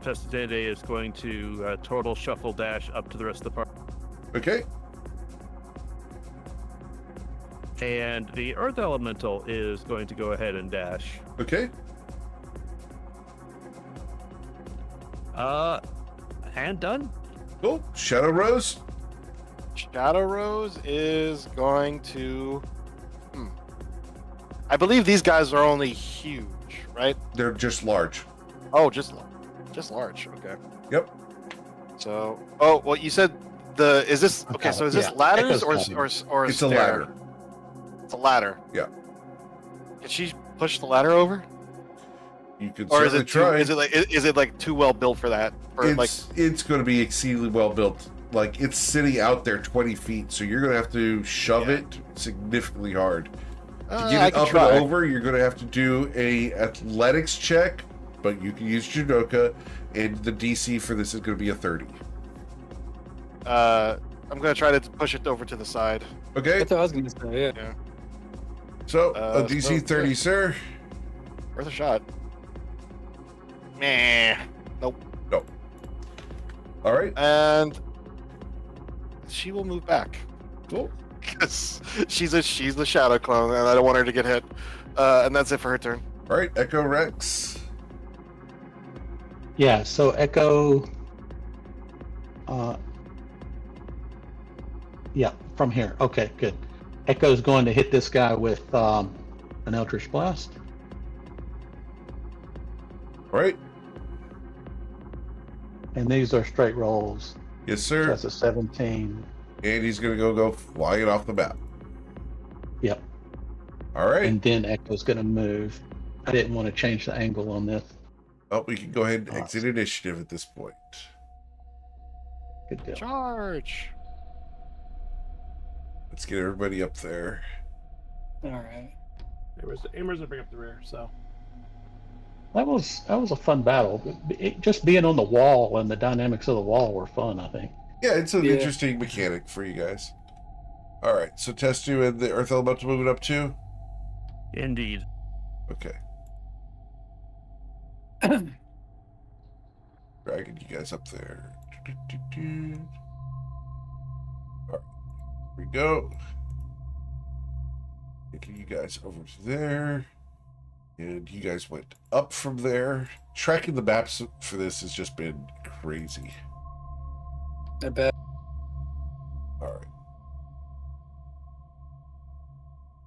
Festidente is going to total shuffle dash up to the rest of the party. Okay. And the Earth Elemental is going to go ahead and dash. Okay. And done. Cool. Shadow Rose. Shadow Rose is going to. I believe these guys are only huge, right? They're just large. Oh, just large. Okay. Yep. So, oh well, you said is this okay? So is this Yeah. ladders Echo's or It's a stair? ladder. It's a ladder. Yeah. Can she push the ladder over, You can or is certainly it too, try. is it like too well built for that? Or like It's going to be exceedingly well built. Like, it's sitting out there 20 feet, so you're going to have to shove it significantly hard. To I get it can up try. and over, you're going to have to do a athletics check, but you can use Judoka, and the DC for this is going to be a 30. I'm gonna try to push it over to the side. Okay, That's what I was gonna say. Yeah. so a DC 30, sir. Worth a shot. Meh. Nope. All right, And she will move back cool. because she's the shadow clone, and I don't want her to get hit. And that's it for her turn. All right, Echo Rex. Yeah, so Echo. Yeah, from here. Okay, good. Echo's going to hit this guy with an Eldritch Blast. All right, And these are straight rolls. yes, So sir. that's a 17. And he's going to go flying off the map. Yep. All right. and then Echo's going to move. I didn't want to change the angle on this. Oh, we can go ahead and exit initiative at this point. Good deal. Charge. Let's get everybody up there. All right. Aimers gonna bring up the rear, so. That was a fun battle. Just being on the wall and the dynamics of the wall were fun, I think. Yeah, it's an Yeah. interesting mechanic for you guys. All right, so Testu and the Earth Elemental moving up too? Indeed. Okay. Dragging you guys up there. All right, here we go. Taking you guys over to there. And you guys went up from there. Tracking the maps for this has just been crazy. I bet. All right.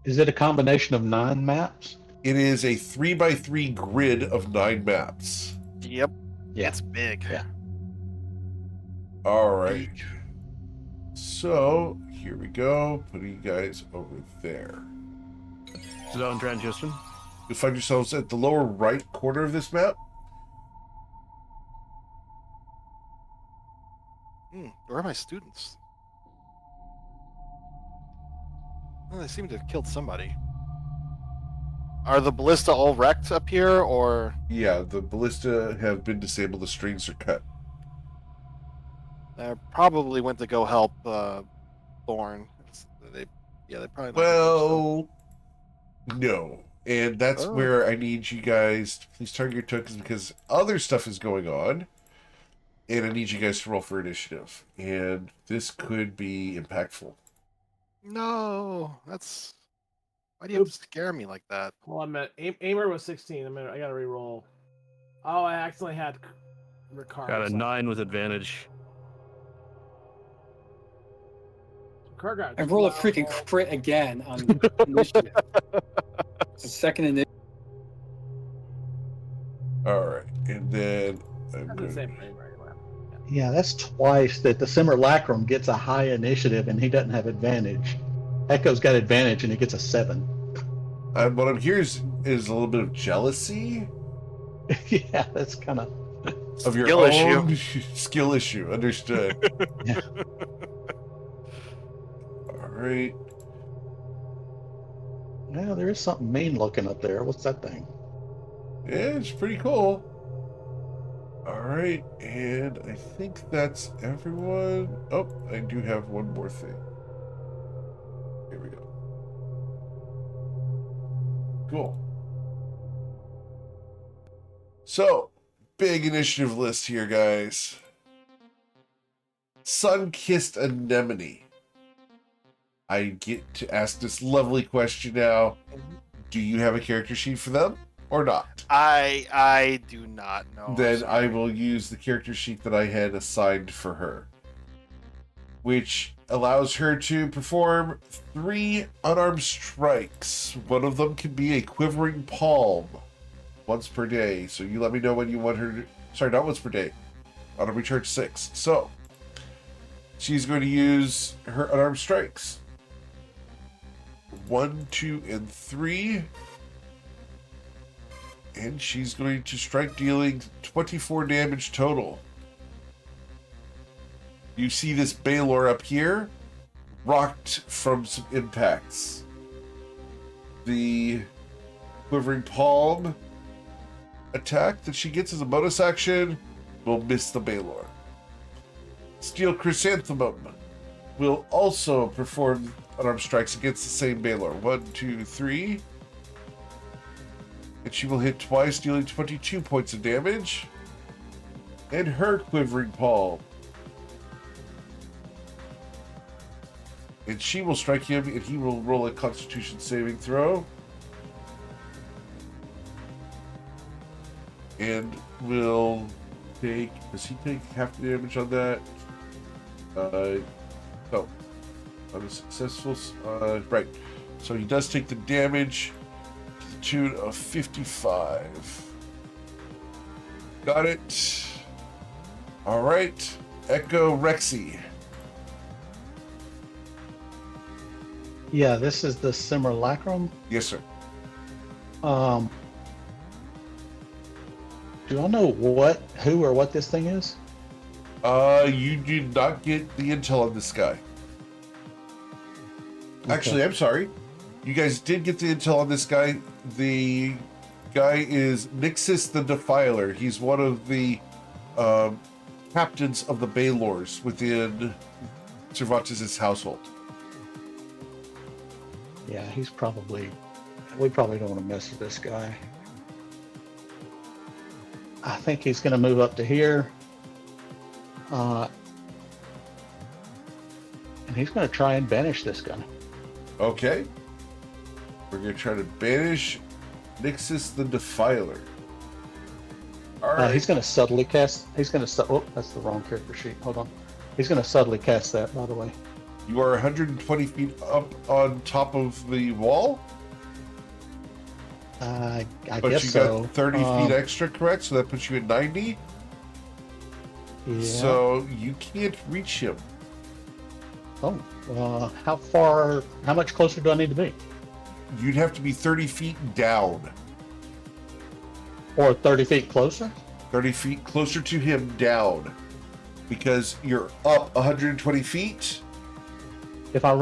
Is it a combination of 9 maps? It is a 3x3 grid of 9 maps. Yep. Yeah. It's big. Yeah. All right. So here we go. Putting you guys over there. Zone transition. You'll find yourselves at the lower right corner of this map. Where are my students? Well, they seem to have killed somebody. Are the ballista all wrecked up here, or Yeah, the ballista have been disabled. The strings are cut. they probably went to go help Thorn? They probably. Well, no. And that's Oh. where I need you guys to please target your tokens because other stuff is going on. And I need you guys to roll for initiative. And this could be impactful. No, that's. Why do you have to scare me like that? Hold on a minute. Aimer was 16. I gotta re-roll. Oh, I accidentally had Ricard. Got a 9 with advantage. Ricard got I roll a 12. freaking crit again on initiative. A second initiative. All right. And then I'm That's going the same to... thing, right? Yeah, that's twice that the Simulacrum gets a high initiative and he doesn't have advantage. Echo's got advantage and he gets a 7. What I'm hearing is a little bit of jealousy Yeah, that's kind of... of your Skill own issue. skill issue. Understood. Yeah. All right. Yeah, there is something mean looking up there. What's that thing? Yeah, it's pretty cool. All right, and I think that's everyone. Oh, I do have one more thing. Here we go. Cool. So, big initiative list here, guys. Sun-kissed anemone. I get to ask this lovely question now. Do you have a character sheet for them or not? I do not know. Then I will use the character sheet that I had assigned for her, which allows her to perform 3 unarmed strikes. One of them can be a quivering palm once per day. So you let me know when you want her to... Sorry, not once per day. Auto recharge 6. So she's going to use her unarmed strikes. 1, 2, and 3. And she's going to strike, dealing 24 damage total. You see this Baylor up here, rocked from some impacts. The Quivering Palm attack that she gets as a bonus action will miss the Baylor. Steel Chrysanthemum will also perform unarmed strikes against the same Baylor. 1, 2, 3. And she will hit twice, dealing 22 points of damage. And her Quivering Palm. And she will strike him, and he will roll a Constitution saving throw. And will take... Does he take half the damage on that? No. On a successful... right. So he does take the damage... tune of 55. Got it. All right. Echo Rexy. Yeah, this is the simulacrum. Yes, sir. Um, do I know who or what this thing is? You did not get the intel on this guy. Okay. Actually, I'm sorry. You guys did get the intel on this guy. The guy is Nixus the Defiler. He's one of the captains of the Baylors within Cervantes' household. Yeah, we probably don't want to mess with this guy. I think he's going to move up to here. And he's going to try and banish this guy. Okay. We're going to try to banish Nixus the Defiler. All right. He's going to subtly cast. Oh, that's the wrong character sheet. Hold on. He's going to subtly cast that, by the way. You are 120 feet up on top of the wall, I but guess you so. got 30 feet extra, correct? So that puts you at 90. Yeah. So you can't reach him. Oh, how much closer do I need to be? You'd have to be 30 feet down. Or 30 feet closer? 30 feet closer to him down. Because you're up 120 feet. If I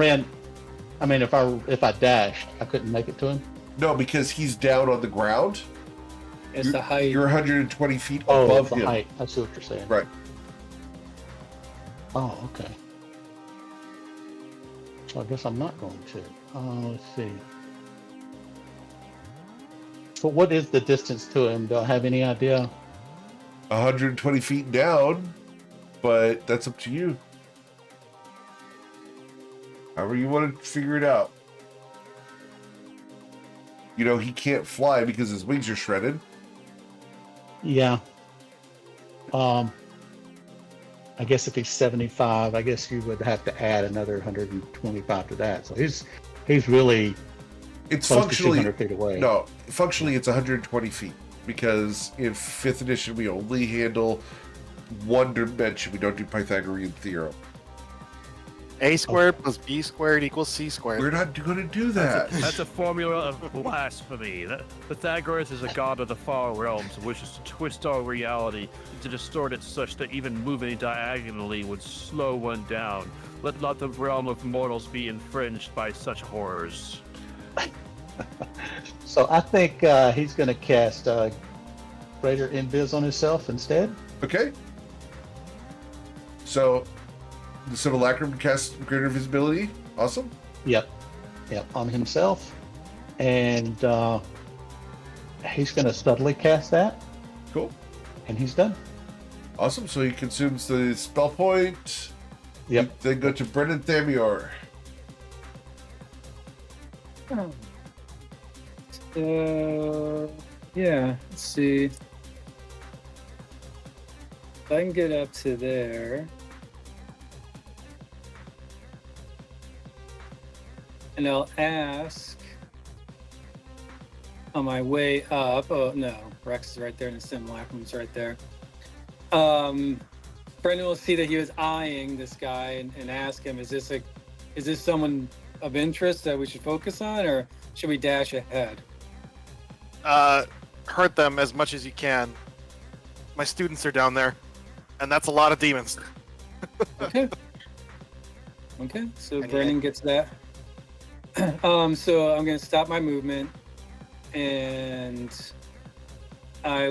dashed, I couldn't make it to him. No, because he's down on the ground. It's the height. You're 120 feet Oh, above the him. height. I see what you're saying. Right. Oh, okay. So I guess I'm not going to. Let's see. So what is the distance to him? Do I have any idea? 120 feet down, but that's up to you. However you want to figure it out. You know, he can't fly because his wings are shredded. Yeah. I guess if he's 75, I guess you would have to add another 125 to that. So he's really It's close to functionally 200 feet away. No, functionally it's 120 feet because in 5th edition we only handle one dimension. We don't do Pythagorean theorem. A squared plus B squared equals C squared. We're not going to do that. That's a formula of blasphemy. Pythagoras is a god of the far realms who wishes to twist our reality and to distort it such that even moving diagonally would slow one down. Let not the realm of mortals be infringed by such horrors. So I think he's going to cast Greater Invis on himself instead. Okay. So the simulacrum casts greater visibility. Awesome. Yep, on himself, and he's going to subtly cast that, Cool. and he's done. Awesome. So he consumes the spell point. Yep. You then go to Brennan Thamior. Yeah, let's see. If I can get up to there. And I'll ask on my way up. Oh, no. Rex is right there and the simulacrum's right there. Brendan will see that he was eyeing this guy and ask him, is this someone of interest that we should focus on, or should we dash ahead? Hurt them as much as you can. My students are down there, and that's a lot of demons. Okay. So And Brennan gets that. So I'm going to stop my movement, and I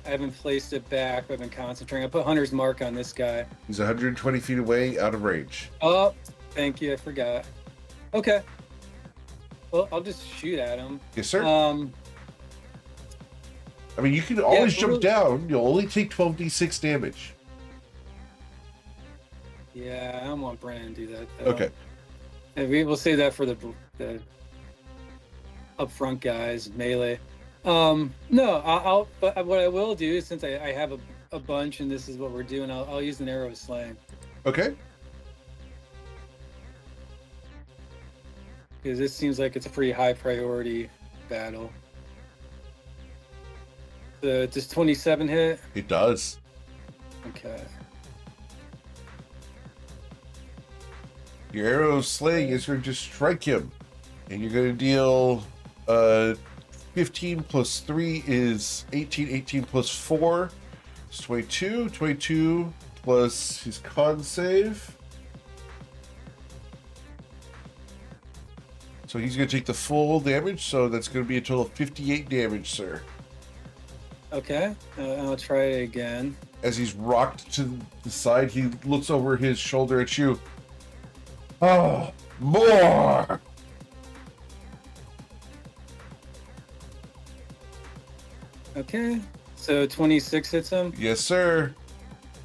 haven't placed it back, but I've been concentrating. I put Hunter's Mark on this guy. He's 120 feet away, out of range. Oh, thank you. I forgot. Okay. Well, I'll just shoot at him. Yes, sir. Um, I mean, you can always jump we'll- down. You'll only take 12d6 damage. Yeah, I don't want Brennan to do that, though. Okay. And we'll save that for the upfront guys, melee. No, but what I will do, since I have a bunch and this is what we're doing, I'll use an arrow of slaying. Okay. Because this seems like it's a pretty high priority battle. Does 27 hit? It does. Okay. Your arrow of slaying is going to strike him. And you're going to deal 15 plus 3 is 18. 18 plus 4 is 22. 22 plus his con save. So he's going to take the full damage. So that's going to be a total of 58 damage, sir. Okay, I'll try it again. As he's rocked to the side, he looks over his shoulder at you. Oh, more! Okay, so 26 hits him. Yes, sir.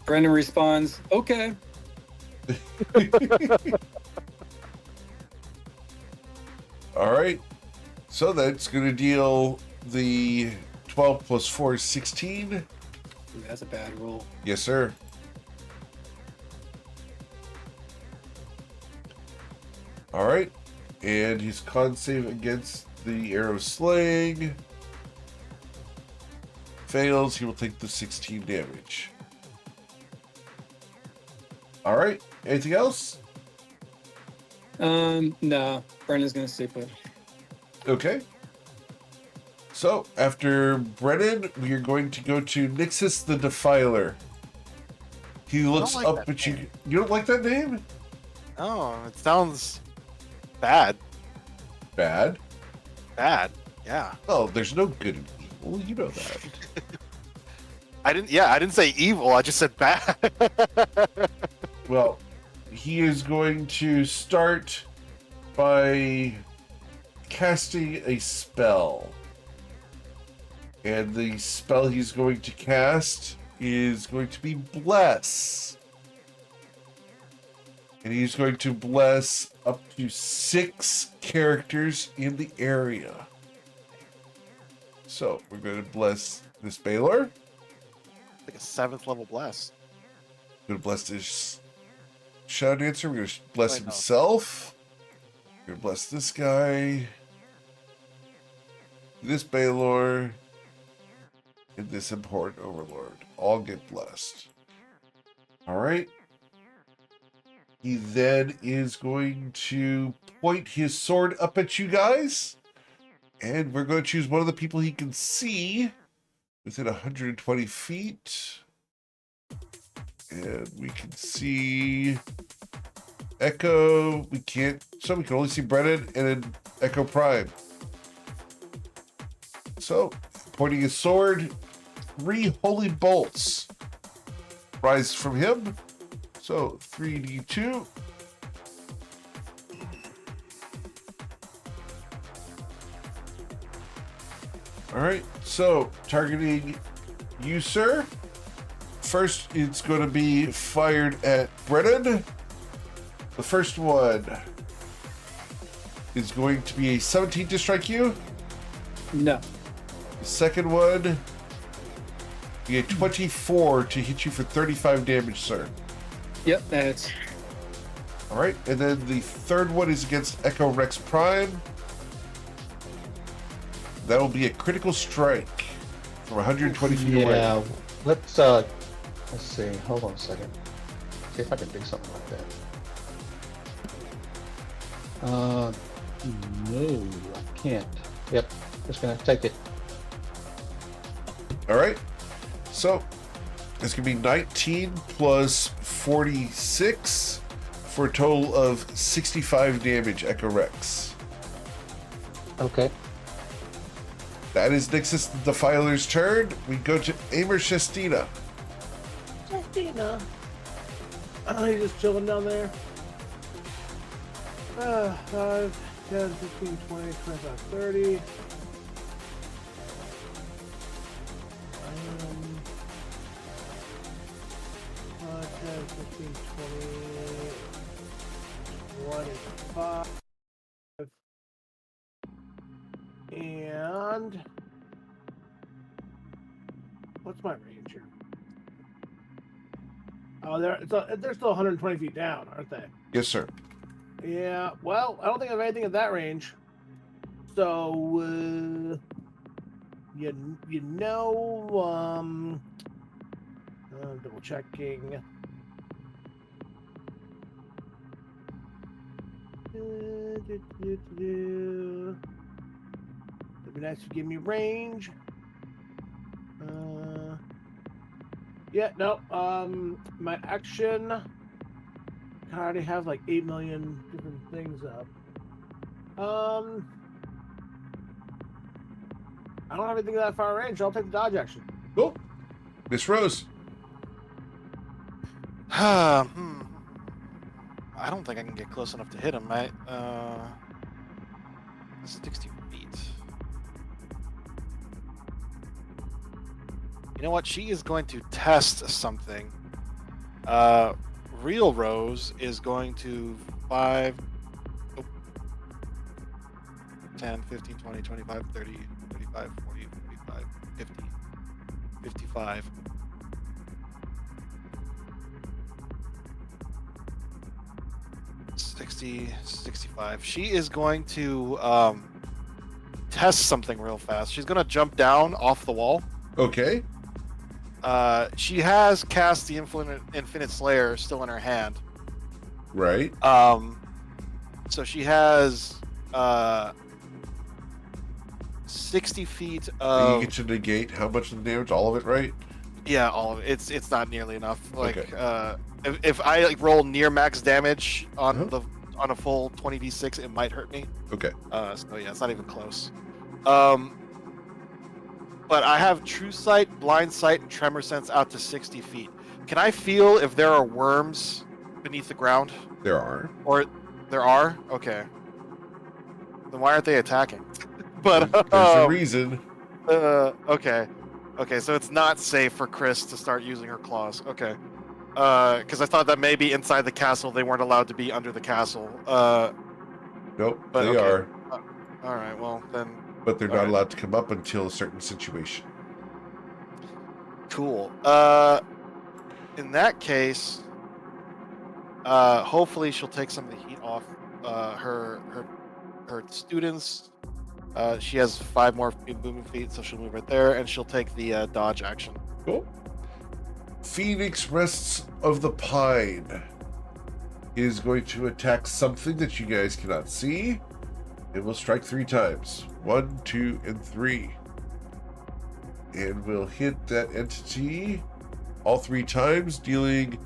Brendan responds, okay. All right. So that's going to deal the 12 plus 4 is 16. Ooh, that's a bad roll. Yes, sir. All right. And his con save against the arrow slaying fails. He will take the 16 damage. All right. Anything else? No. Brendan's gonna stay put. Okay. So, after Brennan, we are going to go to Nixus the Defiler. He looks like up that at you. name. You don't like that name? Oh, it sounds bad. Bad. Bad. Yeah. Oh, there's no good and evil. You know that. I didn't say evil. I just said bad. Well, he is going to start by casting a spell. And the spell he's going to cast is going to be Bless. And he's going to bless up to 6 characters in the area. So, we're going to bless this Baylor. Like a 7th level bless. We're going to bless this Shadow Dancer. We're going to bless Wait, no. himself. We're going to bless this guy. This Baylor. And this important Overlord. All get blessed. Alright. He then is going to point his sword up at you guys. And we're going to choose one of the people he can see within 120 feet. And we can see Echo. We can't, so we can only see Brennan and then Echo Prime. So, pointing his sword, 3 holy bolts rise from him. So, 3d2. Alright, so targeting you, sir. First, it's going to be fired at Brennan. The first one is going to be a 17 to strike you. No. The second one be a 24 to hit you for 35 damage, sir. Yep, that's All right, and then the third one is against Echo Rex Prime. That will be a critical strike from 120 feet away. Yeah, let's see. Hold on a second. See if I can do something like that. No, I can't. Yep, just gonna take it. All right, so it's gonna be 19 plus 46 for a total of 65 damage, Echo Rex. Okay. That is Nixus the Defiler's turn. We go to Amer Shestina. Justina. Oh, he's just chilling down there. 5, 10, 15, 20, 25, 30. 5, 10, 15, 20, 25. And what's my range here? Oh, they're still 120 feet down, aren't they? Yes, sir. Yeah. Well, I don't think I have anything at that range. So, double checking. It'd be nice to give me range. Yeah, no. My action. I already have like 8 million different things up. I don't have anything that far range. I'll take the dodge action. Cool. Miss Rose. I don't think I can get close enough to hit him. 60 feet. You know what? She is going to test something. Real Rose is going to 10, 15, 20, 25, 30, 35, 40, 45, 50, 55. $60, $65. She is going to test something real fast. She's going to jump down off the wall. Okay. She has cast the Infinite Slayer still in her hand. Right. So she has 60 feet of. You get to negate how much of the damage? All of it, right? Yeah, all of it. It's not nearly enough. Like, Okay. if I like roll near max damage on on a full 20d6, it might hurt me. Okay. So yeah, it's not even close. But I have True Sight, Blind Sight, and Tremor Sense out to 60 feet. Can I feel if there are worms beneath the ground? There are. Or there are? Okay. Then why aren't they attacking? But There's a reason. okay. Okay, so it's not safe for Chris to start using her claws. Okay. Because I thought that maybe inside the castle they weren't allowed to be under the castle. Nope, but they okay. are. All right, well then. But they're All not right. allowed to come up until a certain situation. Cool. In that case, hopefully she'll take some of the heat off her students. She has 5 more moving feet, so she'll move right there, and she'll take the dodge action. Cool. Phoenix Rests of the Pine is going to attack something that you guys cannot see. It will strike 3 times. 1, 2, and 3. And will hit that entity all 3 times, dealing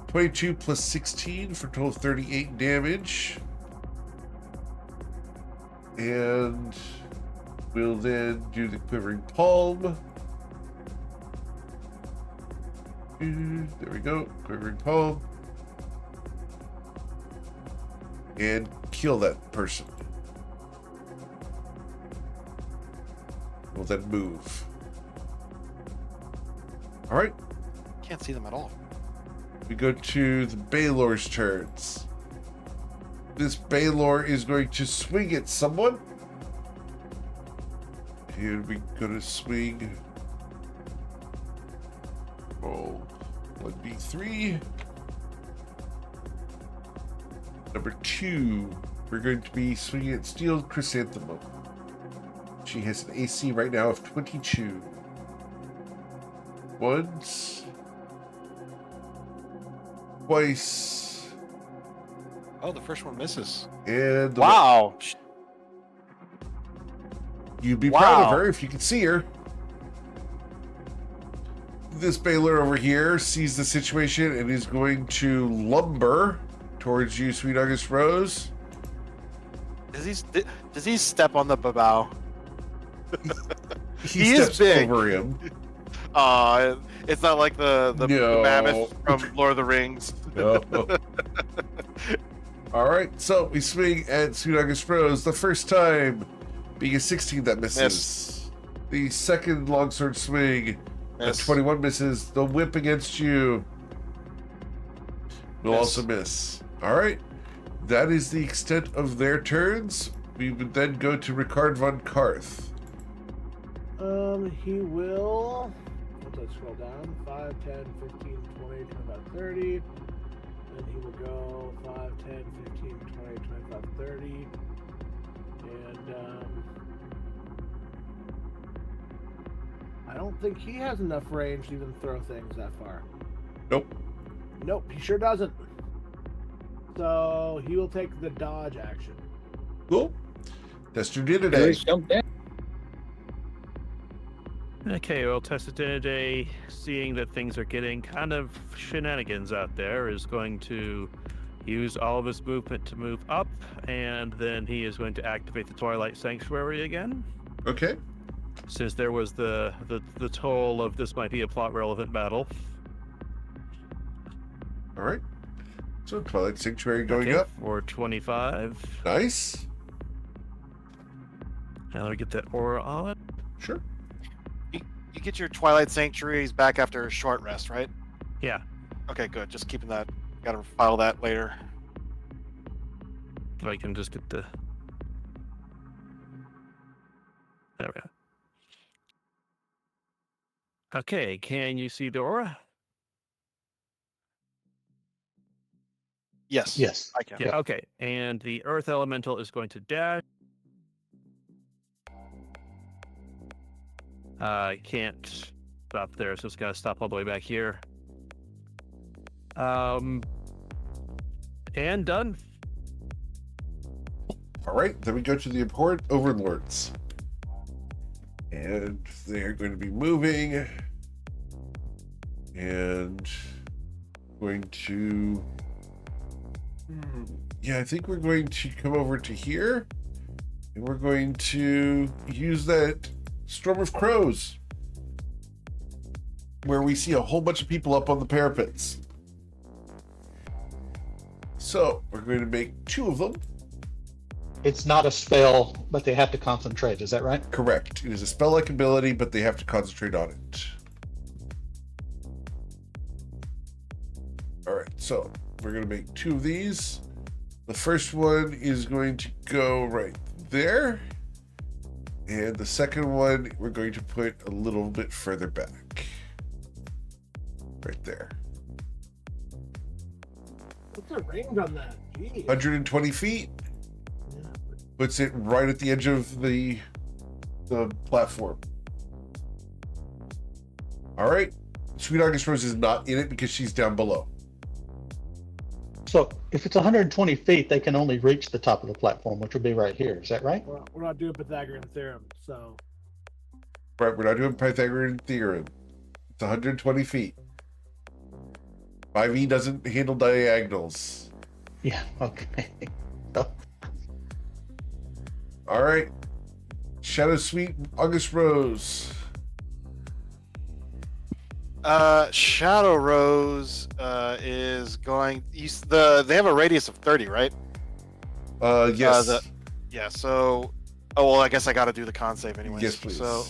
22 plus 16 for a total of 38 damage. And we'll then do the Quivering Palm. There we go. Quivering Palm. And kill that person. We'll then move. Alright. Can't see them at all. We go to the Baylor's turns. This Baylor is going to swing at someone. Here we go to swing. Roll 1d3. Number 2, we're going to be swinging at Steel Chrysanthemum. She has an AC right now of 22. Once. Twice. Oh, the first one misses. And the Wow. You'd be proud of Wow. her if you could see her. This Baylor over here sees the situation and is going to lumber towards you, Sweet August Rose. Does he step on the babao? He He is steps big. over him. It's not like the No. mammoth from Lord of the Rings. No. All right, so we swing at Sweet August Rose. The first time being a 16 that misses. Miss. The second longsword swing, a Miss. 21 misses. The whip against you will Miss. also miss. All right, that is the extent of their turns. We would then go to Ricard von Karth. He will. Once I scroll down, 5, 10, 15, 20, 25, 30. Then he will go 5, 10, 15, 20, 25, 30. And, I don't think he has enough range to even throw things that far. Nope. Nope, he sure doesn't. So he will take the dodge action. Cool. Test your dinner There day. is jump down. Okay, well, Testadinidae, seeing that things are getting kind of shenanigans out there, is going to use all of his movement to move up, and then he is going to activate the Twilight Sanctuary again. Okay. Since there was the toll of this might be a plot relevant battle. All right. So Twilight Sanctuary going Okay, up. for 25. Nice. Now let me get that aura on it. Sure. You get your Twilight Sanctuaries back after a short rest, right? Yeah. Okay, good. Just keeping that. Gotta file that later. I can just get the. There we go. Okay, can you see the aura? Yes. Yes. I can. Yeah. Okay, and the Earth Elemental is going to dash. I can't stop there, so it's got to stop all the way back here. And done. All right. Then we go to the important overlords. And they're going to be moving. And going to... Yeah, I think we're going to come over to here. And we're going to use that Storm of Crows. Where we see a whole bunch of people up on the parapets. So, we're going to make 2 of them. It's not a spell, but they have to concentrate. Is that right? Correct. It is a spell-like ability, but they have to concentrate on it. All right, so we're going to make 2 of these. The first one is going to go right there. And the second one, we're going to put a little bit further back. Right there. What's the range on that? Jeez. 120 feet. Yeah. Puts it right at the edge of the platform. All right. Sweet August Rose is not in it because she's down below. So if it's 120 feet, they can only reach the top of the platform, which would be right here. Is that right? We're not doing Pythagorean theorem, so Right, we're not doing Pythagorean theorem. It's 120 feet. 5e doesn't handle diagonals. Yeah. Okay. All right. Shadow Sweet August Rose. Shadow Rose is going. They have a radius of 30, right? Yes. Yeah. So, oh well, I guess I got to do the con save anyways. Yes, please. So,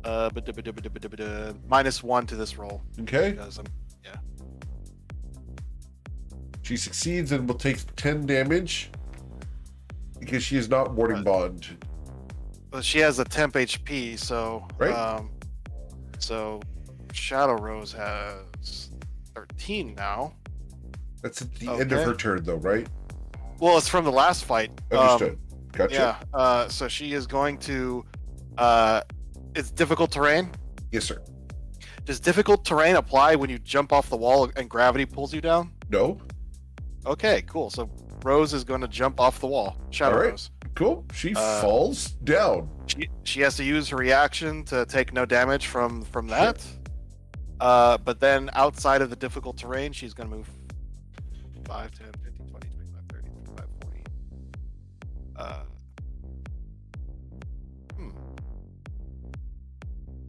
-1 to this roll. Okay. Because yeah. She succeeds and will take 10 damage because she is not Warding Bond. Well, she has a temp HP, so Right. So Shadow Rose has 13 now. That's at the end of Okay. her turn, though, right? Well, it's from the last fight. Understood. Gotcha. Yeah. So she is going to. It's difficult terrain. Yes, sir. Does difficult terrain apply when you jump off the wall and gravity pulls you down? No. Okay, cool. So Rose is going to jump off the wall. Shadow All right. Rose. Cool. She falls down. She has to use her reaction to take no damage from that. But then outside of the difficult terrain, she's going to move 5, 10, 15, 20, 25, 30, 35, 40.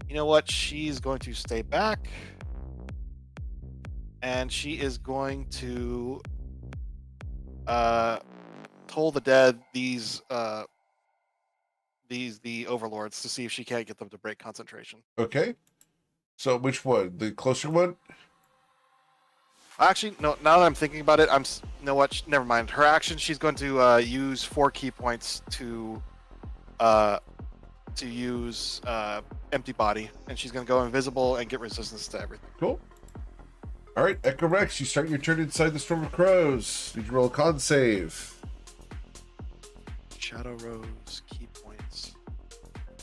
You know what? She's going to stay back. And she is going to toll the dead these the overlords to see if she can't get them to break concentration. Okay. So which one? The closer one? Actually, no. Now that I'm thinking about it, you know what? Never mind. Her action. She's going to use 4 key points to use empty body, and she's going to go invisible and get resistance to everything. Cool. All right, Echo Rex, you start your turn inside the Storm of Crows. Did you roll a con save? Shadow Rose key points.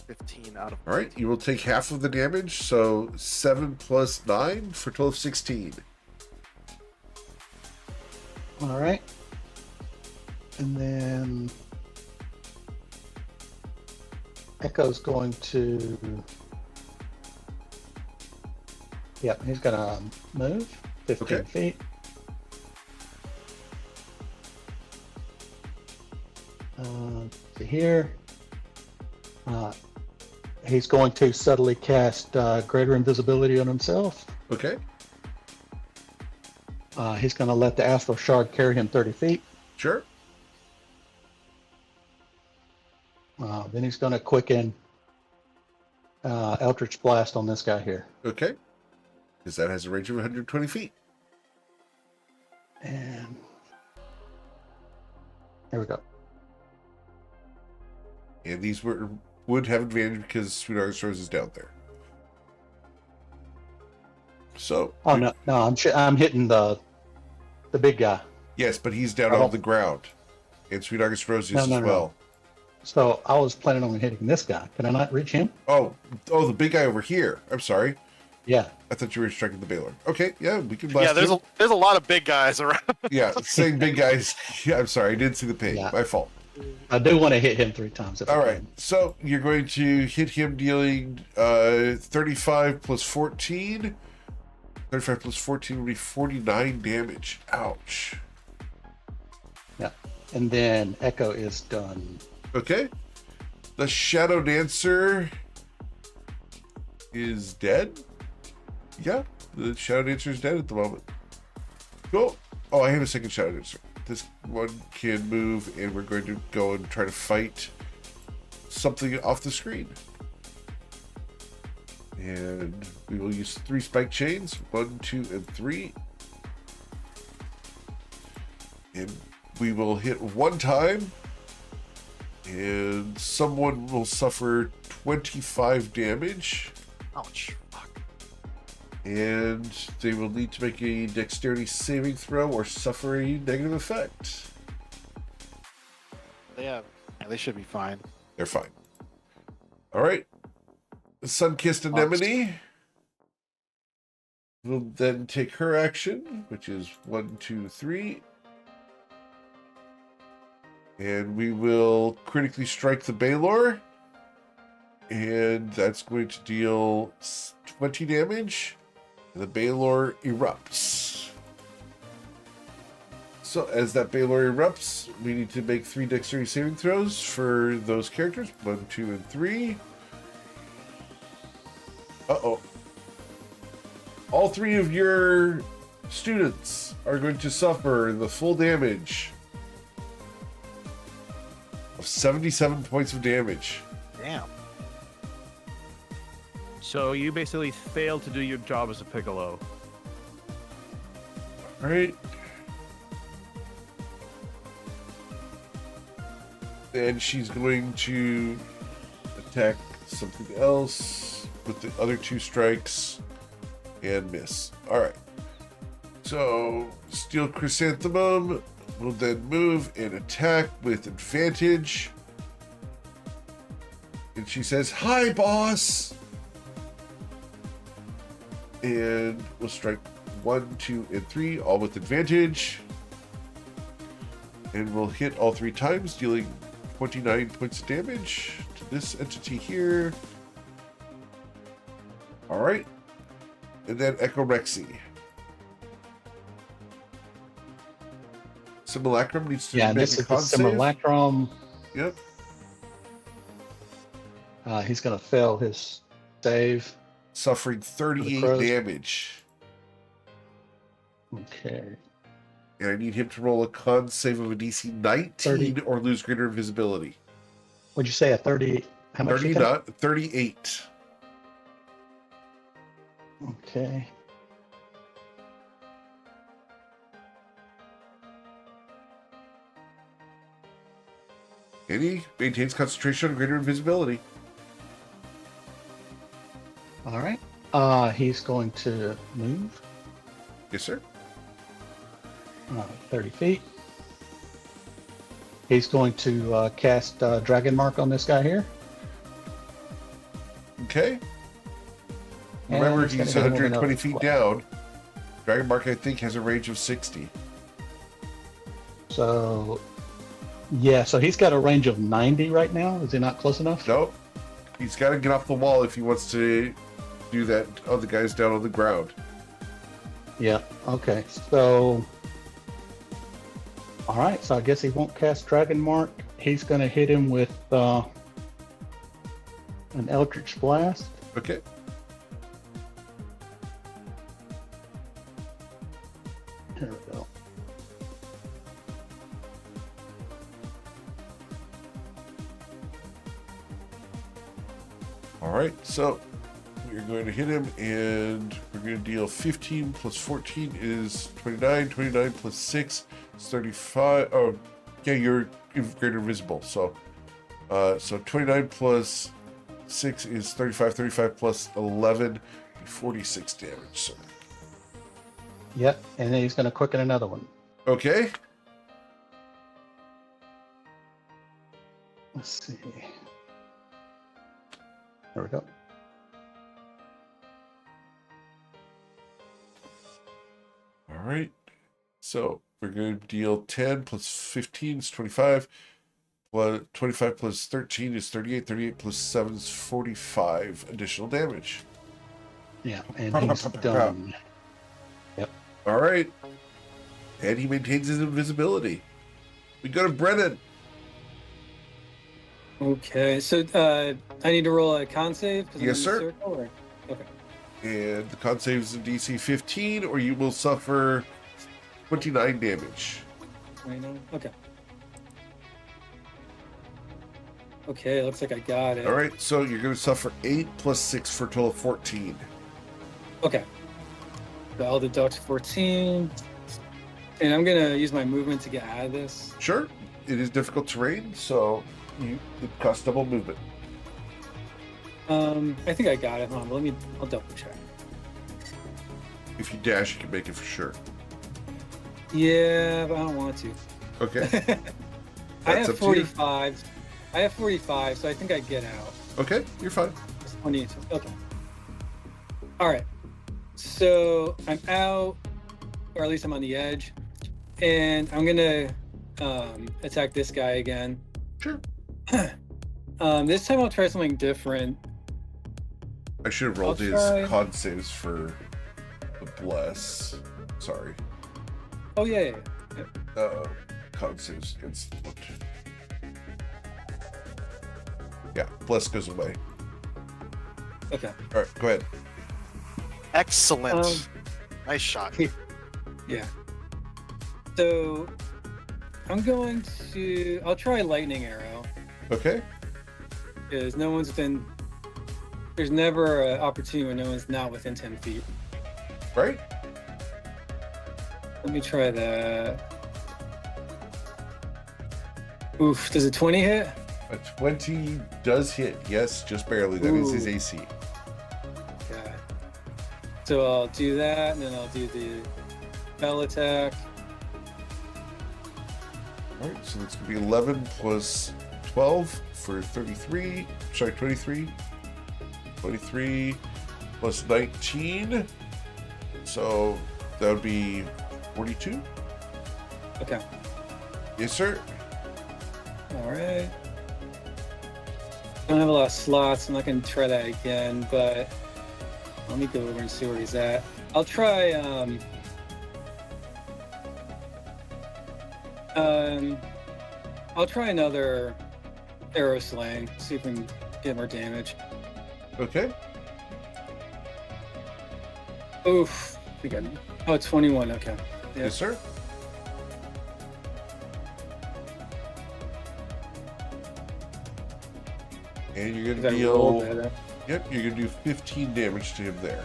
15 out of. All right, you will take half of the damage, so 7 plus 9 for a total of 16. All right. And then Echo's going to. Yep, he's gonna move 15 Okay. feet. To here. He's going to subtly cast greater invisibility on himself. Okay. He's going to let the astral shard carry him 30 feet. Sure. Then he's going to quicken Eldritch Blast on this guy here. Okay. Because that has a range of 120 feet. And there we go. And these would have advantage because Sweet August Rose is down there. So. Oh no, I'm hitting the big guy. Yes, but he's down on the ground. And Sweet August Rose is No, as no. well. So I was planning on hitting this guy. Can I not reach him? Oh, the big guy over here. I'm sorry. Yeah. I thought you were striking the Baylor. Okay, yeah, we can blast Yeah, him. there's a lot of big guys around. Yeah, saying big guys. Yeah, I'm sorry, I didn't see the ping. Yeah. My fault. I do want to hit him 3 times. If All I right, can. so you're going to hit him dealing 35 plus 14. 35 plus 14 will be 49 damage. Ouch. Yeah. And then Echo is done. Okay. The Shadow Dancer is dead. Yeah, the Shadow Dancer is dead at the moment. Cool. Oh, I have a second Shadow Dancer. This one can move, and we're going to go and try to fight something off the screen. And we will use 3 spike chains. 1, 2, and 3. And we will hit 1 time. And someone will suffer 25 damage. Ouch. Fuck. And they will need to make a dexterity saving throw or suffer a negative effect. Yeah, they should be fine. They're fine. All right. The Sun-Kissed Anemone will then take her action, which is 1, 2, 3. And we will critically strike the Baylor. And that's going to deal 20 damage. And the Baylor erupts. So as that Baylor erupts, we need to make 3 dexterity saving throws for those characters. 1, 2, and 3. Uh-oh. All 3 of your students are going to suffer the full damage of 77 points of damage. Damn. So you basically failed to do your job as a piccolo. All right. And she's going to attack something else with the other 2 strikes and miss. All right. So Steel Chrysanthemum will then move and attack with advantage. And she says, "Hi, boss." And we'll strike 1, 2, and 3, all with advantage. And we'll hit all 3 times, dealing 29 points of damage to this entity here. All right. And then Echorexy. Simulacrum needs to Yeah, make this a is the con save. simulacrum. Yep. He's going to fail his save. Suffering 38 crows. damage. Okay. And I need him to roll a con save of a DC 19 30. or lose greater invisibility. Would you say a 30? How much? 30 you got? not 38. Okay. And he maintains concentration on greater invisibility. All right. He's going to move Yes, sir. 30 feet. He's going to cast Dragon Mark on this guy here. Okay. And Remember, he's gonna he's hit him with 120 another feet 12. down. Dragon Mark, I think, has a range of 60. So, yeah, so he's got a range of 90 right now. Is he not close enough? Nope. He's got to get off the wall if he wants to do that on the guys down on the ground. Yeah, okay. So, all right, so I guess he won't cast Dragon Mark. He's going to hit him with an Eldritch Blast. Okay. Here we go. All right, so we're going to hit him, and we're going to deal 15 plus 14 is 29. 29 plus 6 is 35. Oh, yeah, you're greater visible. So 29 plus 6 is 35. 35 plus 11, 46 damage. So. Yep, and then he's going to quicken another one. Okay. Let's see. There we go. All right. So we're going to deal 10 plus 15 is 25. Plus 25 plus 13 is 38. 38 plus 7 is 45 additional damage. Yeah, and he's done. Yep. All right. And he maintains his invisibility. We go to Brennan. Okay, so I need to roll a con save? 'Cause I'm Yes, in the sir. circle, or- Okay. And the con save is in DC 15, or you will suffer 29 damage. 29? Okay. Okay, looks like I got it. All right. So you're going to suffer 8 plus 6 for a total of 14. Okay. So I'll deduct 14. And I'm going to use my movement to get out of this. Sure. It is difficult terrain, so it costs double movement. I think I got it. Hold on, I'll double check. If you dash, you can make it for sure. Yeah, but I don't want to. Okay. I That's have up to you. 45. I have 45, so I think I get out. Okay, you're fine. It's 28. Okay. All right. So I'm out, or at least I'm on the edge, and I'm gonna attack this guy again. Sure. This time I'll try something different. I should have rolled I'll his try- con saves for the bless. Sorry. Oh yeah. Con saves against. Yeah, bless goes away. Okay. All right, go ahead. Excellent. Nice shot. Yeah. So I'm going to. I'll try lightning arrow Okay. because no one's within. There's never an opportunity when no one's not within 10 feet. Right. Let me try that. Oof, does a 20 hit? A 20 does hit. Yes, just barely. That is his Ooh. AC. Okay. So I'll do that, and then I'll do the spell attack. All right, so that's going to be 11 plus 12 for 33. Sorry, 23. 23 plus 19. So that would be 42. Okay. Yes, sir. All right. I don't have a lot of slots. I'm not going to try that again, but let me go over and see where he's at. I'll try. I'll try another arrow slaying. See if we can get more damage. Okay. Oof. We got 21. Okay. Yeah. Yes, sir. And you're If going I to roll deal. better. Yep, you're going to do 15 damage to him there.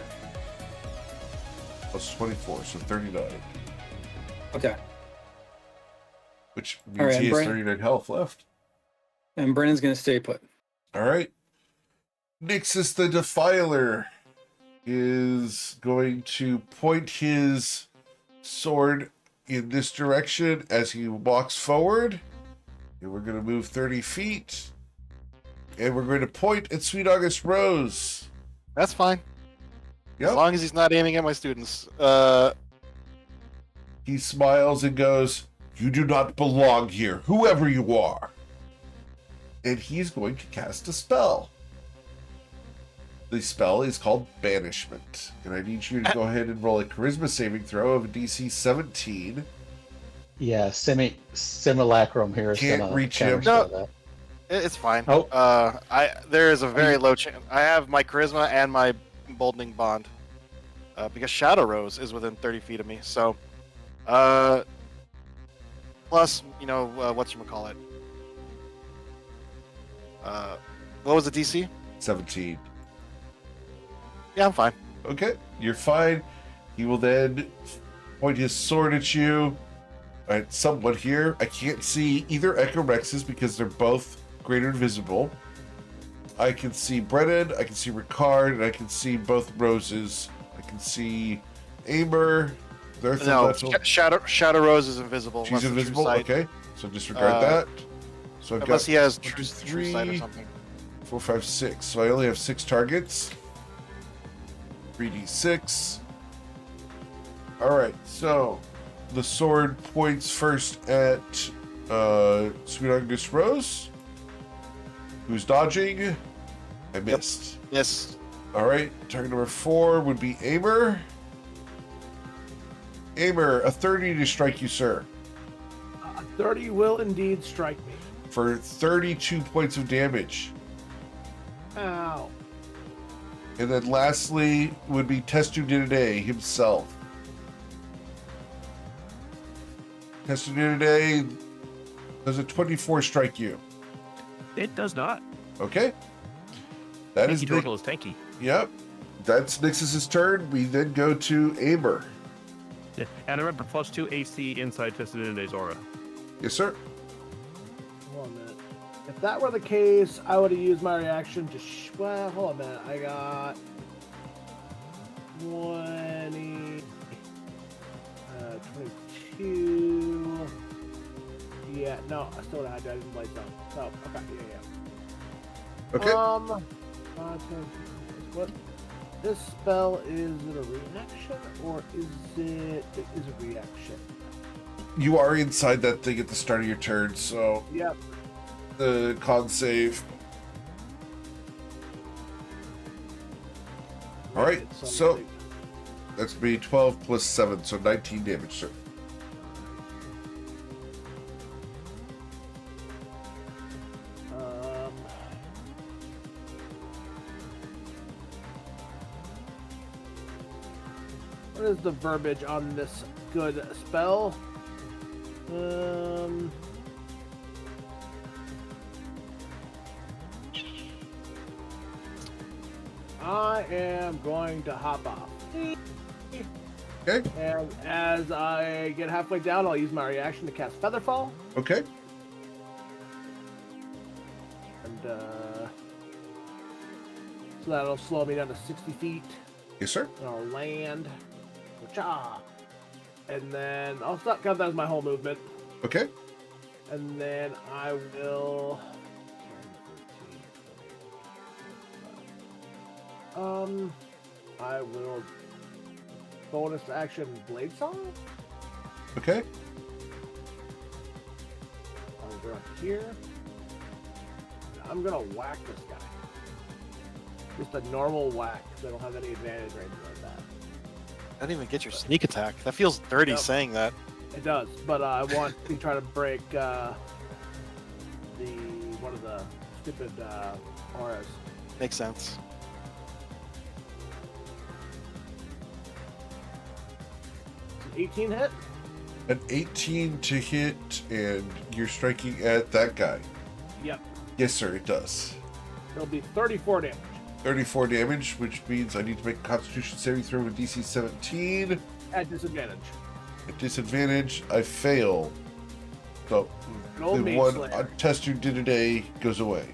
Plus 24, so 39. Okay. Which means All right, he has Brian. 39 health left. And Brennan's going to stay put. All right. Nixus the Defiler is going to point his sword in this direction as he walks forward. And we're going to move 30 feet. And we're going to point at Sweet August Rose. That's fine. As Yep. long as he's not aiming at my students. He smiles and goes, You do not belong here, whoever you are. And he's going to cast a spell. The spell is called Banishment. And I need you to go ahead and roll a charisma saving throw of a DC 17. Yeah, simulacrum here is Can't gonna reach counter him. spell that. It's fine. Oh. There is a very low chance. I have my charisma and my emboldening bond. Because Shadow Rose is within 30 feet of me. So, plus, whatchamacallit. What was the DC? 17. Yeah, I'm fine. Okay, you're fine. He will then point his sword at you. At someone here. I can't see either Echo Rexes because they're both greater invisible. I can see Brennan, I can see Ricard, and I can see both Roses. I can see Amer. No, Shadow Rose is invisible. She's unless it's invisible? true sight. Okay, so disregard that. So I've Unless got he has 1, 2, true sight or 3, something. 4, 5, 6. So I only have 6 targets. 3d6. Alright, so the sword points first at Sweet August Rose, who's dodging. I missed. Yes. Alright, target number 4 would be Amer. Amer, a 30 to strike you, sir, 30 will indeed strike me. for 32 points of damage. Ow. And then lastly would be Testudinidae himself. Testudinidae, does a 24 strike you? It does not. Okay. That is Tanky Turtle is tanky. Yep. That's Nixus's turn. We then go to Amer. Yeah. And remember, +2 AC inside Testudinidae's aura. Yes, sir. Hold on a minute. If that were the case, I would have used my reaction to. Well, hold on a minute. I got 20, 22. Yeah, no, I still would have had to. I didn't play some. So, okay, yeah. Okay. What? This spell, is it a reaction or is it? It is a reaction. You are inside that thing at the start of your turn, so Yep. the con save. All right, It's so something. that's be 12 plus 7, so 19 damage, sir. What is the verbiage on this good spell? I am going to hop off. Okay. And as I get halfway down, I'll use my reaction to cast Featherfall. Okay. And so that'll slow me down to 60 feet. Yes, sir. And I'll land. Cha! And then I'll stop count that as my whole movement. Okay. And then I will. I will bonus action Blade Song. Okay. I'll go up here. I'm gonna whack this guy. Just a normal whack. So I don't have any advantage or anything like that. I didn't even get your sneak attack. That feels dirty Yep. saying that. It does, but I want to try to break one of the stupid auras. Makes sense. 18 hit. An 18 to hit, and you're striking at that guy. Yep. Yes, sir, it does. It'll be 34 damage. 34 damage, which means I need to make a Constitution saving throw with DC 17. At disadvantage. At disadvantage, I fail. So Go the Mage one Slayer. test you did today goes away.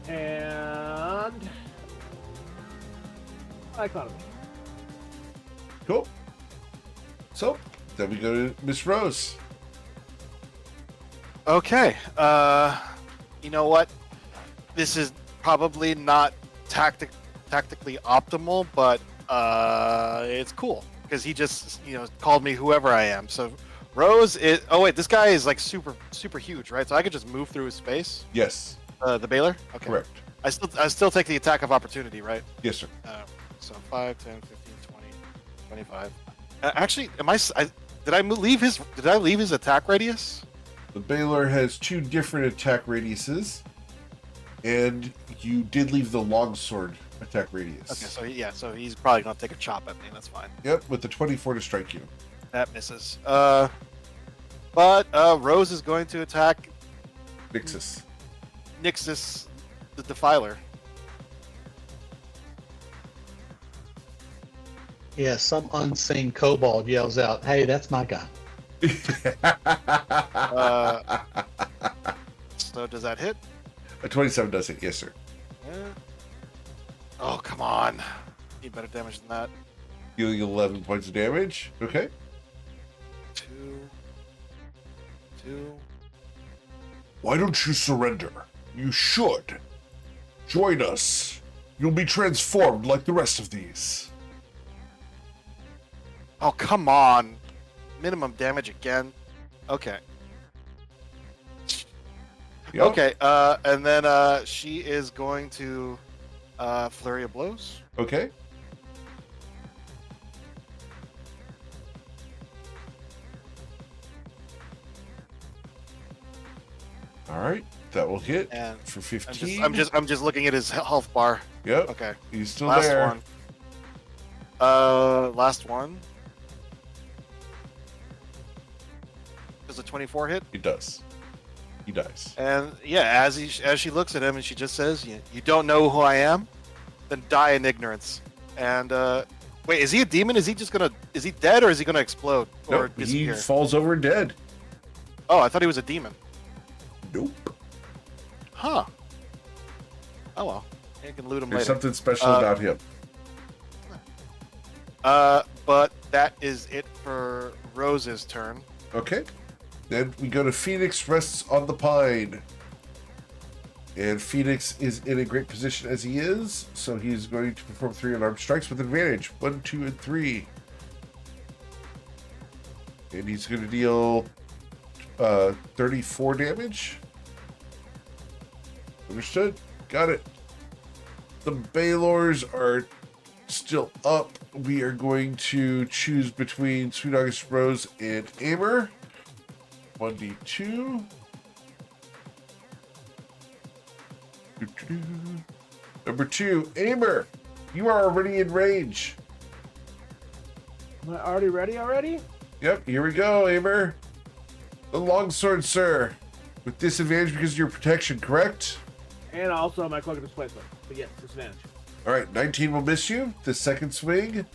And economy. Cool. So then we go to Miss Rose. Okay. You know what? This is probably not tactically optimal, but it's cool because he just called me whoever I am. So Rose is. Oh wait, this guy is like super huge, right? So I could just move through his space. Yes, The Baylor. Okay. correct. I still take the attack of opportunity, right? Yes, sir. So 5, 10, 15, 20, 25. Actually, did I leave his attack radius? The Baylor has 2 different attack radiuses, and you did leave the longsword attack radius. Okay, so he's probably gonna take a chop at me. That's fine. Yep, with the 24 to strike you. That misses. But Rose is going to attack Nixus. Nixus, the Defiler. Yeah, some unseen kobold yells out, "Hey, that's my guy." So does that hit? A 27 does hit, yes, sir. Yeah. Oh, come on. Need better damage than that. Dealing 11 points of damage. Okay. 2. Why don't you surrender? You should. Join us. You'll be transformed like the rest of these. Oh, come on. Minimum damage again. Okay. Yep. Okay, and then she is going to flurry of blows. Okay. All right, that will hit And for 15. I'm just looking at his health bar. Yep, Okay. he's still Last there. one. Last one. Does a 24 hit? He does. He dies. And yeah, as she looks at him and she just says, "You don't know who I am? Then die in ignorance." And wait, is he a demon? Is he dead or is he gonna explode or Nope, he disappear? falls over dead. Oh, I thought he was a demon. Nope. Huh. Oh well. You can loot him There's later. something special about him. But that is it for Rose's turn. Okay. Then we go to Phoenix rests on the pine. And Phoenix is in a great position as he is, so he's going to perform 3 unarmed strikes with advantage. 1, 2, and 3. And he's going to deal 34 damage. Understood? Got it. The Baylors are still up. We are going to choose between Sweet August Rose and Aimer. 1d2. Number 2, Aimer. You are already in range. Am I already ready already? Yep, here we go, Aimer. The longsword, sir. With disadvantage because of your protection, correct? And also my cloak of displacement. But yes, disadvantage. All right, 19 will miss you. The second swing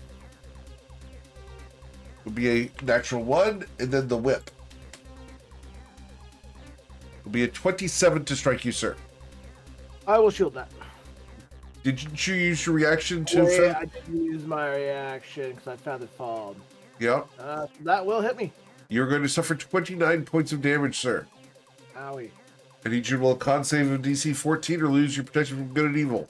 will be a natural 1, and then the whip will be a 27 to strike you, sir. I will shield that. Did you use your reaction to... Yeah, I did use my reaction because I found it fallen. Yeah. That will hit me. You're going to suffer 29 points of damage, sir. Owie. I need you to roll a con save of DC 14 or lose your protection from good and evil.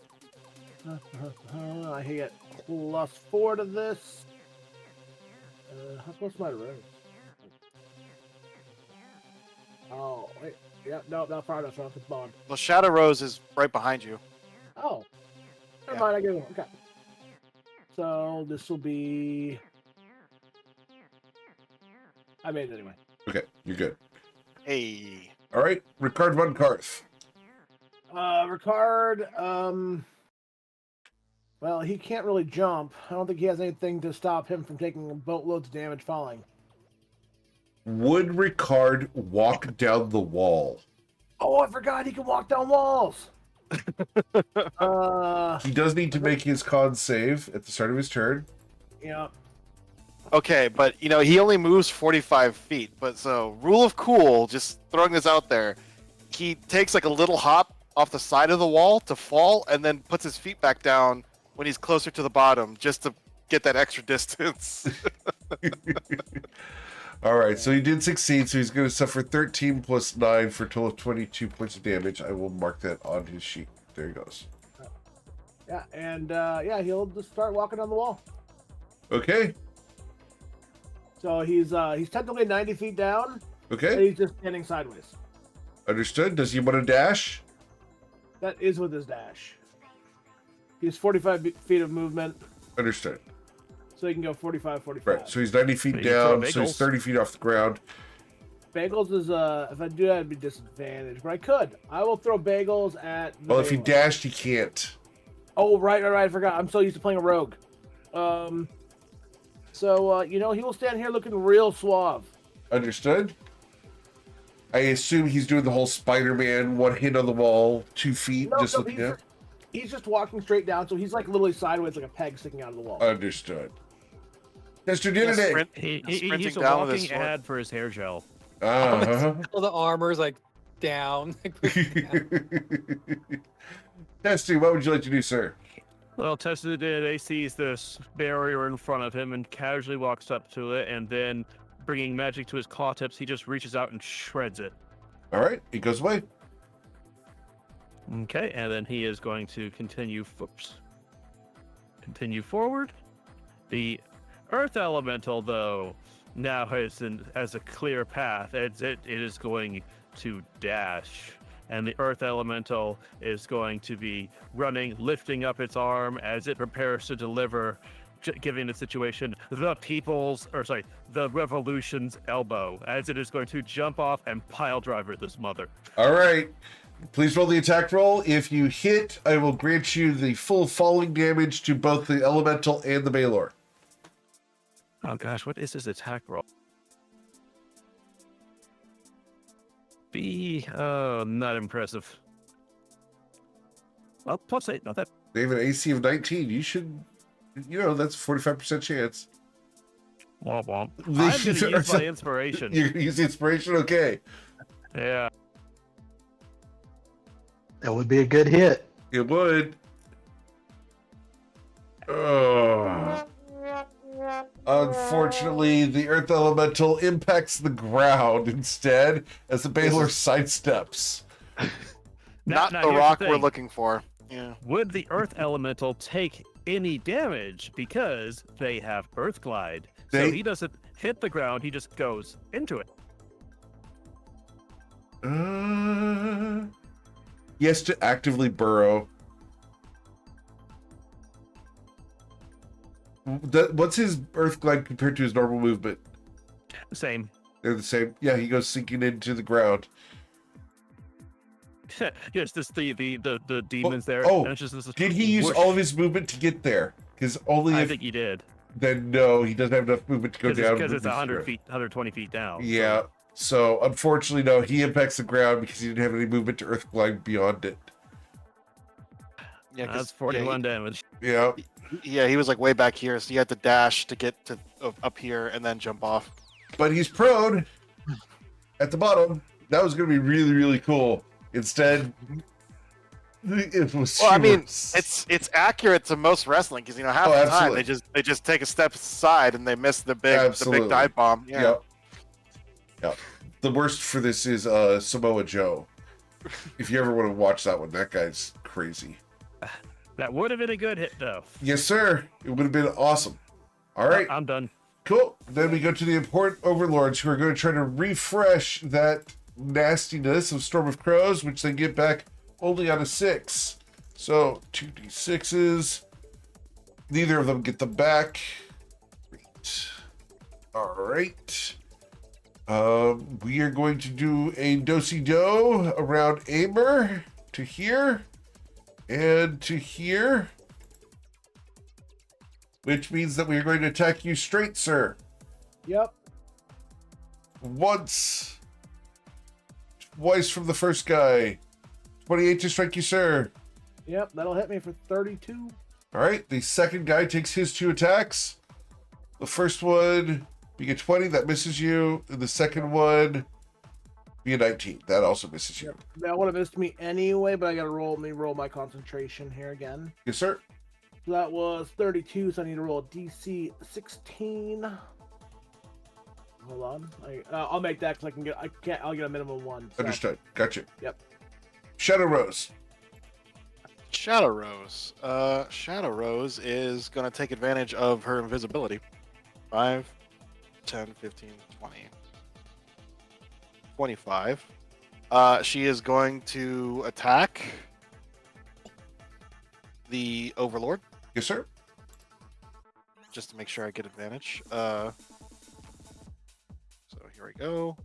I get +4 to this. How close am I to Rose? Oh, wait. Yeah, no, not far enough. It's bond. Well, Shadow Rose is right behind you. Oh. Never Yeah. mind, I get it. Okay. So this will be... I made it anyway. Okay, you're good. Hey. All right, Ricard von Karth. Ricard, well, he can't really jump. I don't think he has anything to stop him from taking boatloads of damage falling. Would Ricard walk down the wall? Oh, I forgot he can walk down walls. He does need to make his con save at the start of his turn. Yeah. Okay, but he only moves 45 feet. But so, rule of cool, just throwing this out there, he takes like a little hop off the side of the wall to fall, and then puts his feet back down when he's closer to the bottom, just to get that extra distance. All right, so he did succeed, so he's going to suffer 13 plus 9 for a total of 22 points of damage. I will mark that on his sheet. There he goes. Yeah, and he'll just start walking down the wall. Okay. So he's technically 90 feet down, and Okay, he's just standing sideways. understood. Does he want to dash? That is with his dash. He's 45 feet of movement, Understood. so he can go 45, 45. Right, so he's 90 feet You can throw down, so he's bagels. 30 feet off the ground. Bagels is if I do that, it'd be disadvantage, but I could. I will throw bagels at. The Well, if he Baylor. dashed, he can't. Oh, right. I forgot. I'm so used to playing a rogue. So he will stand here looking real suave. Understood? I assume he's doing the whole Spider-Man, one hand on the wall, 2 feet, just looking up. He's just walking straight down, so he's like literally sideways, like a peg sticking out of the wall. Understood. Mr. Yeah, Dididay. sprint- He's a down with his walking sword. ad for his hair gel. Uh-huh. All the armor's like down. Testy, what would you like to do, sir? Well, Testudide sees this barrier in front of him and casually walks up to it, and then, bringing magic to his claw tips, he just reaches out and shreds it. All right, he goes away. Okay, and then he is going to continue forward. The Earth Elemental, though, now has a clear path. It is going to dash. And the Earth Elemental is going to be running, lifting up its arm as it prepares to deliver, giving the situation, the Revolution's elbow, as it is going to jump off and pile driver this mother. All right. Please roll the attack roll. If you hit, I will grant you the full falling damage to both the Elemental and the Baylor. Oh gosh, what is his attack roll? Not impressive. Well, +8, not that. They have an AC of 19. You should, that's a 45% chance. Womp womp. The- I'm gonna use my inspiration. You're going to use the inspiration? Okay. Yeah. That would be a good hit. It would. Oh. Unfortunately, the Earth Elemental impacts the ground instead as the Baylor sidesteps. Not Now, the here's rock the we're thing. looking for. Yeah. Would the Earth Elemental take any damage because they have Earth Glide? So They- he doesn't hit the ground, he just goes into it. He has to actively burrow. What's his Earth Glide compared to his normal movement? Same. They're the same. Yeah, he goes sinking into the ground. Yes, this the demons there. oh, and it's just this Did he use whoosh. all of his movement to get there? Because only I if think he did. then no, he doesn't have enough movement to go down. Because it's with his 100 throw. feet, 120 feet down. Yeah. So unfortunately, no, he impacts the ground because he didn't have any movement to Earth Glide beyond it. Yeah, 'cause- That's 41 damage. Yeah. Yeah, he was like way back here, so you had to dash to get to up here and then jump off. But he's prone at the bottom. That was going to be really, really cool. Instead, it was. Well, I mean, humorous. it's accurate to most wrestling because half Oh, the time absolutely. they just take a step aside and they miss the Absolutely. big dive bomb. Yeah. Yep. Yep. The worst for this is Samoa Joe. If you ever want to watch that one, that guy's crazy. That would have been a good hit, though. Yes, sir. It would have been awesome. All right. I'm done. Cool. Then we go to the important overlords who are going to try to refresh that nastiness of Storm of Crows, which they get back only on a 6. So 2d6s. Neither of them get them back. Great. All right. We are going to do a do-si-do around Aimer to here and to here. Which means that we are going to attack you straight, sir. Yep. Once. Twice from the first guy. 28 to strike you, sir. Yep. That'll hit me for 32. All right. The second guy takes his 2 attacks. The first one, being a 20, that misses you. And the second one, be a 19. That also misses you. Yep. That would have missed me anyway, but I gotta roll my concentration here again. Yes, sir. So that was 32, so I need to roll a DC 16. Hold on. I'll make that because I'll get a minimum of 1. So. Understood. Gotcha. Yep. Shadow Rose. Shadow Rose. Shadow Rose is gonna take advantage of her invisibility. 5, 10, 15, 20, 25. She is going to attack the Overlord, Yes, sir. just to make sure I get advantage. So here we go.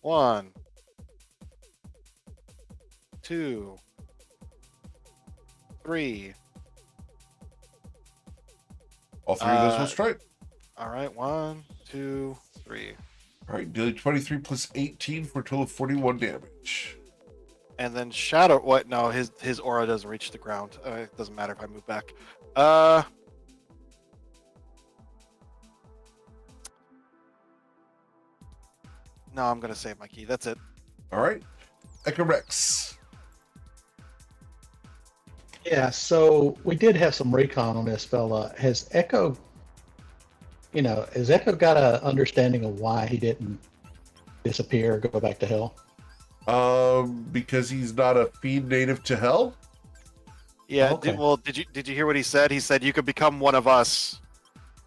1, 2, 3. All three of those will strike. All right, 1, 2, 3. All right, dealing 23 plus 18 for a total of 41 damage. And then Shadow. What? No, his aura doesn't reach the ground. It doesn't matter if I move back. No, I'm gonna save my key. That's it. All right, Echo Rex. Yeah, so we did have some recon on this fella. Has Echo got a understanding of why he didn't disappear or go back to hell? Because he's not a fiend native to hell. Yeah. Okay. Did you hear what he said? He said you could become one of us.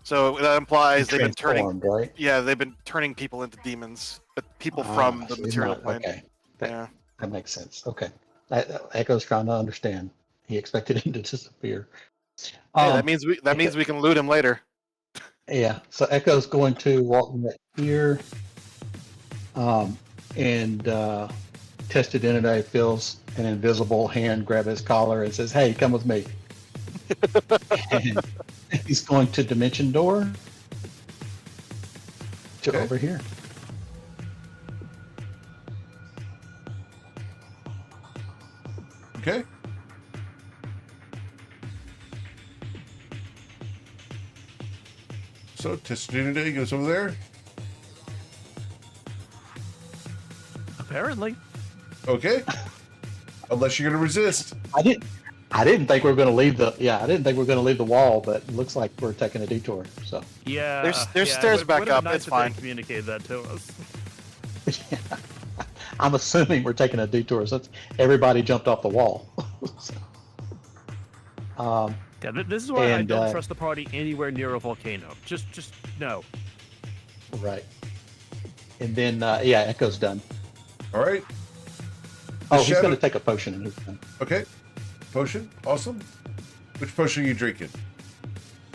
So that implies they've been turning. Transformed, right? Yeah, they've been turning people into demons, but people Ah, from the so he's material not- plane. Okay, Yeah. that makes sense. Okay, Echo's trying to understand. He expected him to disappear. Hey, Um, that means we can loot him later. Yeah, so Echo's going to walk right here, and Tested Identity feels an invisible hand grab his collar and says, "Hey, come with me." And he's going to Dimension Door to Okay. over here. Okay. So Testinity goes over there. Apparently. Okay. Unless you're gonna resist. I didn't think we were going to leave the. Yeah, I didn't think we were going to leave the wall, but it looks like we're taking a detour. So. Yeah. There's yeah, stairs it back would've been up, nice it's if they fine. Communicated that to us. I'm assuming we're taking a detour since everybody jumped off the wall. So, Yeah, this is why I And, don't trust the party anywhere near a volcano. Just no. right. And then, yeah, Echo's done. All right. Oh, he's Shadow- going to take a potion and he's done. Okay. Potion. Awesome. Which potion are you drinking?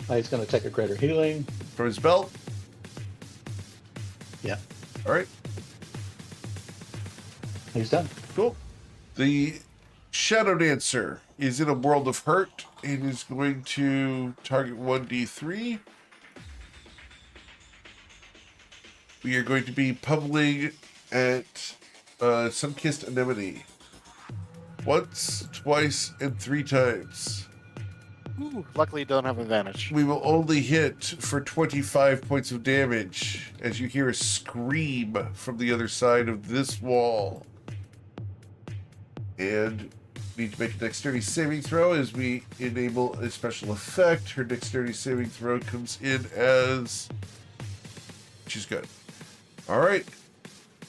He's going to take a greater healing. From his belt? Yeah, All right. he's done. Cool. The Shadow Dancer is in a world of hurt and is going to target 1d3. We are going to be pummeling at Sunkissed Anemone. Once, twice, and 3 times. Ooh, luckily, you don't have advantage. We will only hit for 25 points of damage as you hear a scream from the other side of this wall. And need to make a dexterity saving throw as we enable a special effect. Her dexterity saving throw comes in as... She's good. Alright.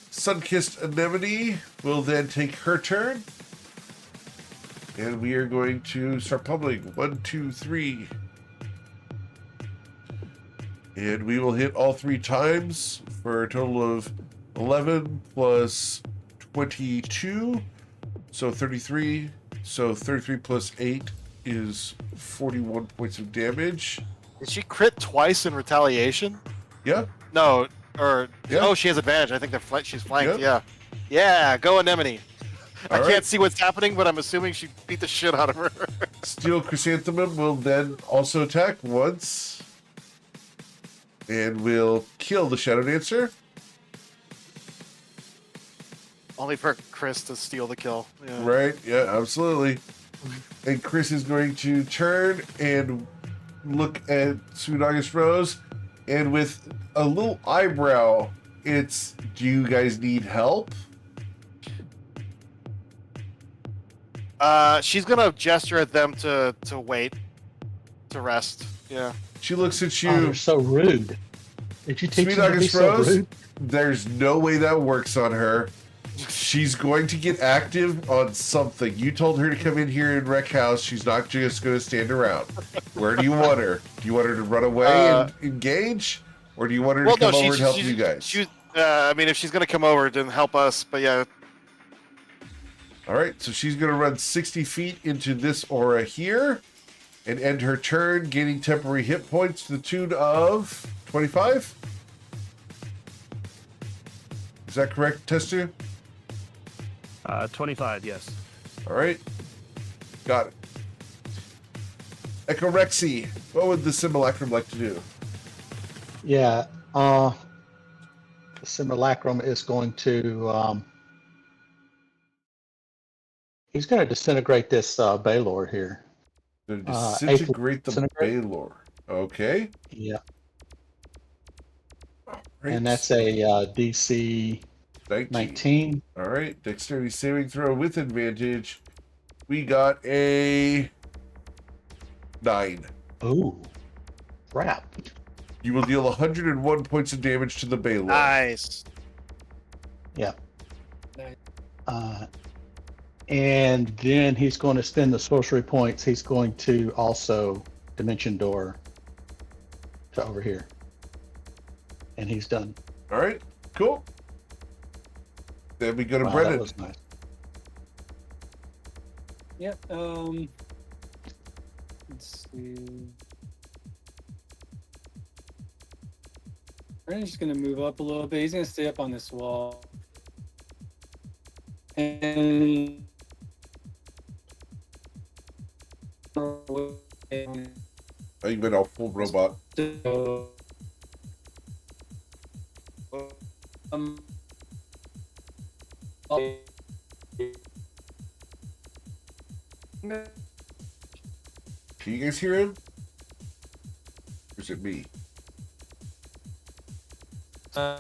Sunkissed Anemone will then take her turn. And we are going to start pummeling. 1, 2, 3. And we will hit all 3 times for a total of 11 plus 22. So 33. So 33 plus 8 is 41 points of damage. Did she crit twice in retaliation? Yeah. No, or Yeah. oh, she has advantage. I think she's flanked. Yep. Yeah, go Anemone. I All can't right. see what's happening, but I'm assuming she beat the shit out of her. Steel Chrysanthemum will then also attack once. And will kill the Shadow Dancer. Only for Chris to steal the kill. Yeah. Right? Yeah, absolutely. And Chris is going to turn and look at Tsunaga's Rose. And with a little eyebrow, it's, do you guys need help? She's gonna gesture at them to wait, to rest. Yeah. She looks at Oh, you. they're so rude. Did you teach Sweet them to be August so Rose, rude? there's no way that works on her. She's going to get active on something. You told her to come in here and wreck house. She's not just going to stand around. Where do you want her? Do you want her to run away and engage? Or do you want her Well, to come no, over and help you guys? I mean, if she's gonna come over, then help us. But yeah, All right, so she's going to run 60 feet into this aura here and end her turn, gaining temporary hit points to the tune of 25. Is that correct, Testu? 25, yes. All right. Got it. Echorexy, what would the simulacrum like to do? Yeah. The simulacrum is going to. He's going to disintegrate this Baylor here. To April disintegrate the disintegrate? Baylor. Okay. Yeah. Right. And that's a DC 19. All right. Dexterity saving throw with advantage. We got a 9. Ooh. Crap. You will deal 101 points of damage to the Baylor. nice. Yeah. Nice. And then he's going to spend the sorcery points. He's going to also dimension door to over here. And he's done. All right. Cool. Then we go to Wow, Brennan. that was nice. Yep. Let's see. Brandon's just gonna move up a little bit. He's gonna stay up on this wall. And Oh, you went all full robot. um, Can you guys hear him? Or is it me? uh,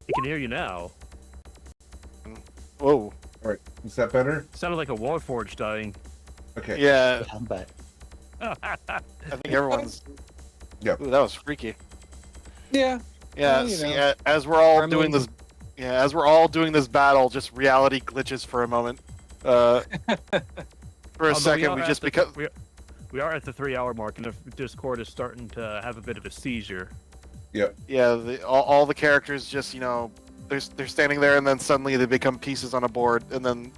He can hear you now. Whoa. All right. Is that better? Sounded like a Warforged dying. Okay. Yeah, I'm back. I think everyone's. Yeah. Ooh, that was freaky. yeah. Yeah. Well, you see, know. as we're all Gremlins. doing this, as we're all doing this battle, just reality glitches for a moment. For a Although second, we are just at the- because. we are at the 3-hour mark, and the Discord is starting to have a bit of a seizure. Yep. Yeah, all the characters just they're standing there, and then suddenly they become pieces on a board, and then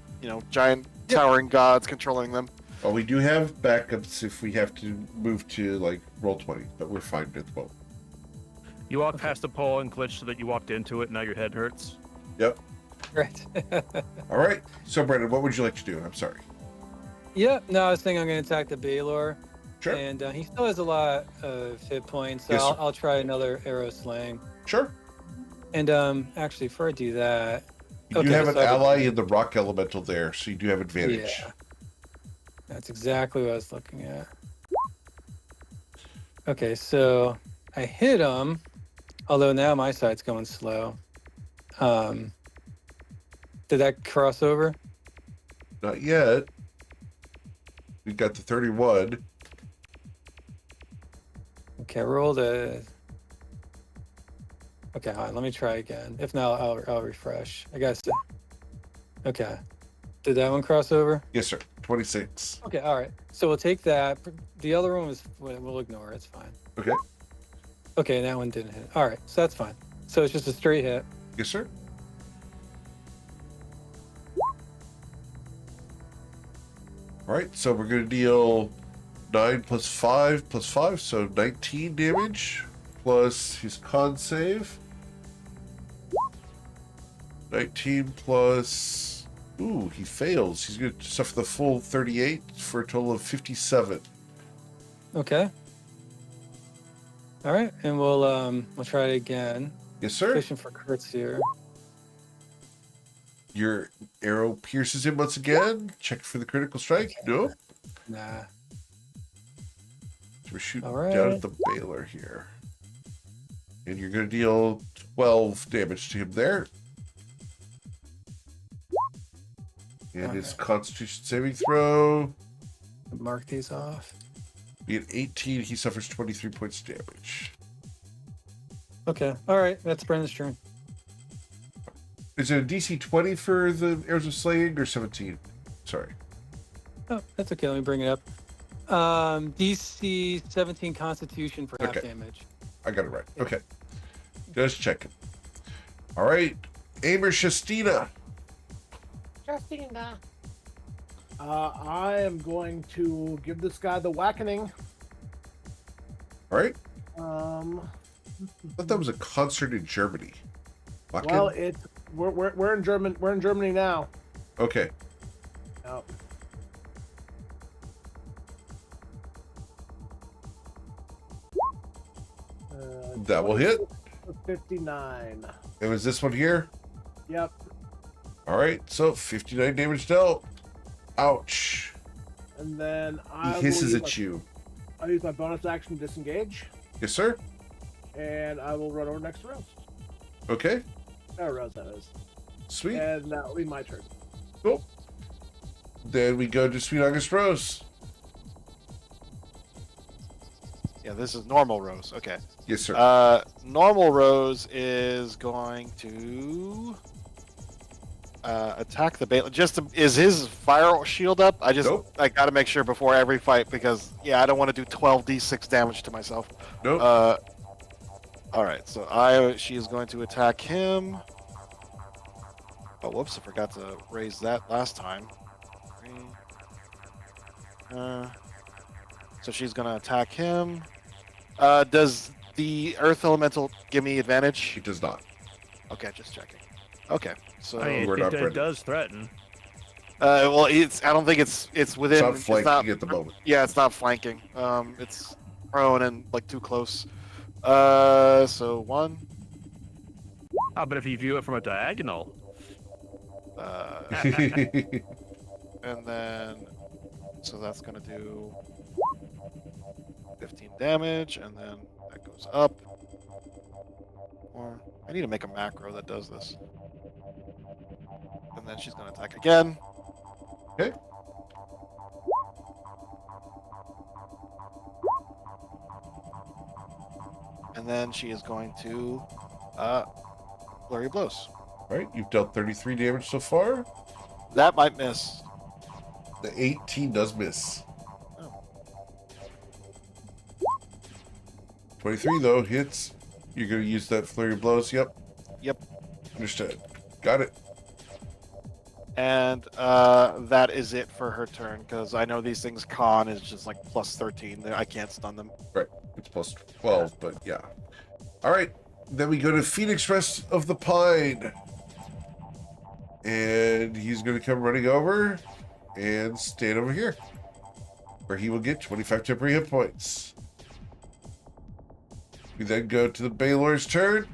giant towering gods controlling them. Well, we do have backups if we have to move to like roll 20, but we're fine at the moment. You walk past the pole and glitch so that you walked into it, and now your head hurts. Yep. Right. All right. So, Brendan, what would you like to do? I'm sorry. Yeah. No, I was thinking I'm gonna attack the Baylor. Sure. And he still has a lot of hit points, so Yes, sir. I'll try another arrow slaying. Sure. And actually, before I do that, You do Okay, have an so I would- ally in the rock elemental there, so you do have advantage. yeah, that's exactly what I was looking at. Okay, so I hit him, although now my side's going slow. Did that cross over? Not yet. We got the 31. Okay, I rolled a. Okay, hold on, let me try again. If not, I'll refresh. I guess. Okay, did that one cross over? Yes, sir. 26. Okay, all right. So we'll take that. The other one was. We'll ignore it. It's fine. Okay. Okay, that one didn't hit. All right, so that's fine. So it's just a straight hit. Yes, sir. All right, so we're going to deal 9 plus 5 plus 5, so 19 damage, plus his con save. 19 plus... Ooh, he fails. He's going to suffer the full 38 for a total of 57. Okay. All right, and we'll try it again. Yes, sir. Fishing for crits here. Your arrow pierces him once again. Check for the critical strike. No. Nah. So we're shooting All right. down at the Baylor here. And you're going to deal 12 damage to him there. And his Okay. Constitution saving throw. Mark these off. Being 18, he suffers 23 points of damage. Okay. All right. That's Brandon's turn. Is it a DC 20 for the Arrows of Slaying or 17? Sorry. Oh, that's okay. Let me bring it up. DC 17 Constitution for half Okay. damage. I got it right. Okay. Just checking. All right. Aimer Shastina. I am going to give this guy the whackening. All right. Um, I thought that was a concert in Germany. Wacken? well, we're in German. We're in Germany now. Okay. Oh. That will hit. 59. And was this one here? Yep. All right. So 59 damage dealt. Ouch. And then He I hisses will at you. I'll use my bonus action to disengage, Yes, sir. and I will run over next to Rose. Okay. Rose, that is. Sweet. And that'll be my turn. Cool. Then we go to Sweet August Rose. Yeah, this is normal Rose. Okay. Yes, sir. Normal Rose is going to attack the Baylor. Is his fire shield up? Nope. I got to make sure before every fight because I don't want to do 12d6 damage to myself. Nope. All right, so she is going to attack him. Oh, whoops! I forgot to raise that last time. So she's going to attack him. Does the Earth Elemental give me advantage? It does not. Okay, just checking. Okay, so I mean, We're not it ready. does threaten. well, I don't think it's within. It's not flanking at the moment. Yeah, it's not flanking. It's prone and like too close. So 1. How about if you view it from a diagonal? And then, so that's gonna do 15 damage, and then that goes up. Or I need to make a macro that does this. And then she's gonna attack again. Okay. And then she is going to flurry of blows. All right. You've dealt 33 damage so far. That might miss. The 18 does miss. Oh. 23 though hits. You're gonna use that flurry of blows. Yep. Yep. Understood. Got it. And that is it for her turn because I know these things. Con is just like plus 13. I can't stun them. Right. It's plus 12, but yeah. All right. Then we go to Phoenix Rest of the Pine. And he's going to come running over and stand over here, where he will get 25 temporary hit points. We then go to the Baylor's turn.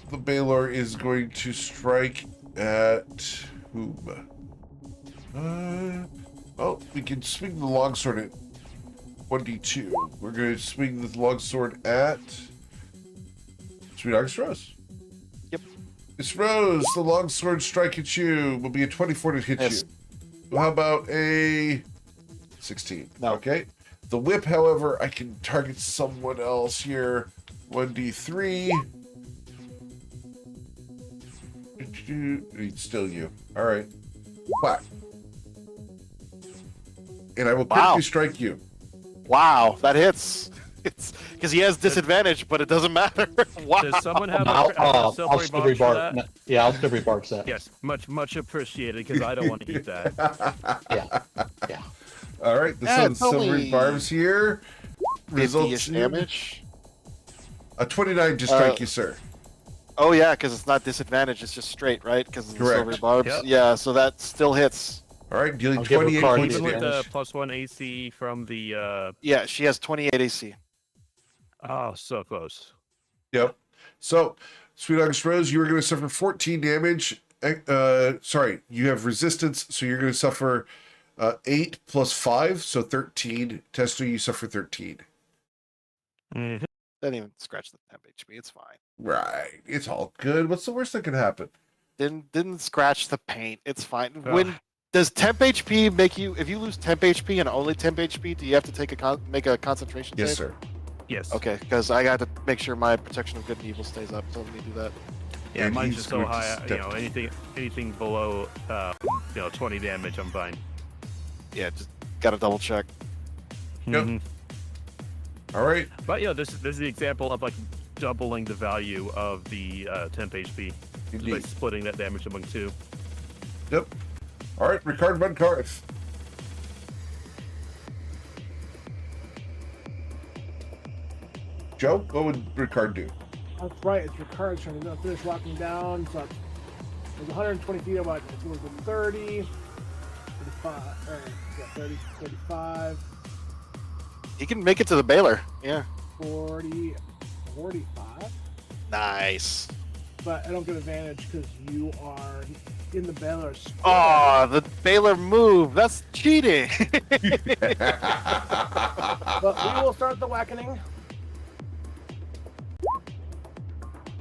The Baylor is going to strike at whom? Oh, we can swing the longsword at 1d2. We're going to swing the longsword at Sweet August Rose. Yep. Miss Rose, the longsword strike at you will be a 24 to hit Yes. you. Well, how about a 16? No. Okay. The whip, however, I can target someone else here. 1d3. It's still you. All right. Whack. And I will Wow. quickly strike you. Wow, that hits. It's because he has disadvantage, but it doesn't matter. Wow. Does someone have I'll, a I'll silvery silvery bark for bark. that? Yeah, I'll silvery bark that. Yes, much appreciated because I don't want to eat that. Yeah. All right. The Yeah, sun's it's silvery only barbs here. 50-ish Results in damage. a 29 to strike you, sir. Oh yeah, because it's not disadvantage; it's just straight, right? Because of the Correct. silver barbs. Yep. Yeah, so that still hits. All right. Dealing I'll give her 28 card points of Even with damage. the +1 AC from the Yeah, she has 28 AC. oh, so close. Yep. So, Sweet August Rose, you are going to suffer 14 damage. Sorry, you have resistance, so you're going to suffer 8 plus 5, so 13. Tester, you suffer 13. Mhm. Didn't even scratch the temp HP. It's fine. Right. It's all good. What's the worst that can happen? Didn't scratch the paint. It's fine. Ugh. When does temp HP make you? If you lose temp HP and only temp HP, do you have to take make a concentration Yes, save? sir. Yes. Okay, because I got to make sure my protection of good and evil stays up. So let me do that. Yeah, And mine's he's just so going to high. step- Anything below 20 damage, I'm fine. Yeah, just gotta double check. Yep. Mhm. All right. But this is the example of like doubling the value of the temp HP just by Indeed. splitting that damage among two. Yep. All right, Ricard Van Karth. Joe, what would Ricard do? That's right. It's your card's turn. He's gonna finish locking down. So it's 120 feet. About it was a 30, 35, yeah, 30, 35, He can make it to the Baylor. Yeah. 40, 45. Nice. But I don't get advantage because you are in the Baylor square. Oh, the Baylor move. That's cheating. But we will start the whackening.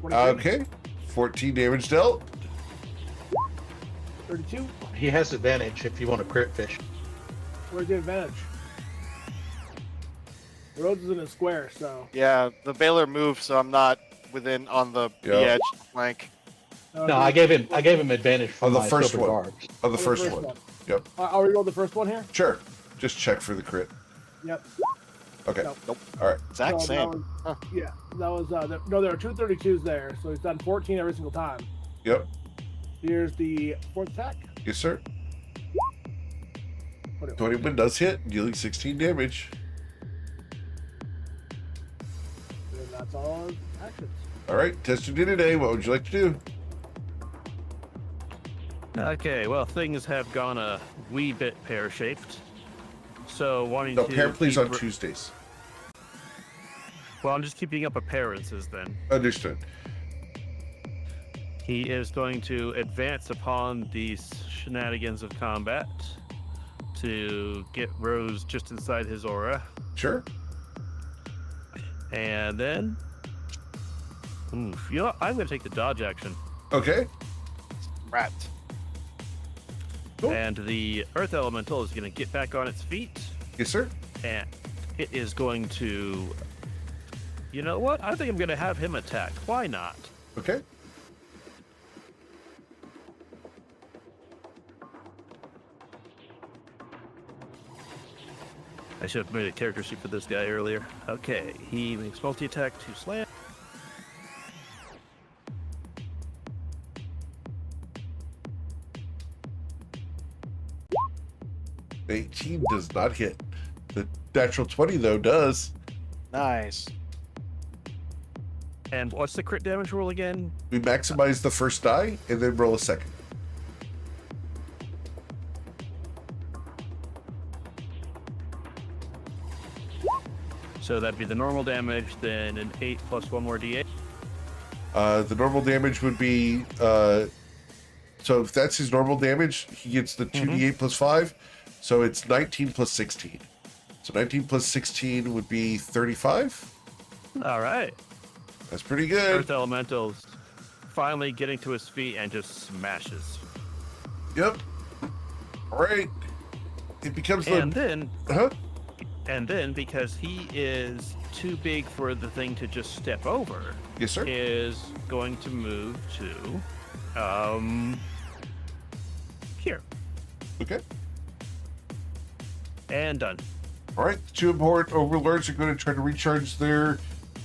22, Okay. 14 damage dealt. 32. He has advantage if you want to crit fish. Where's the advantage? Rhodes is in a square, so. Yeah, the Baylor move, so I'm not within on the Yeah. edge flank. No, I gave him advantage for On the my first silver one. guards. On the first one. Yep. I'll reroll the first one here. Sure. Just check for the crit. Yep. Okay. Nope. All right. Exact So same. that was- Huh. Yeah, that was no. There are two 32s there, so he's done 14 every single time. Yep. Here's the fourth attack. Yes, sir. What 21 does hit, dealing 16 damage. And that's all his actions. All right. Tester did today. What would you like to do? Okay, well, things have gone a wee bit pear-shaped. So wanting No, to pair please keep on Tuesdays. Well, I'm just keeping up appearances then. Understood. He is going to advance upon these shenanigans of combat to get Rose just inside his aura. Sure. And then... Oof, you know what? I'm going to take the dodge action. Okay. Rat. Cool. And the Earth Elemental is going to get back on its feet. Yes, sir. And it is going to... You know what? I think I'm going to have him attack. Why not? Okay. I should have made a character sheet for this guy earlier. Okay, he makes multi-attack to slam. The 18 does not hit. The natural 20, though, does. Nice. And what's the crit damage roll again? We maximize the first die and then roll a second. So that'd be the normal damage, then an 8 plus 1 more d8. The normal damage would be so if that's his normal damage, he gets the 2d8 plus 5. So it's 19 plus 16. So 19 plus 16 would be 35. All right. That's pretty good. Earth Elemental's finally getting to his feet and just smashes. Yep. All right. It becomes And the then, huh? because he is too big for the thing to just step over, Yes, sir. is going to move to, here. Okay. And done. All right. The two important overlords are going to try to recharge their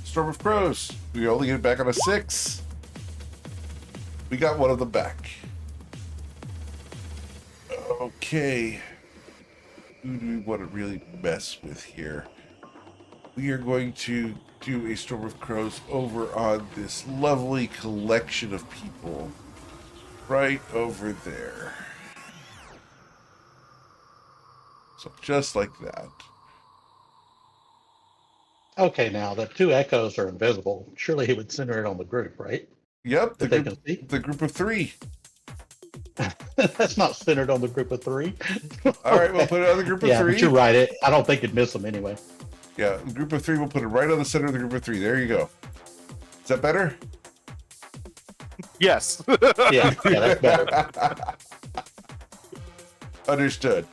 Storm of Crows. We only get it back on a 6. We got one of them back. Okay. Who do we want to really mess with here? We are going to do a Storm of Crows over on this lovely collection of people. Right over there. So just like that. Okay, now the two echoes are invisible. Surely he would center it on the group, right? Yep, That they can see. the group of 3. That's not centered on the group of 3. All right, we'll put it on the group of Yeah, 3. but you're right. I don't think it'd miss them anyway. Yeah, the group of 3, we'll put it right on the center of the group of 3. There you go. Is that better? Yes. Yeah, that's better. Understood.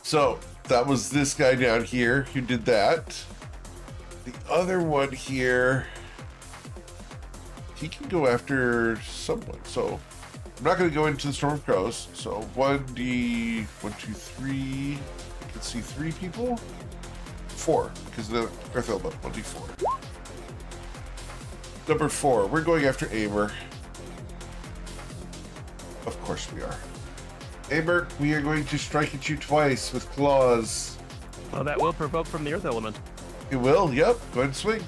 So, that was this guy down here who did that. The other one here, he can go after someone. So, I'm not going to go into the Storm of Crows. So, 1D, 1, 2, 3. I can see 3 people. 4, because the Earth Element, 1D4. Number 4, we're going after Aimer. Of course we are. Aimer, we are going to strike at you twice with claws. Well, that will provoke from the earth element. You will? Yep. Go ahead and swing.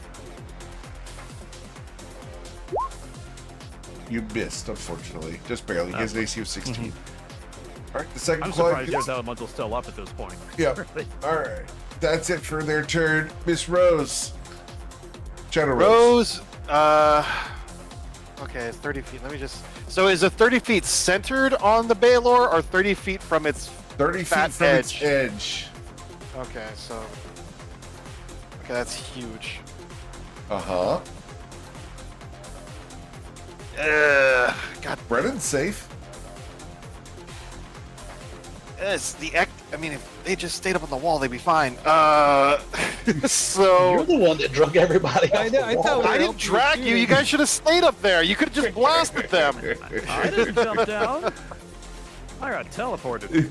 You missed, unfortunately. Just barely. He has an AC of 16. All right, the second I'm claw. surprised the earth elemental's still up at this point. Yeah. All right. That's it for their turn. Miss Rose. Shadow Rose. Rose, okay, it's 30 feet. Let me just. So is it 30 feet centered on the Baylor or 30 feet from its 30 feet fat from its edge. Okay, so. Okay, that's huge. Uh-huh. God, Brennan's safe. it's the I mean, if they just stayed up on the wall, they'd be fine. So. You're the one that drug everybody I off know, the I wall. thought we I didn't drag you. You guys should have stayed up there. You could have just blasted them. I didn't jump down. I got teleported.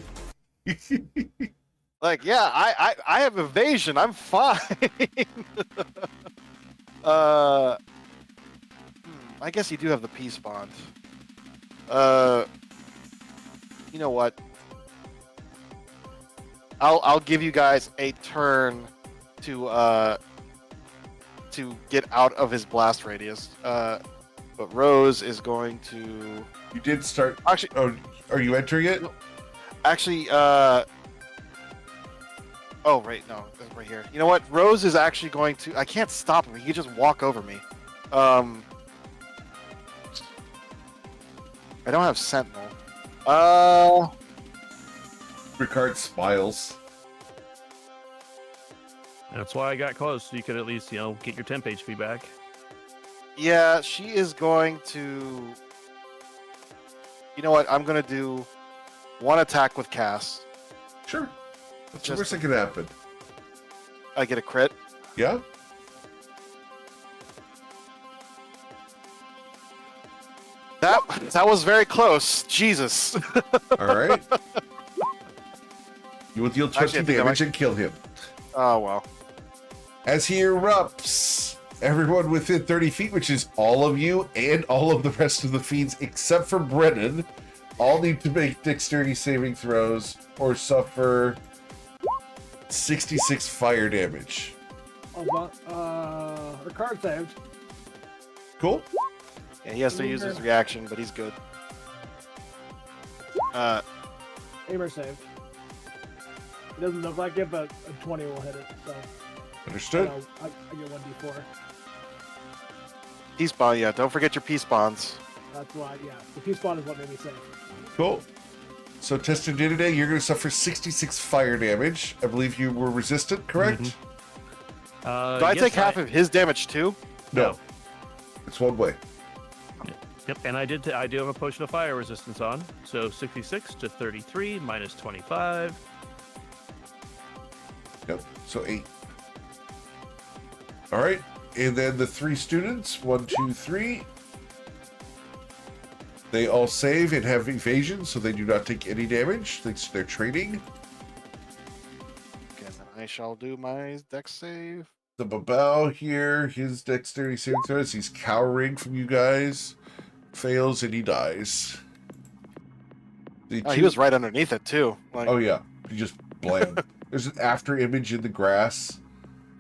Like, yeah, I have evasion. I'm fine. I guess you do have the peace bond. You know what? I'll give you guys a turn to get out of his blast radius. But Rose is going to. You did start. Actually, Oh, are you entering it? actually, oh right, no, right here. You know what? Rose is actually going to. I can't stop him. He can just walk over me. I don't have Sentinel. Ricard smiles. That's why I got close, so you could at least, get your temp HP back. Yeah, she is going to. You know what? I'm gonna do one attack with Cass. Sure. What's the Just- worst that could happen? I get a crit. Yeah? That was very close. Jesus. All right. You will deal Actually, 20 I think I damage and kill him. Oh well. As he erupts, everyone within 30 feet, which is all of you and all of the rest of the fiends except for Brennan, all need to make dexterity saving throws or suffer 66 fire damage. Ricard saved. Cool. Yeah, he has to use his reaction, but he's good. Aimer saved. It doesn't look like it, but a 20 will hit it. So Understood. I get 1d4. Peace bond, yeah. Don't forget your peace bonds. That's why, yeah. The peace bond is what made me save. Cool. So, Tester Day, you're going to suffer 66 fire damage. I believe you were resistant, correct? Do I take half of his damage too? No. It's one way. Yep, and I do have a potion of fire resistance on, so 66 to 33 minus 25. Yep. So 8. All right. And then the 3 students, 1, 2, 3. They all save and have evasion, so they do not take any damage thanks to their training. Okay, then I shall do my dex save. The Babao here, his dexterity saving throws, he's cowering from you guys. Fails and he dies. The Oh, he was right underneath it too. Like, Oh yeah, he just bland. There's an after image in the grass.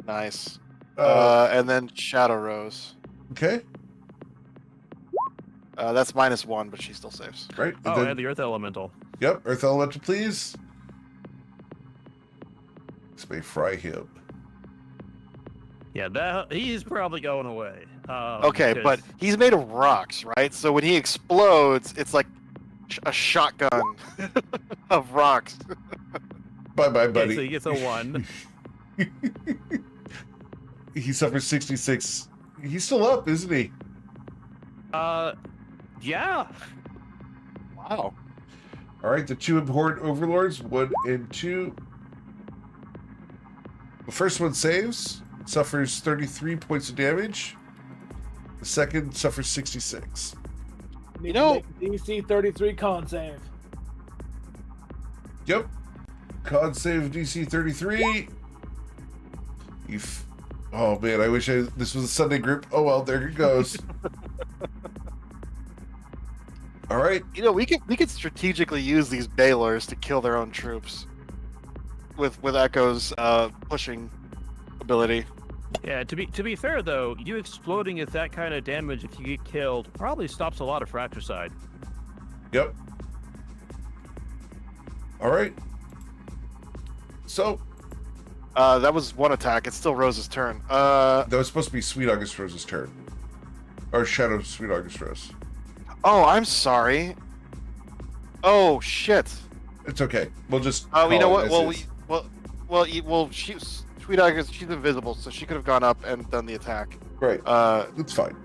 nice. Uh, And then Shadow Rose. okay, That's -1, but she still saves. right. And Oh, then, and the earth elemental. yep, Earth Elemental, please. This may fry him. Yeah, he's probably going away. Okay, but because- he's made of rocks, right? So when he explodes, it's like a shotgun of rocks. Bye bye, okay, buddy. so he gets a 1. He suffers 66. He's still up, isn't he? Yeah. Wow. All right, the 2 abhorrent overlords, 1 and 2. The first one saves, suffers 33 points of damage. The second suffers 66. Need know- to make DC 33 con save. Yep. Con save DC 33. Oh man, I wish this was a Sunday group. Oh well, there it goes. All right. You know, we could strategically use these Baylors to kill their own troops with Echo's pushing ability. Yeah, to be fair though, you exploding at that kind of damage if you get killed probably stops a lot of fratricide. Yep. All right. So That was one attack. It's still Rose's turn. that was supposed to be Sweet August Rose's turn, or Shadow Sweet August Rose. Oh, I'm sorry. Oh shit. It's okay. We'll just. Oh, you know call it what? as Well, is. she's Sweet August. She's invisible, so she could have gone up and done the attack. Right. Uh, It's fine.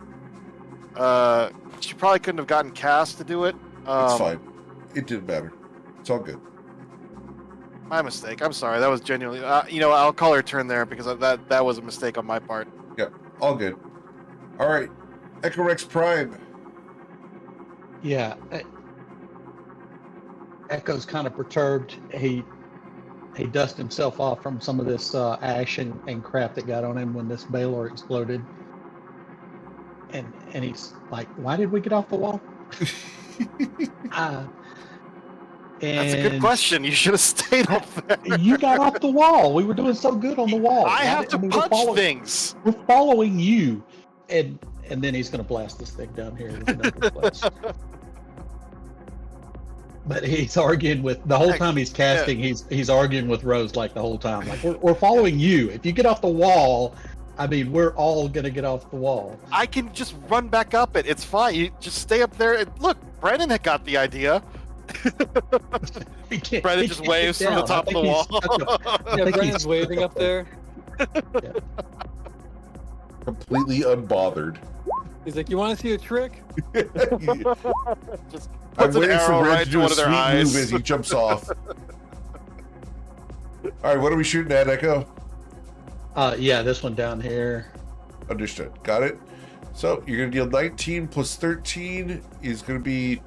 she probably couldn't have gotten Cass to do it. It's fine. It didn't matter. It's all good. My mistake. I'm sorry. That was genuinely. You know, I'll call her turn there because that was a mistake on my part. All good. All right. Echo Rex Prime. Yeah. Echo's kind of perturbed. He dusted himself off from some of this ash and crap that got on him when this Baylor exploded. And he's like, why did we get off the wall? That's a good question. You should have stayed up there. You got off the wall. We were doing so good on the wall. I have to we're punch things. We're following you. And then he's going to blast this thing down here with another blast. But he's arguing with the whole time he's casting. He's arguing with Rose like the whole time. Like we're following you. If you get off the wall, I mean, we're all gonna get off the wall. I can just run back up it. It's fine. You just stay up there. And look, Brandon had got the idea. Brandon just waves from the top of the wall. Yeah, Brandon's waving up there. Completely unbothered. He's like, "You want to see a trick?" Just I'm puts an waiting for arrow Red right to to do a one of sweet their eyes. move as he jumps off. All right, what are we shooting at, Echo? Yeah, this one down here. Understood. Got it. So you're going to deal 19 plus 13 is going to be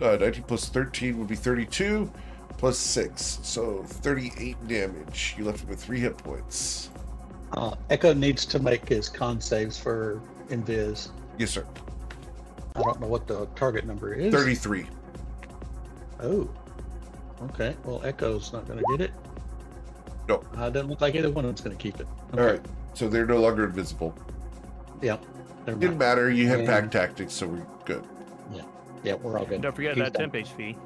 19 plus 13 would be 32 plus 6. So 38 damage. You left him with 3 hit points. Echo needs to make his con saves for Invis. Yes, sir. I don't know what the target number is. 33. Oh. Okay. Well, Echo's not going to get it. No. Doesn't look like either one of them's going to keep it. Okay. All right. So they're no longer invisible. Yeah. Never Didn't mind. matter. You had Yeah. pack tactics, so we're good. Yeah, we're all good. Don't forget He's that done. temp HP.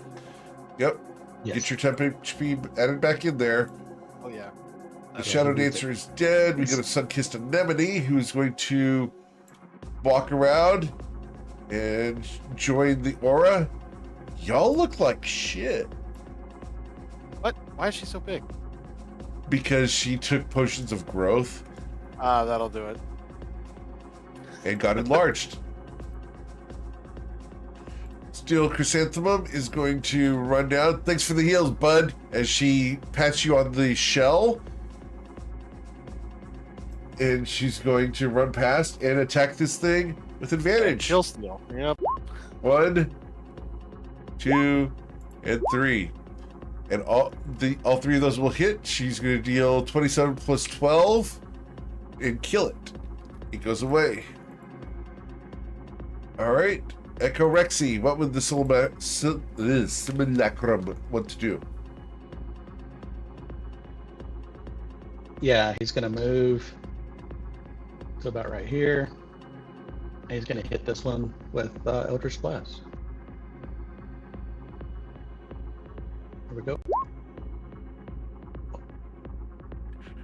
Yep. Yes. Get your temp HP added back in there. Oh yeah. The Shadow he needs Dancer is dead. We got a sun-kissed anemone who's going to walk around and join the aura. Y'all look like shit What? Why is she so big? because she took potions of growth That'll do it. and got enlarged. Steel Chrysanthemum is going to run down. Thanks for the heals, bud. As she pats you on the shell. And she's going to run past and attack this thing with advantage. Chill steal. Yep. 1, 2, and 3. And all 3 of those will hit. She's going to deal 27 plus 12 and kill it. It goes away. All right. Echo Rexy, what would the simulacrum want to do? Yeah, he's going to move to about right here. And he's going to hit this one with Eldritch Blast. Here we go.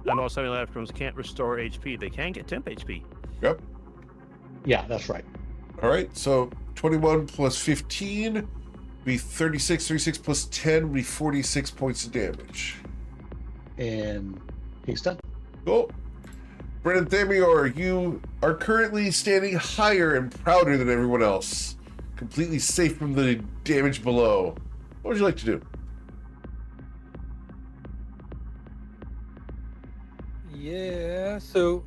And also, simulacrums can't restore HP. They can get temp HP. Yep. Yeah, that's right. All right, so 21 plus 15 be 36. 36 plus 10 be 46 points of damage. And he's done. Cool. Brennan Thamior, you are currently standing higher and prouder than everyone else, completely safe from the damage below. What would you like to do? Yeah, so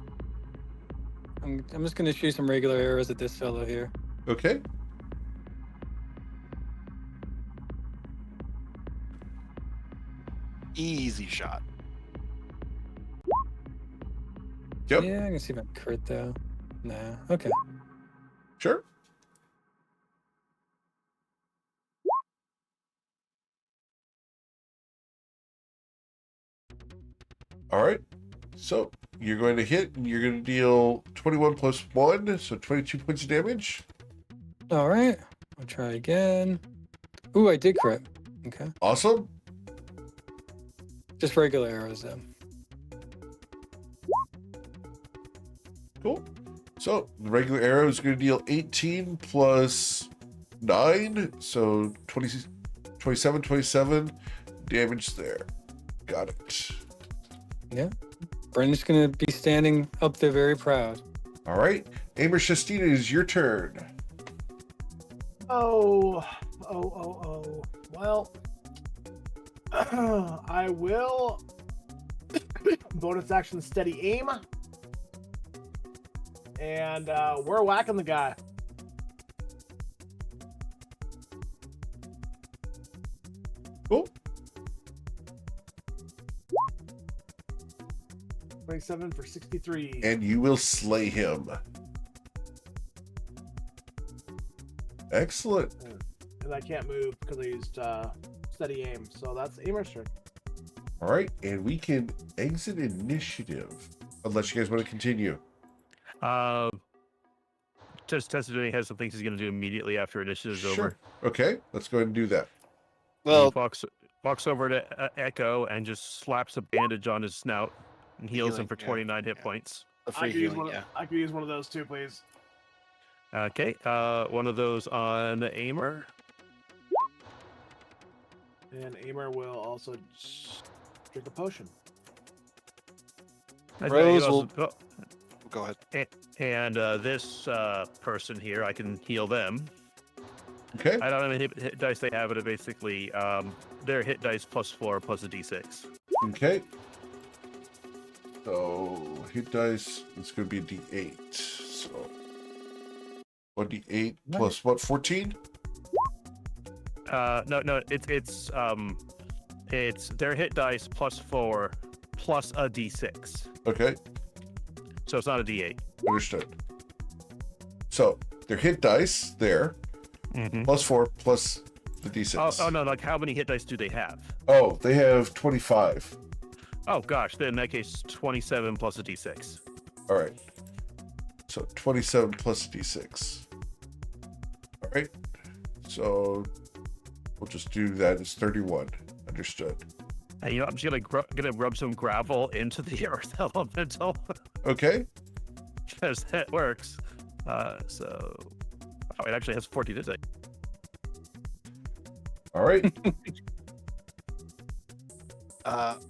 I'm just gonna shoot some regular arrows at this fellow here. Okay. Easy shot. Yep. Yeah, I'm gonna see if I can crit though. Nah. Okay. Sure. All right. So you're going to hit and you're going to deal 21 plus 1, so 22 points of damage. All right. I'll try again. Ooh, I did crit. Okay. Awesome. Just regular arrows though. Cool. So the regular arrow is going to deal 18 plus 9, so 20, 27 damage there. Got it. Yeah. Brendan's gonna be standing up there very proud. All right. Amer Shastina, it is your turn. Oh. Well, I will bonus action steady aim, and we're whacking the guy. Cool. 27 for 63. And you will slay him. Excellent. And I can't move because I used steady aim. So that's Amer's turn. All right. And we can exit initiative. Unless you guys want to continue. Testadini has some things he's going to do immediately after initiative is over. Okay. Let's go ahead and do that. Well, He walks over to Echo and just slaps a bandage on his snout and heals him Healing, for yeah, 29 hit yeah. points. a I free could, use healing, one, yeah. I could use one of those too, please. Okay, one of those on Amer. And Amer will also drink a potion. I think Rose he will- also- Go ahead. And this person here, I can heal them. Okay. I don't know how many hit dice they have, but it basically their hit dice +4 plus a d6. Okay. So hit dice, it's going to be a d8. So 1d8 plus what? 14? No, it's their hit dice +4 plus a d6. Okay. So it's not a d8. Understood. So their hit dice there, Mm-hmm. +4 plus the d6. Oh no, like how many hit dice do they have? Oh, they have 25. Oh gosh, then in that case, 27 plus a d6. All right. So 27 plus d6. All right. So we'll just do that as 31. Understood. And you know, I'm just gonna rub some gravel into the earth elemental Okay. because that works. So it actually has 14 hit dice. All right.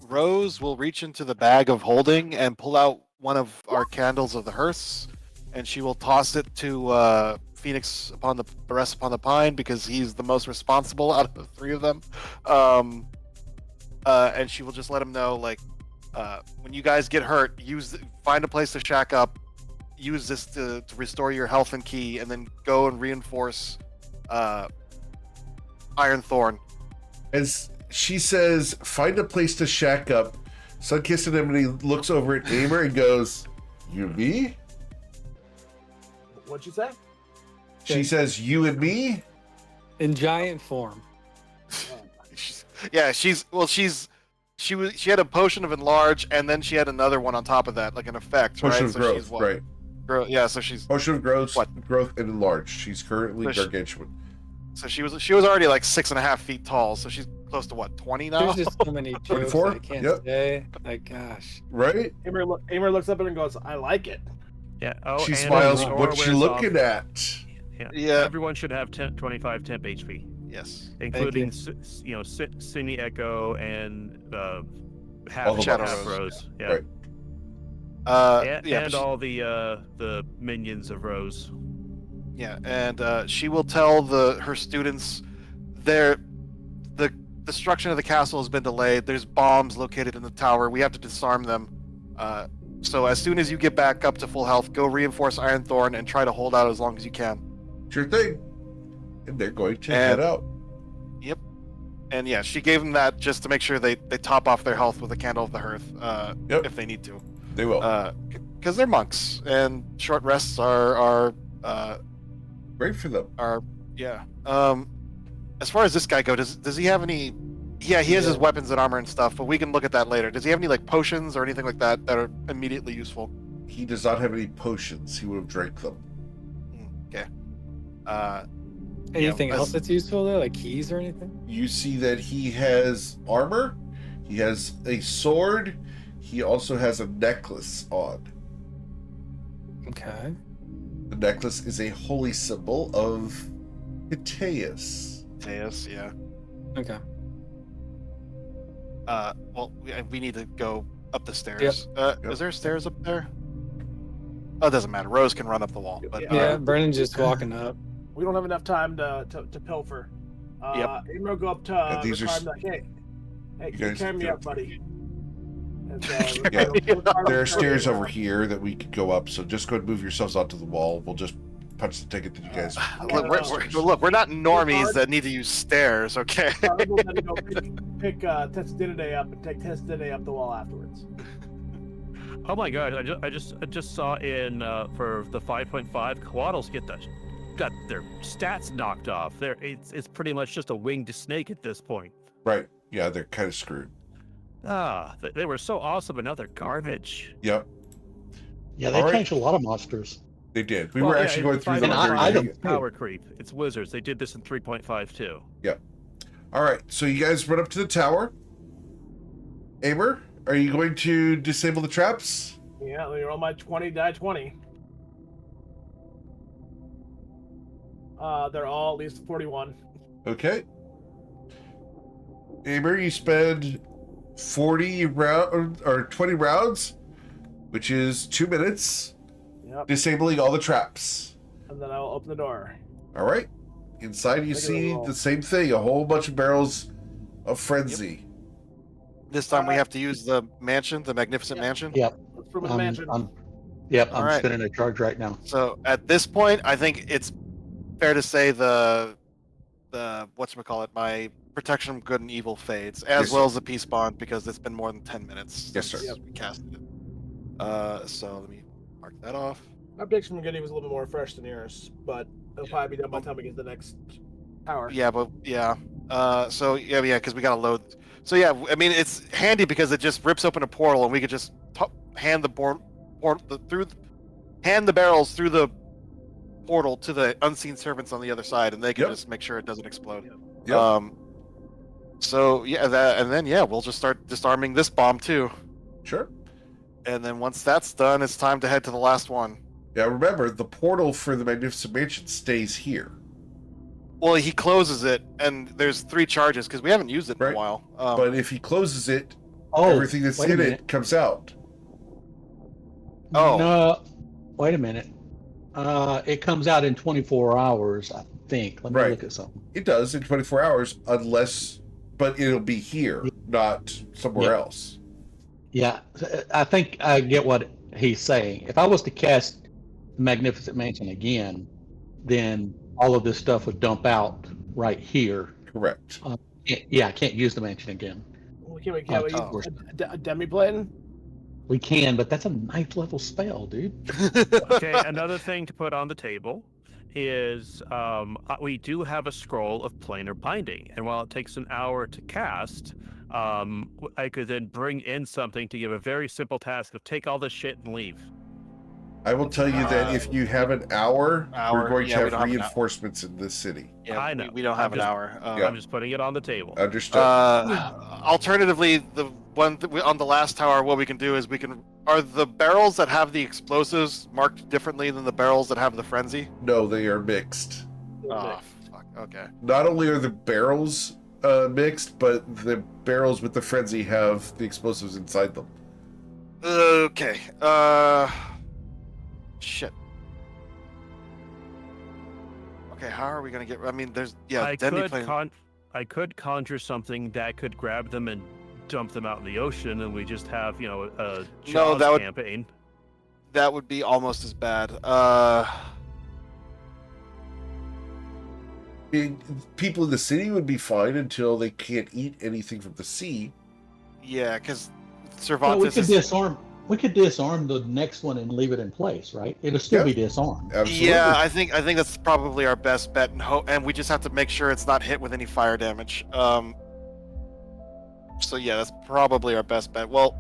Rose will reach into the bag of holding and pull out one of our candles of the hearths, and she will toss it to Phoenix upon the rest upon the pine because he's the most responsible out of the three of them. And she will just let him know, like, when you guys get hurt, find a place to shack up, use this to restore your health and key, and then go and reinforce Iron Thorn. As she says, find a place to shack up, Sunkissed Anemone looks over at Amer and goes, "You and me?" What'd you say? She says, "You and me?" In giant form. She had a potion of enlarge, and then she had another one on top of that, like an effect, Potion right? of So growth, she's what? right? Yeah, so she's Potion of growth, What? growth and enlarge. She's currently So she- gargantuan. so she was already like 6.5 feet tall, so she's close to what, 20 now? There's just so many jokes 24? that I can't Yep. say. Like, gosh. Right? Amer looks up at her and goes, "I like it." Yeah. Oh, She and smiles. the aura What you wears looking off. at? Yeah. Everyone should have 25 temp HP, Yes. including Cine Echo and half All the Shadow half Rose. Rose. Yeah. Right. And all the minions of Rose. Yeah, and she will tell her students the destruction of the castle has been delayed. There's bombs located in the tower. We have to disarm them. So as soon as you get back up to full health, go reinforce Ironthorn and try to hold out as long as you can. Sure thing. And they're going to head out. Yep. And yeah, she gave them that just to make sure they top off their health with a candle of the hearth if they need to. They will. Because they're monks and short rests are Great for them. yeah. As far as this guy go, does he have any? Yeah, he has his weapons and armor and stuff, but we can look at that later. Does he have any like potions or anything like that are immediately useful? He does not have any potions. He would have drank them. Okay. Anything else that's useful though, like keys or anything? You see that he has armor. He has a sword. He also has a necklace on. Okay. The necklace is a holy symbol of Hiteus. Teus, yeah. Okay. Well, we need to go up the stairs. Is there stairs up there? Oh, it doesn't matter. Rose can run up the wall. But Yeah, Brennan's just walking up. We don't have enough time to pilfer. Amro go up to these are Ricard and like, hey, you guys carry me go. up, buddy. And so, Yeah, Ricard there are will stairs carry over me here that we could go up. So just go ahead and move yourselves onto the wall. We'll just punch the ticket that you guys. Look, we're not normies that need to use stairs, okay? up. We'll then go pick Testidide up and take Testidide up the wall afterwards. Oh my god! I just saw in for the 5.5 Quaddles got their stats knocked off. It's pretty much just a winged snake at this point. Right. Yeah, they're kind of screwed. They were so awesome, and now they're garbage. Yep, Yeah, they All right. changed a lot of monsters. they did. We were actually going through them. And very item. late. Power creep. It's wizards. They did this in 3.5 too. All right, so you guys run up to the tower. Amer, are you going to disable the traps? Yeah, let me roll my 20, die 20. They're all at least 41. Okay. Amer, you spend 40 round or 20 rounds, which is 2 minutes, Yep. disabling all the traps. And then I'll open the door. All right. Inside, you Take a see roll. the same thing: a whole bunch of barrels of frenzy. This time we have to use the mansion, the magnificent Yeah. mansion. Yeah. Let's prove the mansion. I'm All right. spinning a charge right now. So at this point, I think it's fair to say the whatchamacallit, my protection from good and evil fades, as Yes, well sir. as the peace bond, because it's been more than 10 minutes Yes, sir. since we casted it. So let me mark that off. My prediction from good and evil is a little bit more fresh than yours, but it'll probably be done by the time we get to the next tower. Yeah, but yeah. So yeah, because we gotta load. So yeah, I mean it's handy because it just rips open a portal and we could just hand the hand the barrels through the portal to the unseen servants on the other side, and they can Yep. just make sure it doesn't explode. Yep. So yeah, and then we'll just start disarming this bomb too. Sure. And then once that's done, it's time to head to the last one. Yeah, remember, the portal for the Magnificent Mansion stays here. Well, he closes it, and there's 3 charges because we haven't used it in Right. a while. But if he closes it, Oh, everything that's wait a in minute. it comes out. Oh. No, wait a minute. It comes out in 24 hours, I think. Let me Right. look at something. It does in 24 hours, but it'll be here, not somewhere Yeah. else. Yeah, I think I get what he's saying. If I was to cast Magnificent Mansion again, then all of this stuff would dump out right here. Correct. Yeah, I can't use the mansion again. Can we Oh, use of course. a demi-plane? We can, but that's a 9th level spell, dude. Okay, another thing to put on the table is we do have a scroll of planar binding, and while it takes an hour to cast, I could then bring in something to give a very simple task of take all this shit and leave. I will tell you that if you have an hour, we're going yeah, we to don't have have an hour. reinforcements in this city. Yeah, I know. We don't have I'm an just- hour. Yeah. I'm just putting it on the table. Understood. Alternatively, the one on the last tower, what we can do is we can Are the barrels that have the explosives marked differently than the barrels that have the frenzy? No, they are mixed. Oh, fuck. Okay. Not only are the barrels mixed, but the barrels with the frenzy have the explosives inside them. Okay. Shit. Okay, how are we gonna get? I mean, there's I could conjure something that could grab them and dump them out in the ocean, and we just have, you know, a Jaws campaign. That would be almost as bad. People in the city would be fine until they can't eat anything from the sea. Yeah, because Well, Cervantes we could disarm the next one and leave it in place, right? It'll still be disarmed. Absolutely. Yeah, I think that's probably our best bet, and we just have to make sure it's not hit with any fire damage. So yeah, that's probably our best bet. Well,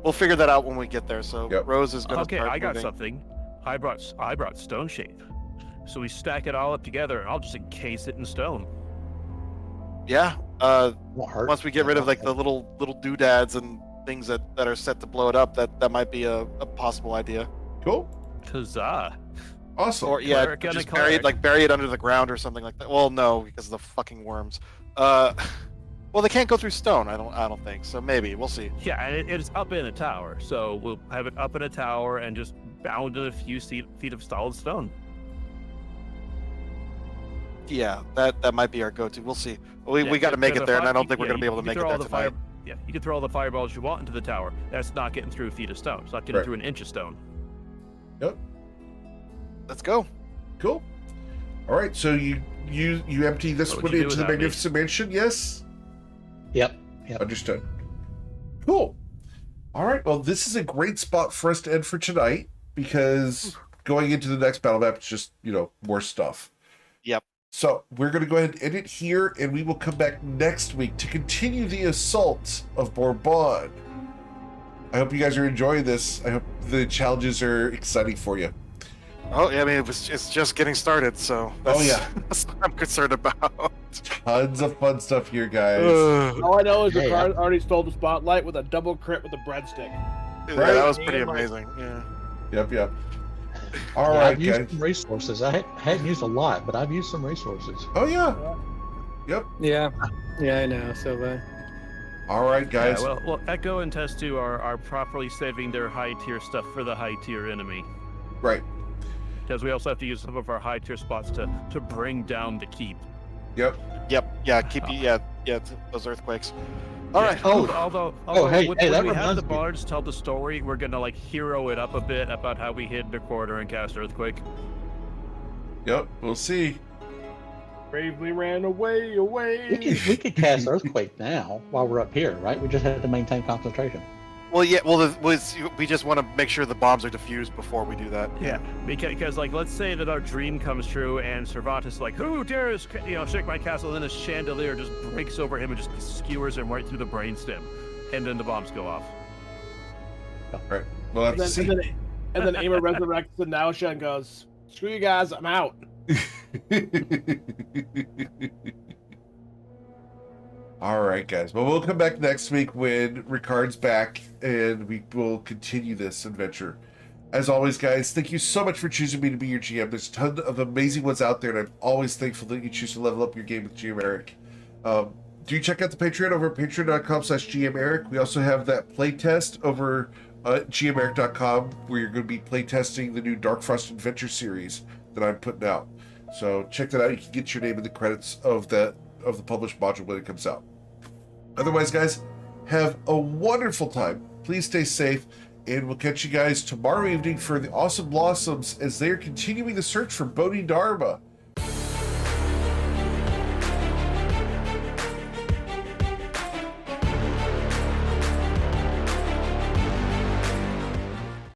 we'll figure that out when we get there. So Rose is gonna. Okay, start I got moving. something. I brought stone shape, so we stack it all up together, and I'll just encase it in stone. Yeah. Won't hurt. Once we get rid of like the little doodads and things that are set to blow it up, that might be a possible idea. Cool. Huzzah! Awesome. Or yeah, Cleric and just a cleric. bury it under the ground or something like that. Well, no, because of the fucking worms. Well, they can't go through stone. I don't think so. Maybe we'll see. Yeah, and it's up in a tower, so we'll have it up in a tower and just bound in a few feet of solid stone. Yeah, that might be our go-to. We'll see. We got to make it there, and I don't think we're gonna be able to make it there tonight. Yeah, you can throw all the fireballs you want into the tower. That's not getting through a feet of stone. It's not getting through an inch of stone. Yep. Let's go. Cool. All right. So you empty this What would one you do into the without me? Magnificent Mansion? Yes. Yep. Understood. Cool. All right. Well, this is a great spot for us to end for tonight because going into the next battle map is just, more stuff. Yep. So we're going to go ahead and end it here, and we will come back next week to continue the assault of Bourbon. I hope you guys are enjoying this. I hope the challenges are exciting for you. Oh yeah, I mean it's just getting started, so that's what I'm concerned about. Tons of fun stuff here, guys. All I know is Hey, Ricard already stole the spotlight with a double crit with a breadstick. Yeah, Right? that was pretty amazing. Yeah. Yep. All Yeah, right, I've used guys. some resources. I hadn't used a lot, but I've used some resources. Oh yeah. Yeah, I know. So, All right, guys. Yeah, well, Echo and Test 2 are properly saving their high tier stuff for the high tier enemy. Right. Because we also have to use some of our high tier spots to bring down the keep. Yep. Yeah. Those earthquakes. All right. Although hey, when that we have reminds the me. bards tell the story, we're gonna hero it up a bit about how we hid the corridor and cast earthquake. Yep. We'll see. Bravely ran away. We could cast Earthquake now while we're up here, right? We just have to maintain concentration. Well, yeah. Well, we just want to make sure the bombs are diffused before we do that. Yeah, because let's say that our dream comes true and Cervantes is like, who dares shake my castle, and then a chandelier just breaks over him and just skewers him right through the brainstem, and then the bombs go off. Right. We'll have And to see. then Aimer resurrects the Nausha and goes, "Screw you guys, I'm out." All right, guys. Well, we'll come back next week when Ricard's back, and we will continue this adventure. As always, guys, thank you so much for choosing me to be your GM. There's a ton of amazing ones out there, and I'm always thankful that you choose to level up your game with GM Eric. Do check out the Patreon over at patreon.com/GM Eric. We also have that playtest over at gmeric.com where you're going to be playtesting the new Dark Frost Adventure series that I'm putting out. So check that out. You can get your name in the credits of the published module when it comes out. Otherwise, guys, have a wonderful time. Please stay safe, and we'll catch you guys tomorrow evening for the Awesome Blossoms as they are continuing the search for Bodhi Dharma.